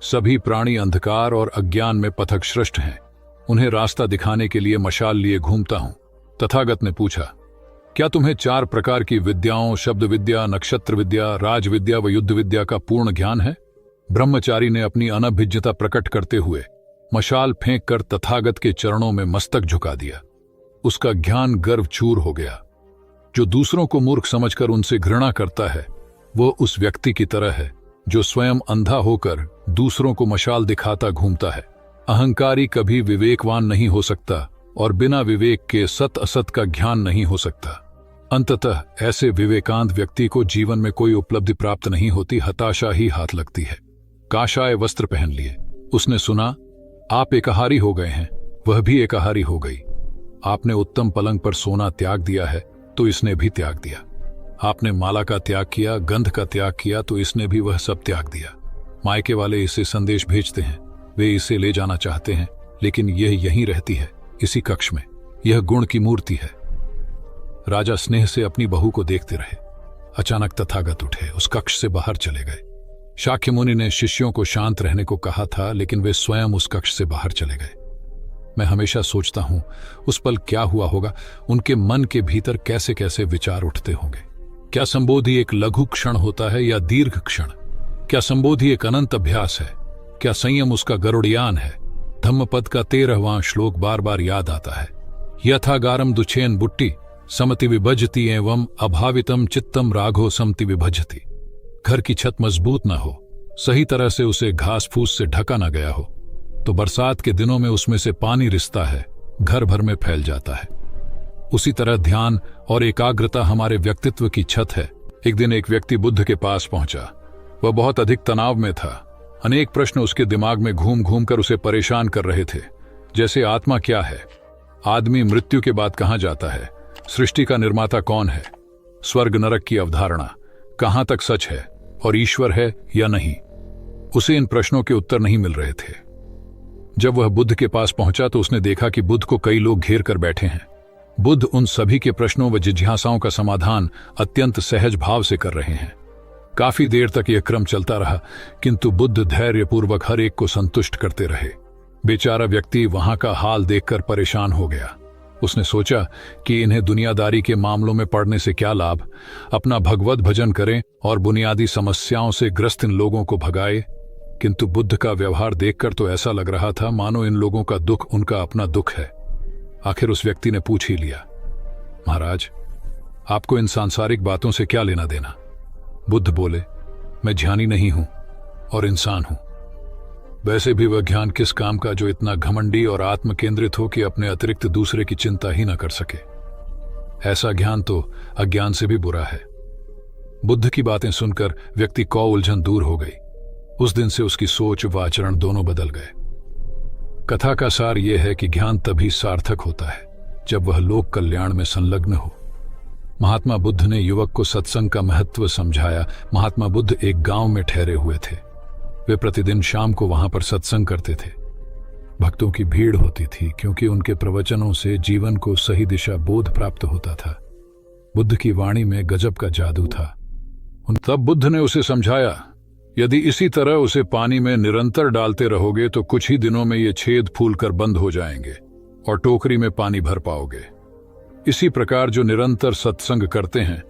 F: सभी प्राणी अंधकार और अज्ञान में पथभ्रष्ट हैं, उन्हें रास्ता दिखाने के लिए मशाल लिए घूमता हूं। तथागत ने पूछा, क्या तुम्हें 4 प्रकार की विद्याओं, शब्द विद्या, नक्षत्र विद्या, राज विद्या व युद्ध विद्या का पूर्ण ज्ञान है? ब्रह्मचारी ने अपनी अनभिज्ञता प्रकट करते हुए मशाल फेंककर तथागत के चरणों में मस्तक झुका दिया। उसका ज्ञान गर्व चूर हो गया। जो दूसरों को मूर्ख समझकर उनसे घृणा करता है, वो उस व्यक्ति की तरह है जो स्वयं अंधा होकर दूसरों को मशाल दिखाता घूमता है। अहंकारी कभी विवेकवान नहीं हो सकता और बिना विवेक के सत असत का ज्ञान नहीं हो सकता। अंततः ऐसे विवेकांत व्यक्ति को जीवन में कोई उपलब्धि प्राप्त नहीं होती, हताशा ही हाथ लगती है। काशाय वस्त्र पहन लिए। उसने सुना, आप एकाहारी हो गए हैं, वह भी एकाहारी हो गई। आपने उत्तम पलंग पर सोना त्याग दिया है तो इसने भी त्याग दिया। आपने माला का त्याग किया, गंध का त्याग किया तो इसने भी वह सब त्याग दिया। मायके वाले इसे संदेश भेजते हैं, वे इसे ले जाना चाहते हैं, लेकिन यह यहीं रहती है, इसी कक्ष में। यह गुण की मूर्ति है। राजा स्नेह से अपनी बहू को देखते रहे। अचानक तथागत उठे, उस कक्ष से बाहर चले गए। शाक्य मुनि ने शिष्यों को शांत रहने को कहा था, लेकिन वे स्वयं उस कक्ष से बाहर चले गए। मैं हमेशा सोचता हूं उस पल क्या हुआ होगा, उनके मन के भीतर कैसे कैसे विचार उठते होंगे। क्या संबोधि एक लघु क्षण होता है या दीर्घ क्षण? क्या संबोधि एक अनंत अभ्यास है? क्या संयम उसका गरुड़यान है? धम्मपद का 13वां श्लोक बार बार याद आता है। यथागारम दुछेन बुट्टी समति विभजति एवं अभावितम चित्तम राघो समति विभजति। घर की छत मजबूत न हो, सही तरह से उसे घास फूस से ढका न गया हो, तो बरसात के दिनों में उसमें से पानी रिसता है, घर भर में फैल जाता है। उसी तरह ध्यान और एकाग्रता हमारे व्यक्तित्व की छत है। एक दिन एक व्यक्ति बुद्ध के पास पहुंचा। वह बहुत अधिक तनाव में था। अनेक प्रश्न उसके दिमाग में घूम घूम कर उसे परेशान कर रहे थे, जैसे आत्मा क्या है, आदमी मृत्यु के बाद कहां जाता है, सृष्टि का निर्माता कौन है, स्वर्ग नरक की अवधारणा कहां तक सच है और ईश्वर है या नहीं। उसे इन प्रश्नों के उत्तर नहीं मिल रहे थे। जब वह बुद्ध के पास पहुंचा तो उसने देखा कि बुद्ध को कई लोग घेर कर बैठे हैं। बुद्ध उन सभी के प्रश्नों व जिज्ञासाओं का समाधान अत्यंत सहज भाव से कर रहे हैं। काफी देर तक यह क्रम चलता रहा, किंतु बुद्ध धैर्यपूर्वक हर एक को संतुष्ट करते रहे। बेचारा व्यक्ति वहां का हाल देखकर परेशान हो गया। उसने सोचा कि इन्हें दुनियादारी के मामलों में पड़ने से क्या लाभ, अपना भगवत भजन करें और बुनियादी समस्याओं से ग्रस्त इन लोगों को भगाए। किंतु बुद्ध का व्यवहार देखकर तो ऐसा लग रहा था मानो इन लोगों का दुख उनका अपना दुख है। आखिर उस व्यक्ति ने पूछ ही लिया, महाराज, आपको इन सांसारिक बातों से क्या लेना देना? बुद्ध बोले, मैं ज्ञानी नहीं हूं और इंसान हूं। वैसे भी वह ज्ञान किस काम का जो इतना घमंडी और आत्म केंद्रित हो कि अपने अतिरिक्त दूसरे की चिंता ही न कर सके। ऐसा ज्ञान तो अज्ञान से भी बुरा है। बुद्ध की बातें सुनकर व्यक्ति को उलझन दूर हो गई। उस दिन से उसकी सोच व आचरण दोनों बदल गए। कथा का सार यह है कि ज्ञान तभी सार्थक होता है जब वह लोक कल्याण में संलग्न हो। महात्मा बुद्ध ने युवक को सत्संग का महत्व समझाया। महात्मा बुद्ध एक गांव में ठहरे हुए थे। वे प्रतिदिन शाम को वहां पर सत्संग करते थे। भक्तों की भीड़ होती थी क्योंकि उनके प्रवचनों से जीवन को सही दिशा बोध प्राप्त होता था। बुद्ध की वाणी में गजब का जादू था। तब बुद्ध ने उसे समझाया, यदि इसी तरह उसे पानी में निरंतर डालते रहोगे तो कुछ ही दिनों में ये छेद फूलकर बंद हो जाएंगे और टोकरी में पानी भर पाओगे। इसी प्रकार जो निरंतर सत्संग करते हैं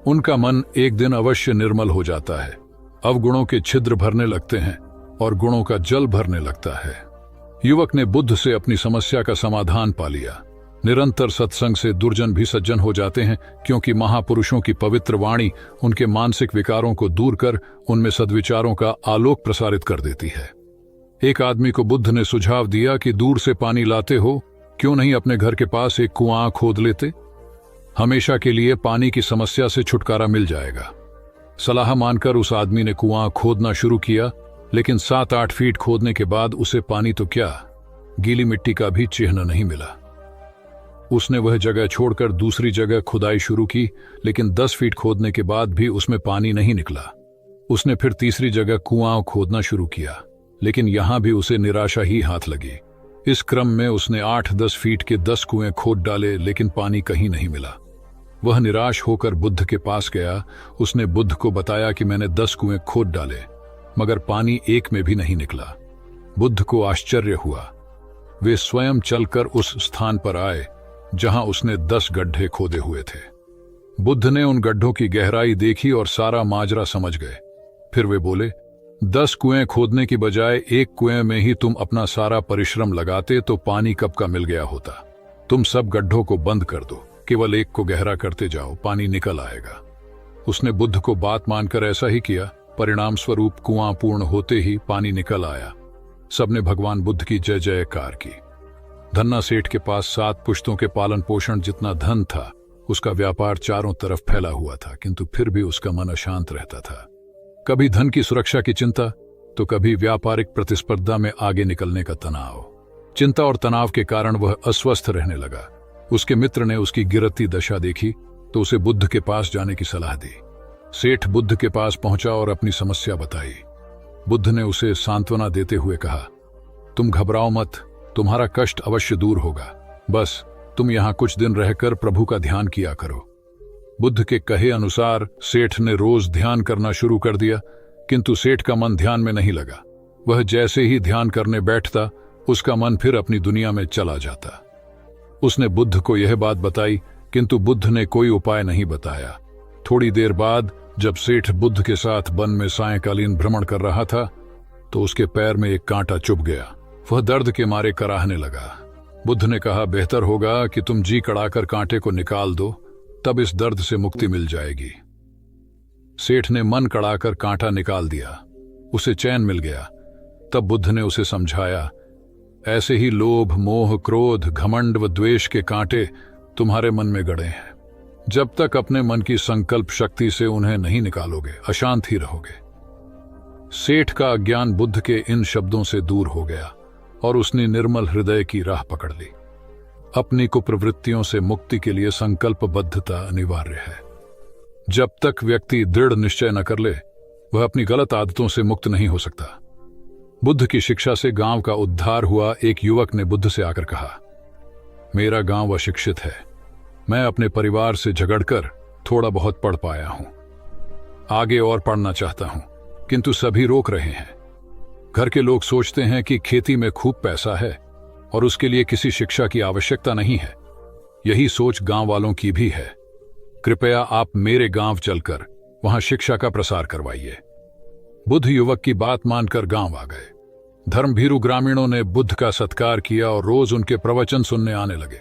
F: उनका मन एक दिन अवश्य निर्मल हो जाता है। अवगुणों के छिद्र भरने लगते हैं और गुणों का जल भरने लगता है। युवक ने बुद्ध से अपनी समस्या का समाधान पा लिया। निरंतर सत्संग से दुर्जन भी सज्जन हो जाते हैं क्योंकि महापुरुषों की पवित्र वाणी उनके मानसिक विकारों को दूर कर उनमें सद्विचारों का आलोक प्रसारित कर देती है। एक आदमी को बुद्ध ने सुझाव दिया कि दूर से पानी लाते हो, क्यों नहीं अपने घर के पास एक कुआं खोद लेते? हमेशा के लिए पानी की समस्या से छुटकारा मिल जाएगा। सलाह मानकर उस आदमी ने कुआं खोदना शुरू किया, लेकिन 7-8 फीट खोदने के बाद उसे पानी तो क्या, गीली मिट्टी का भी चिन्ह नहीं मिला। उसने वह जगह छोड़कर दूसरी जगह खुदाई शुरू की, लेकिन 10 फीट खोदने के बाद भी उसमें पानी नहीं निकला। उसने फिर तीसरी जगह कुआं खोदना शुरू किया, लेकिन यहां भी उसे निराशा ही हाथ लगी। इस क्रम में उसने 8-10 फीट के 10 कुएं खोद डाले, लेकिन पानी कहीं नहीं मिला। वह निराश होकर बुद्ध के पास गया। उसने बुद्ध को बताया कि मैंने 10 कुएं खोद डाले, मगर पानी एक में भी नहीं निकला। बुद्ध को आश्चर्य हुआ। वे स्वयं चलकर उस स्थान पर आए जहां उसने 10 गड्ढे खोदे हुए थे। बुद्ध ने उन गड्ढों की गहराई देखी और सारा माजरा समझ गए। फिर वे बोले, 10 कुएं खोदने की बजाय एक कुएं में ही तुम अपना सारा परिश्रम लगाते तो पानी कब का मिल गया होता। तुम सब गड्ढों को बंद कर दो, केवल एक को गहरा करते जाओ, पानी निकल आएगा। उसने बुद्ध को बात मानकर ऐसा ही किया। परिणाम स्वरूप कुआं पूर्ण होते ही पानी निकल आया। सबने भगवान बुद्ध की जय जयकार की। धन्ना सेठ के पास 7 पुश्तों के पालन पोषण जितना धन था। उसका व्यापार चारों तरफ फैला हुआ था, किंतु फिर भी उसका मन अशांत रहता था। कभी धन की सुरक्षा की चिंता तो कभी व्यापारिक प्रतिस्पर्धा में आगे निकलने का तनाव। चिंता और तनाव के कारण वह अस्वस्थ रहने लगा। उसके मित्र ने उसकी गिरती दशा देखी तो उसे बुद्ध के पास जाने की सलाह दी। सेठ बुद्ध के पास पहुंचा और अपनी समस्या बताई। बुद्ध ने उसे सांत्वना देते हुए कहा, तुम घबराओ मत, तुम्हारा कष्ट अवश्य दूर होगा। बस तुम यहां कुछ दिन रहकर प्रभु का ध्यान किया करो। बुद्ध के कहे अनुसार सेठ ने रोज ध्यान करना शुरू कर दिया, किंतु सेठ का मन ध्यान में नहीं लगा। वह जैसे ही ध्यान करने बैठता, उसका मन फिर अपनी दुनिया में चला जाता। उसने बुद्ध को यह बात बताई, किंतु बुद्ध ने कोई उपाय नहीं बताया। थोड़ी देर बाद जब सेठ बुद्ध के साथ वन में सायंकालीन भ्रमण कर रहा था तो उसके पैर में एक कांटा चुभ गया। वह दर्द के मारे कराहने लगा। बुद्ध ने कहा, बेहतर होगा कि तुम जी कड़ाकर कांटे को निकाल दो, तब इस दर्द से मुक्ति मिल जाएगी। सेठ ने मन कड़ाकर कांटा निकाल दिया। उसे चैन मिल गया। तब बुद्ध ने उसे समझाया, ऐसे ही लोभ, मोह, क्रोध, घमंड व द्वेष के कांटे तुम्हारे मन में गड़े हैं। जब तक अपने मन की संकल्प शक्ति से उन्हें नहीं निकालोगे, अशांत ही रहोगे। सेठ का अज्ञान बुद्ध के इन शब्दों से दूर हो गया और उसने निर्मल हृदय की राह पकड़ ली। अपनी कुप्रवृत्तियों से मुक्ति के लिए संकल्पबद्धता अनिवार्य है। जब तक व्यक्ति दृढ़ निश्चय न कर ले, वह अपनी गलत आदतों से मुक्त नहीं हो सकता। बुद्ध की शिक्षा से गांव का उद्धार हुआ। एक युवक ने बुद्ध से आकर कहा, मेरा गांव अशिक्षित है। मैं अपने परिवार से झगड़कर थोड़ा बहुत पढ़ पाया हूं। आगे और पढ़ना चाहता हूं, किंतु सभी रोक रहे हैं। घर के लोग सोचते हैं कि खेती में खूब पैसा है और उसके लिए किसी शिक्षा की आवश्यकता नहीं है। यही सोच गांव वालों की भी है। कृपया आप मेरे गांव चलकर वहां शिक्षा का प्रसार करवाइए। बुद्ध युवक की बात मानकर गांव आ गए। धर्मभीरू ग्रामीणों ने बुद्ध का सत्कार किया और रोज उनके प्रवचन सुनने आने लगे।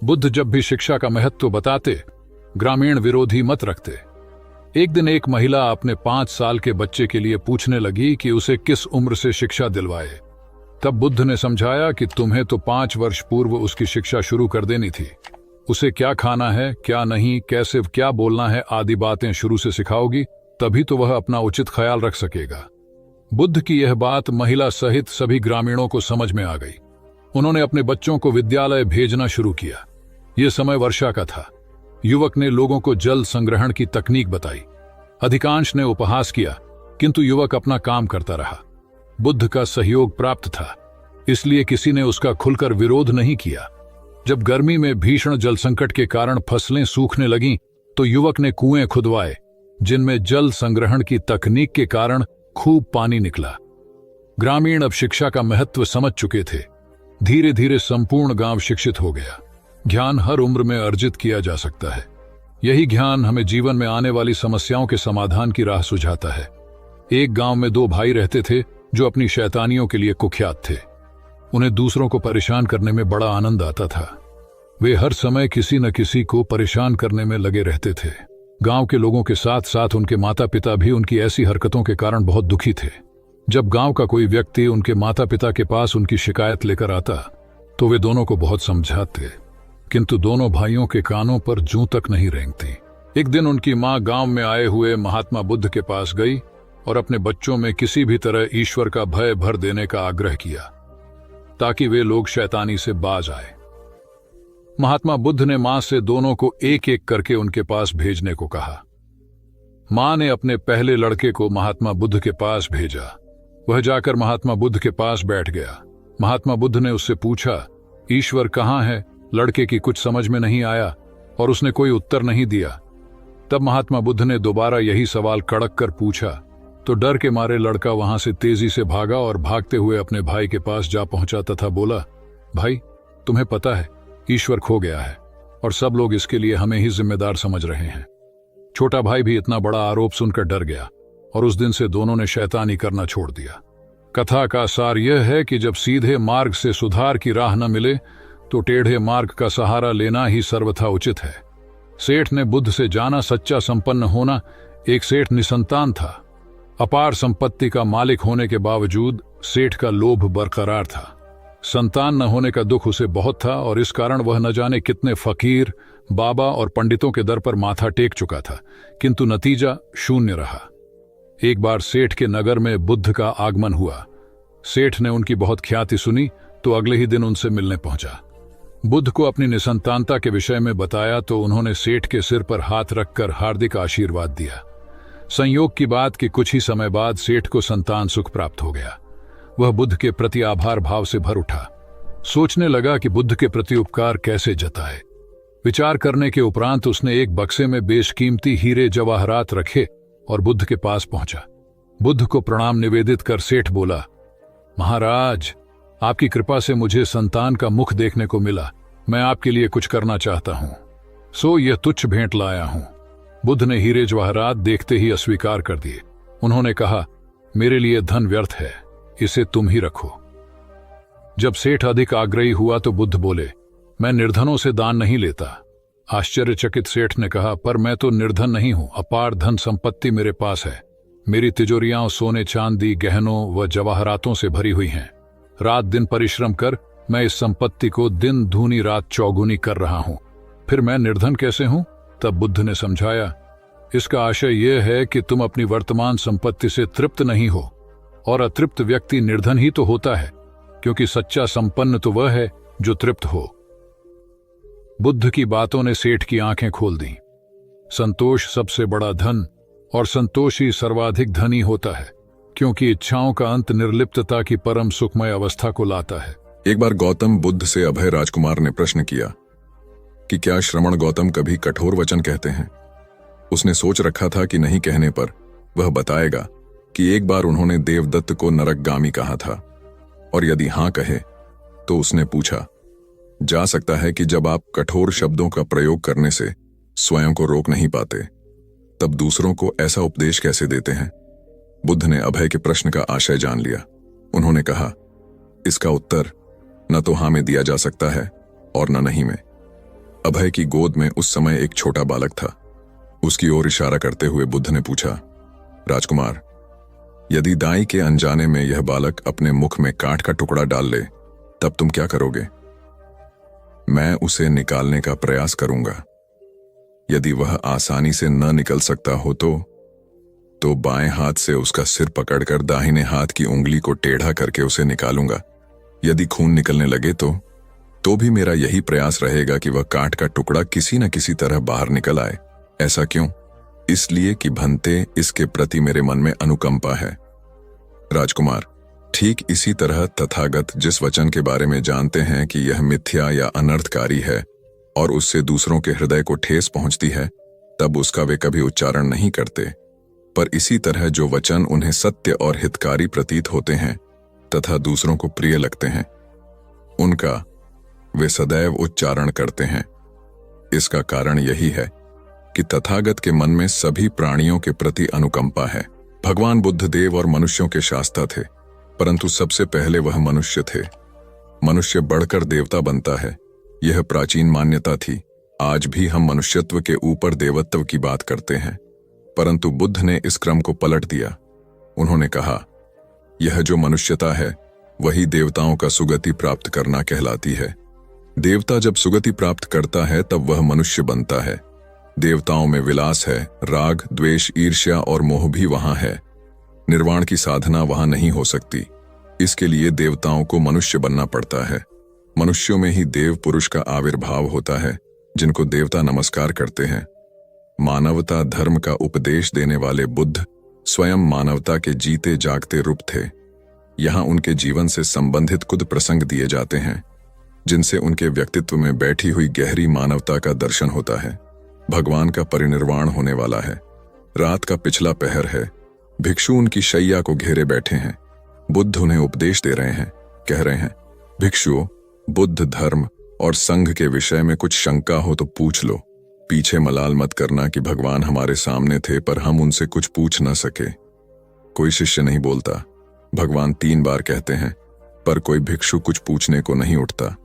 F: बुद्ध जब भी शिक्षा का महत्व बताते, ग्रामीण विरोधी मत रखते। एक दिन एक महिला अपने 5 साल के बच्चे के लिए पूछने लगी कि उसे किस उम्र से शिक्षा दिलवाए। तब बुद्ध ने समझाया कि तुम्हें तो 5 वर्ष पूर्व उसकी शिक्षा शुरू कर देनी थी। उसे क्या खाना है, क्या नहीं, कैसे क्या बोलना है आदि बातें शुरू से सिखाओगी, तभी तो वह अपना उचित ख्याल रख सकेगा। बुद्ध की यह बात महिला सहित सभी ग्रामीणों को समझ में आ गई। उन्होंने अपने बच्चों को विद्यालय भेजना शुरू किया। यह समय वर्षा का था। युवक ने लोगों को जल संग्रहण की तकनीक बताई। अधिकांश ने उपहास किया, किंतु युवक अपना काम करता रहा। बुद्ध का सहयोग प्राप्त था, इसलिए किसी ने उसका खुलकर विरोध नहीं किया। जब गर्मी में भीषण जल संकट के कारण फसलें सूखने लगीं, तो युवक ने कुएं खुदवाए, जिनमें जल संग्रहण की तकनीक के कारण खूब पानी निकला। ग्रामीण अब शिक्षा का महत्व समझ चुके थे। धीरे धीरे संपूर्ण गांव शिक्षित हो गया। ज्ञान हर उम्र में अर्जित किया जा सकता है। यही ज्ञान हमें जीवन में आने वाली समस्याओं के समाधान की राह सुझाता है। एक गांव में दो भाई रहते थे जो अपनी शैतानियों के लिए कुख्यात थे। उन्हें दूसरों को परेशान करने में बड़ा आनंद आता था। वे हर समय किसी न किसी को परेशान करने में लगे रहते थे। गांव के लोगों के साथ साथ उनके माता पिता भी उनकी ऐसी हरकतों के कारण बहुत दुखी थे। जब गांव का कोई व्यक्ति उनके माता पिता के पास उनकी शिकायत लेकर आता, तो वे दोनों को बहुत समझाते, किंतु दोनों भाइयों के कानों पर जूं तक नहीं रेंगती। एक दिन उनकी मां गांव में आए हुए महात्मा बुद्ध के पास गई और अपने बच्चों में किसी भी तरह ईश्वर का भय भर देने का आग्रह किया, ताकि वे लोग शैतानी से बाज आए। महात्मा बुद्ध ने मां से दोनों को एक एक करके उनके पास भेजने को कहा। मां ने अपने पहले लड़के को महात्मा बुद्ध के पास भेजा। वह जाकर महात्मा बुद्ध के पास बैठ गया। महात्मा बुद्ध ने उससे पूछा, ईश्वर कहाँ है? लड़के की कुछ समझ में नहीं आया और उसने कोई उत्तर नहीं दिया। तब महात्मा बुद्ध ने दोबारा यही सवाल कड़क कर पूछा, तो डर के मारे लड़का वहां से तेजी से भागा और भागते हुए अपने भाई के पास जा पहुंचा तथा बोला, भाई, तुम्हें पता है ईश्वर खो गया है और सब लोग इसके लिए हमें ही जिम्मेदार समझ रहे हैं। छोटा भाई भी इतना बड़ा आरोप सुनकर डर गया और उस दिन से दोनों ने शैतानी करना छोड़ दिया। कथा का सार यह है कि जब सीधे मार्ग से सुधार की राह न मिले तो टेढ़े मार्ग का सहारा लेना ही सर्वथा उचित है। सेठ ने बुद्ध से जाना सच्चा संपन्न होना। एक सेठ निसंतान था। अपार संपत्ति का मालिक होने के बावजूद सेठ का लोभ बरकरार था। संतान न होने का दुख उसे बहुत था और इस कारण वह न जाने कितने फकीर, बाबा और पंडितों के दर पर माथा टेक चुका था, किंतु नतीजा शून्य रहा। एक बार सेठ के नगर में बुद्ध का आगमन हुआ। सेठ ने उनकी बहुत ख्याति सुनी तो अगले ही दिन उनसे मिलने पहुंचा। बुद्ध को अपनी निसंतानता के विषय में बताया तो उन्होंने सेठ के सिर पर हाथ रखकर हार्दिक आशीर्वाद दिया। संयोग की बात कि कुछ ही समय बाद सेठ को संतान सुख प्राप्त हो गया। वह बुद्ध के प्रति आभार भाव से भर उठा। सोचने लगा कि बुद्ध के प्रति उपकार कैसे जताए। विचार करने के उपरांत उसने एक बक्से में बेशकीमती हीरे जवाहरात रखे और बुद्ध के पास पहुंचा। बुद्ध को प्रणाम निवेदित कर सेठ बोला, महाराज, आपकी कृपा से मुझे संतान का मुख देखने को मिला। मैं आपके लिए कुछ करना चाहता हूं, सो यह तुच्छ भेंट लाया हूं। बुद्ध ने हीरे जवाहरात देखते ही अस्वीकार कर दिए। उन्होंने कहा, मेरे लिए धन व्यर्थ है, इसे तुम ही रखो। जब सेठ अधिक आग्रही हुआ तो बुद्ध बोले, मैं निर्धनों से दान नहीं लेता। आश्चर्यचकित सेठ ने कहा, पर मैं तो निर्धन नहीं हूं, अपार धन संपत्ति मेरे पास है। मेरी तिजोरियां सोने चांदी, गहनों व जवाहरातों से भरी हुई हैं। रात दिन परिश्रम कर मैं इस संपत्ति को दिन दूनी रात चौगुनी कर रहा हूं, फिर मैं निर्धन कैसे हूं? तब बुद्ध ने समझाया, इसका आशय यह है कि तुम अपनी वर्तमान संपत्ति से तृप्त नहीं हो, और अतृप्त व्यक्ति निर्धन ही तो होता है, क्योंकि सच्चा संपन्न तो वह है जो तृप्त हो। बुद्ध की बातों ने सेठ की आंखें खोल दी। संतोष सबसे बड़ा धन और संतोषी सर्वाधिक धनी होता है, क्योंकि इच्छाओं का अंत निर्लिप्तता की परम सुखमय अवस्था को लाता है।
A: एक बार गौतम बुद्ध से अभय राजकुमार ने प्रश्न किया कि क्या श्रमण गौतम कभी कठोर वचन कहते हैं। उसने सोच रखा था कि नहीं कहने पर वह बताएगा कि एक बार उन्होंने देवदत्त को नरकगामी कहा था, और यदि हां कहे तो उसने पूछा, जा सकता है कि जब आप कठोर शब्दों का प्रयोग करने से स्वयं को रोक नहीं पाते, तब दूसरों को ऐसा उपदेश कैसे देते हैं। बुद्ध ने अभय के प्रश्न का आशय जान लिया। उन्होंने कहा, इसका उत्तर न तो हां में दिया जा सकता है और न नहीं में। अभय की गोद में उस समय एक छोटा बालक था। उसकी ओर इशारा करते हुए बुद्ध ने पूछा, राजकुमार, यदि दाई के अनजाने में यह बालक अपने मुख में कांट का टुकड़ा डाल ले, तब तुम क्या करोगे? मैं उसे निकालने का प्रयास करूंगा। यदि वह आसानी से न निकल सकता हो तो तो बाएं हाथ से उसका सिर पकड़कर दाहिने हाथ की उंगली को टेढ़ा करके उसे निकालूंगा। यदि खून निकलने लगे तो भी मेरा यही प्रयास रहेगा कि वह कांट का टुकड़ा किसी न किसी तरह बाहर निकल आए। ऐसा क्यों? इसलिए कि भंते इसके प्रति मेरे मन में अनुकंपा है। राजकुमार, ठीक इसी तरह तथागत जिस वचन के बारे में जानते हैं कि यह मिथ्या या अनर्थकारी है और उससे दूसरों के हृदय को ठेस पहुंचती है, तब उसका वे कभी उच्चारण नहीं करते। पर इसी तरह जो वचन उन्हें सत्य और हितकारी प्रतीत होते हैं तथा दूसरों को प्रिय लगते हैं, उनका वे सदैव उच्चारण करते हैं। इसका कारण यही है कि तथागत के मन में सभी प्राणियों के प्रति अनुकंपा है। भगवान बुद्ध देव और मनुष्यों के शास्ता थे, परंतु सबसे पहले वह मनुष्य थे। मनुष्य बढ़कर देवता बनता है, यह प्राचीन मान्यता थी। आज भी हम मनुष्यत्व के ऊपर देवत्व की बात करते हैं, परंतु बुद्ध ने इस क्रम को पलट दिया। उन्होंने कहा, यह जो मनुष्यता है वही देवताओं का सुगति प्राप्त करना कहलाती है। देवता जब सुगति प्राप्त करता है तब वह मनुष्य बनता है। देवताओं में विलास है, राग, द्वेष, ईर्ष्या और मोह भी वहां है। निर्वाण की साधना वहां नहीं हो सकती। इसके लिए देवताओं को मनुष्य बनना पड़ता है। मनुष्यों में ही देव पुरुष का आविर्भाव होता है, जिनको देवता नमस्कार करते हैं। मानवता धर्म का उपदेश देने वाले बुद्ध स्वयं मानवता के जीते जागते रूप थे। यहाँ उनके जीवन से संबंधित कुछ प्रसंग दिए जाते हैं, जिनसे उनके व्यक्तित्व में बैठी हुई गहरी मानवता का दर्शन होता है। भगवान का परिनिर्वाण होने वाला है। रात का पिछला पहर है। भिक्षु उनकी शैया को घेरे बैठे हैं। बुद्ध उन्हें उपदेश दे रहे हैं। कह रहे हैं, भिक्षुओं, बुद्ध धर्म और संघ के विषय में कुछ शंका हो तो पूछ लो। पीछे मलाल मत करना कि भगवान हमारे सामने थे पर हम उनसे कुछ पूछ न सके। कोई शिष्य नहीं बोलता। भगवान 3 बार कहते हैं, पर कोई भिक्षु कुछ पूछने को नहीं उठता।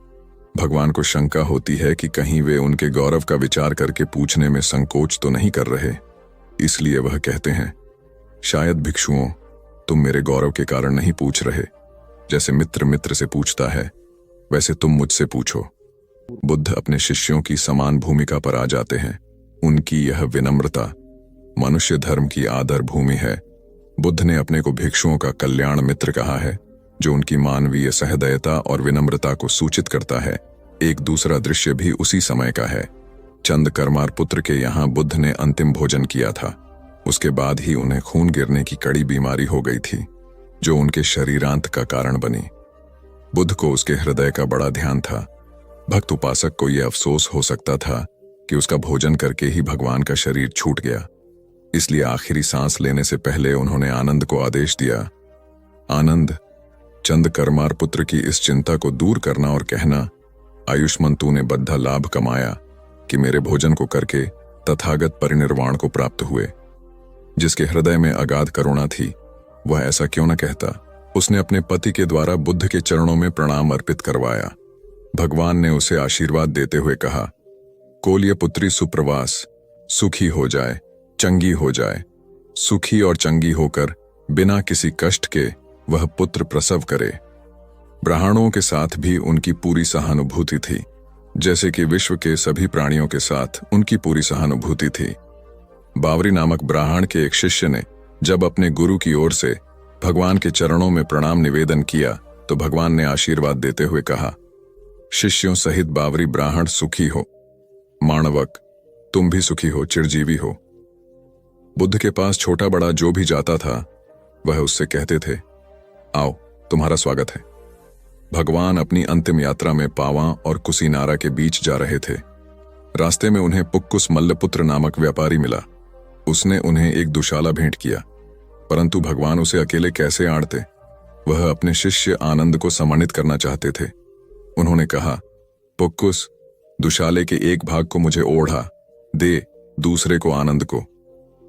A: भगवान को शंका होती है कि कहीं वे उनके गौरव का विचार करके पूछने में संकोच तो नहीं कर रहे। इसलिए वह कहते हैं, शायद भिक्षुओं, तुम मेरे गौरव के कारण नहीं पूछ रहे। जैसे मित्र मित्र से पूछता है, वैसे तुम मुझसे पूछो। बुद्ध अपने शिष्यों की समान भूमिका पर आ जाते हैं। उनकी यह विनम्रता मनुष्य धर्म की आदर भूमि है। बुद्ध ने अपने को भिक्षुओं का कल्याण मित्र कहा है, जो उनकी मानवीय सहृदयता और विनम्रता को सूचित करता है। एक दूसरा दृश्य भी उसी समय का है। चंद करमार पुत्र के यहाँ बुद्ध ने अंतिम भोजन किया था। उसके बाद ही उन्हें खून गिरने की कड़ी बीमारी हो गई थी, जो उनके शरीरांत का कारण बनी। बुद्ध को उसके हृदय का बड़ा ध्यान था। भक्त उपासक को यह अफसोस हो सकता था कि उसका भोजन करके ही भगवान का शरीर छूट गया। इसलिए आखिरी सांस लेने से पहले उन्होंने आनंद को आदेश दिया, आनंद, चंद करमार पुत्र की इस चिंता को दूर करना और कहना, आयुष्मान तूने बद्धा लाभ कमाया कि मेरे भोजन को करके तथागत परिनिर्वाण को प्राप्त हुए। जिसके हृदय में अगाध करुणा थी, वह ऐसा क्यों न कहता। उसने अपने पति के द्वारा बुद्ध के चरणों में प्रणाम अर्पित करवाया। भगवान ने उसे आशीर्वाद देते हुए कहा, कोल्य पुत्री सुप्रवास, सुखी हो जाए, चंगी हो जाए। सुखी और चंगी होकर बिना किसी कष्ट के वह पुत्र प्रसव करे। ब्राह्मणों के साथ भी उनकी पूरी सहानुभूति थी, जैसे कि विश्व के सभी प्राणियों के साथ उनकी पूरी सहानुभूति थी। बावरी नामक ब्राह्मण के एक शिष्य ने जब अपने गुरु की ओर से भगवान के चरणों में प्रणाम निवेदन किया तो भगवान ने आशीर्वाद देते हुए कहा, शिष्यों सहित बावरी ब्राह्मण सुखी हो। माणवक, तुम भी सुखी हो, चिरजीवी हो। बुद्ध के पास छोटा बड़ा जो भी जाता था, वह उससे कहते थे, आओ, तुम्हारा स्वागत है। भगवान अपनी अंतिम यात्रा में पावां और कुसीनारा के बीच जा रहे थे। रास्ते में उन्हें पुक्कुस मल्लपुत्र नामक व्यापारी मिला। उसने उन्हें एक दुशाला भेंट किया, परंतु भगवान उसे अकेले कैसे आड़ते। वह अपने शिष्य आनंद को सम्मानित करना चाहते थे। उन्होंने कहा, पुक्कुस, दुशाले के एक भाग को मुझे ओढ़ा दे, दूसरे को आनंद को।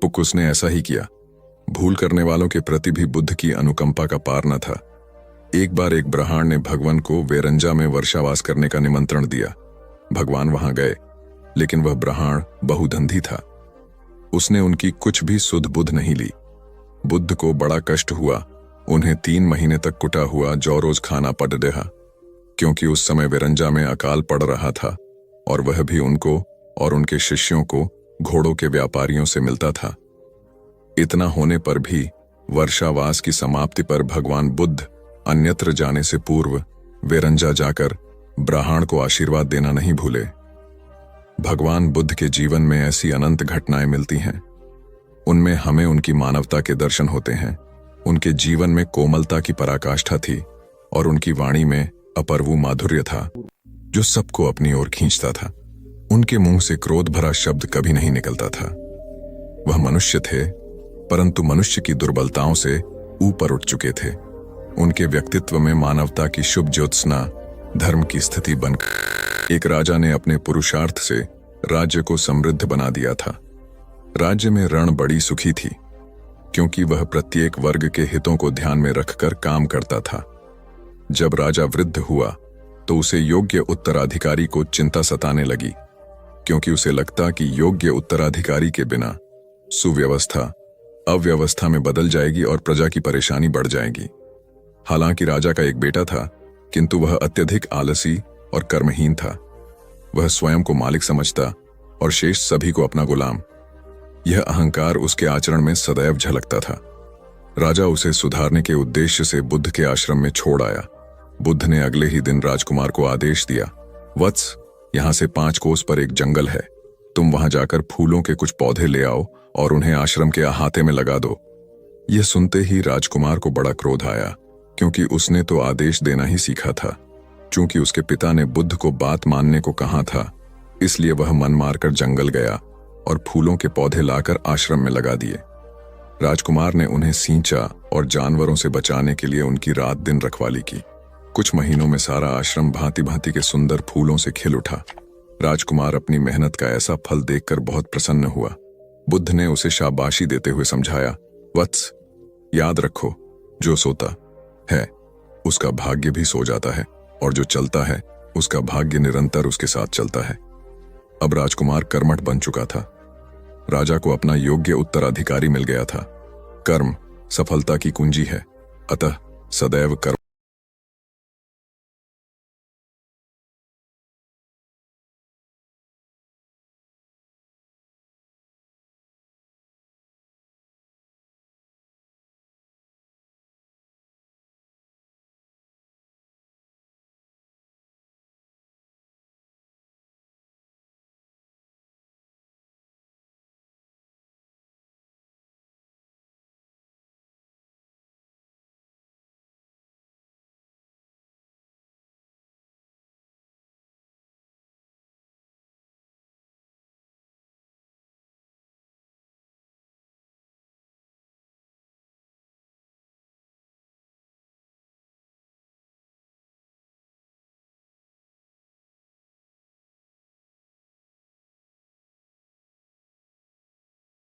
A: पुक्कुस ने ऐसा ही किया। भूल करने वालों के प्रति भी बुद्ध की अनुकंपा का पार न था। एक बार एक ब्राह्मण ने भगवान को वेरंजा में वर्षावास करने का निमंत्रण दिया। भगवान वहां गए, लेकिन वह ब्राह्मण बहुधंधी था। उसने उनकी कुछ भी सुध बुध नहीं ली। बुद्ध को बड़ा कष्ट हुआ। उन्हें 3 महीने तक कुटा हुआ जौ रोज खाना पड़ रहा, क्योंकि उस समय वेरंजा में अकाल पड़ रहा था और वह भी उनको और उनके शिष्यों को घोड़ों के व्यापारियों से मिलता था। इतना होने पर भी वर्षावास की समाप्ति पर भगवान बुद्ध अन्यत्र जाने से पूर्व वेरंजा जाकर ब्राह्मण को आशीर्वाद देना नहीं भूले। भगवान बुद्ध के जीवन में ऐसी अनंत घटनाएं मिलती हैं। उनमें हमें उनकी मानवता के दर्शन होते हैं। उनके जीवन में कोमलता की पराकाष्ठा थी और उनकी वाणी में अपर्वु माधुर्य था जो सबको अपनी ओर खींचता था। उनके मुंह से क्रोध भरा शब्द कभी नहीं निकलता था। वह मनुष्य थे, परंतु मनुष्य की दुर्बलताओं से ऊपर उठ चुके थे। उनके व्यक्तित्व में मानवता की शुभ ज्योत्सना धर्म की स्थिति बनकर एक राजा ने अपने पुरुषार्थ से राज्य को समृद्ध बना दिया था। राज्य में रण बड़ी सुखी थी क्योंकि वह प्रत्येक वर्ग के हितों को ध्यान में रखकर काम करता था। जब राजा वृद्ध हुआ तो उसे योग्य उत्तराधिकारी को चिंता सताने लगी, क्योंकि उसे लगता कि योग्य उत्तराधिकारी के बिना सुव्यवस्था अव्यवस्था में बदल जाएगी और प्रजा की परेशानी बढ़ जाएगी। हालांकि राजा का एक बेटा था, किंतु वह अत्यधिक आलसी और कर्महीन था। वह स्वयं को मालिक समझता और शेष सभी को अपना गुलाम। यह अहंकार उसके आचरण में सदैव झलकता था। राजा उसे सुधारने के उद्देश्य से बुद्ध के आश्रम में छोड़ आया। बुद्ध ने अगले ही दिन राजकुमार को आदेश दिया, वत्स, यहां से 5 कोस पर एक जंगल है, तुम वहां जाकर फूलों के कुछ पौधे ले आओ और उन्हें आश्रम के अहाते में लगा दो। यह सुनते ही राजकुमार को बड़ा क्रोध आया, क्योंकि उसने तो आदेश देना ही सीखा था। चूंकि उसके पिता ने बुद्ध को बात मानने को कहा था, इसलिए वह मन मारकर जंगल गया और फूलों के पौधे लाकर आश्रम में लगा दिए। राजकुमार ने उन्हें सींचा और जानवरों से बचाने के लिए उनकी रात दिन रखवाली की। कुछ महीनों में सारा आश्रम भांति भांति के सुंदर फूलों से खिल उठा। राजकुमार अपनी मेहनत का ऐसा फल देखकर बहुत प्रसन्न हुआ। बुद्ध ने उसे शाबाशी देते हुए समझाया, वत्स, याद रखो, जो सोता है उसका भाग्य भी सो जाता है और जो चलता है उसका भाग्य निरंतर उसके साथ चलता है। अब राजकुमार कर्मठ बन चुका था। राजा को अपना योग्य उत्तराधिकारी मिल गया था। कर्म सफलता की कुंजी है, अतः सदैव कर्म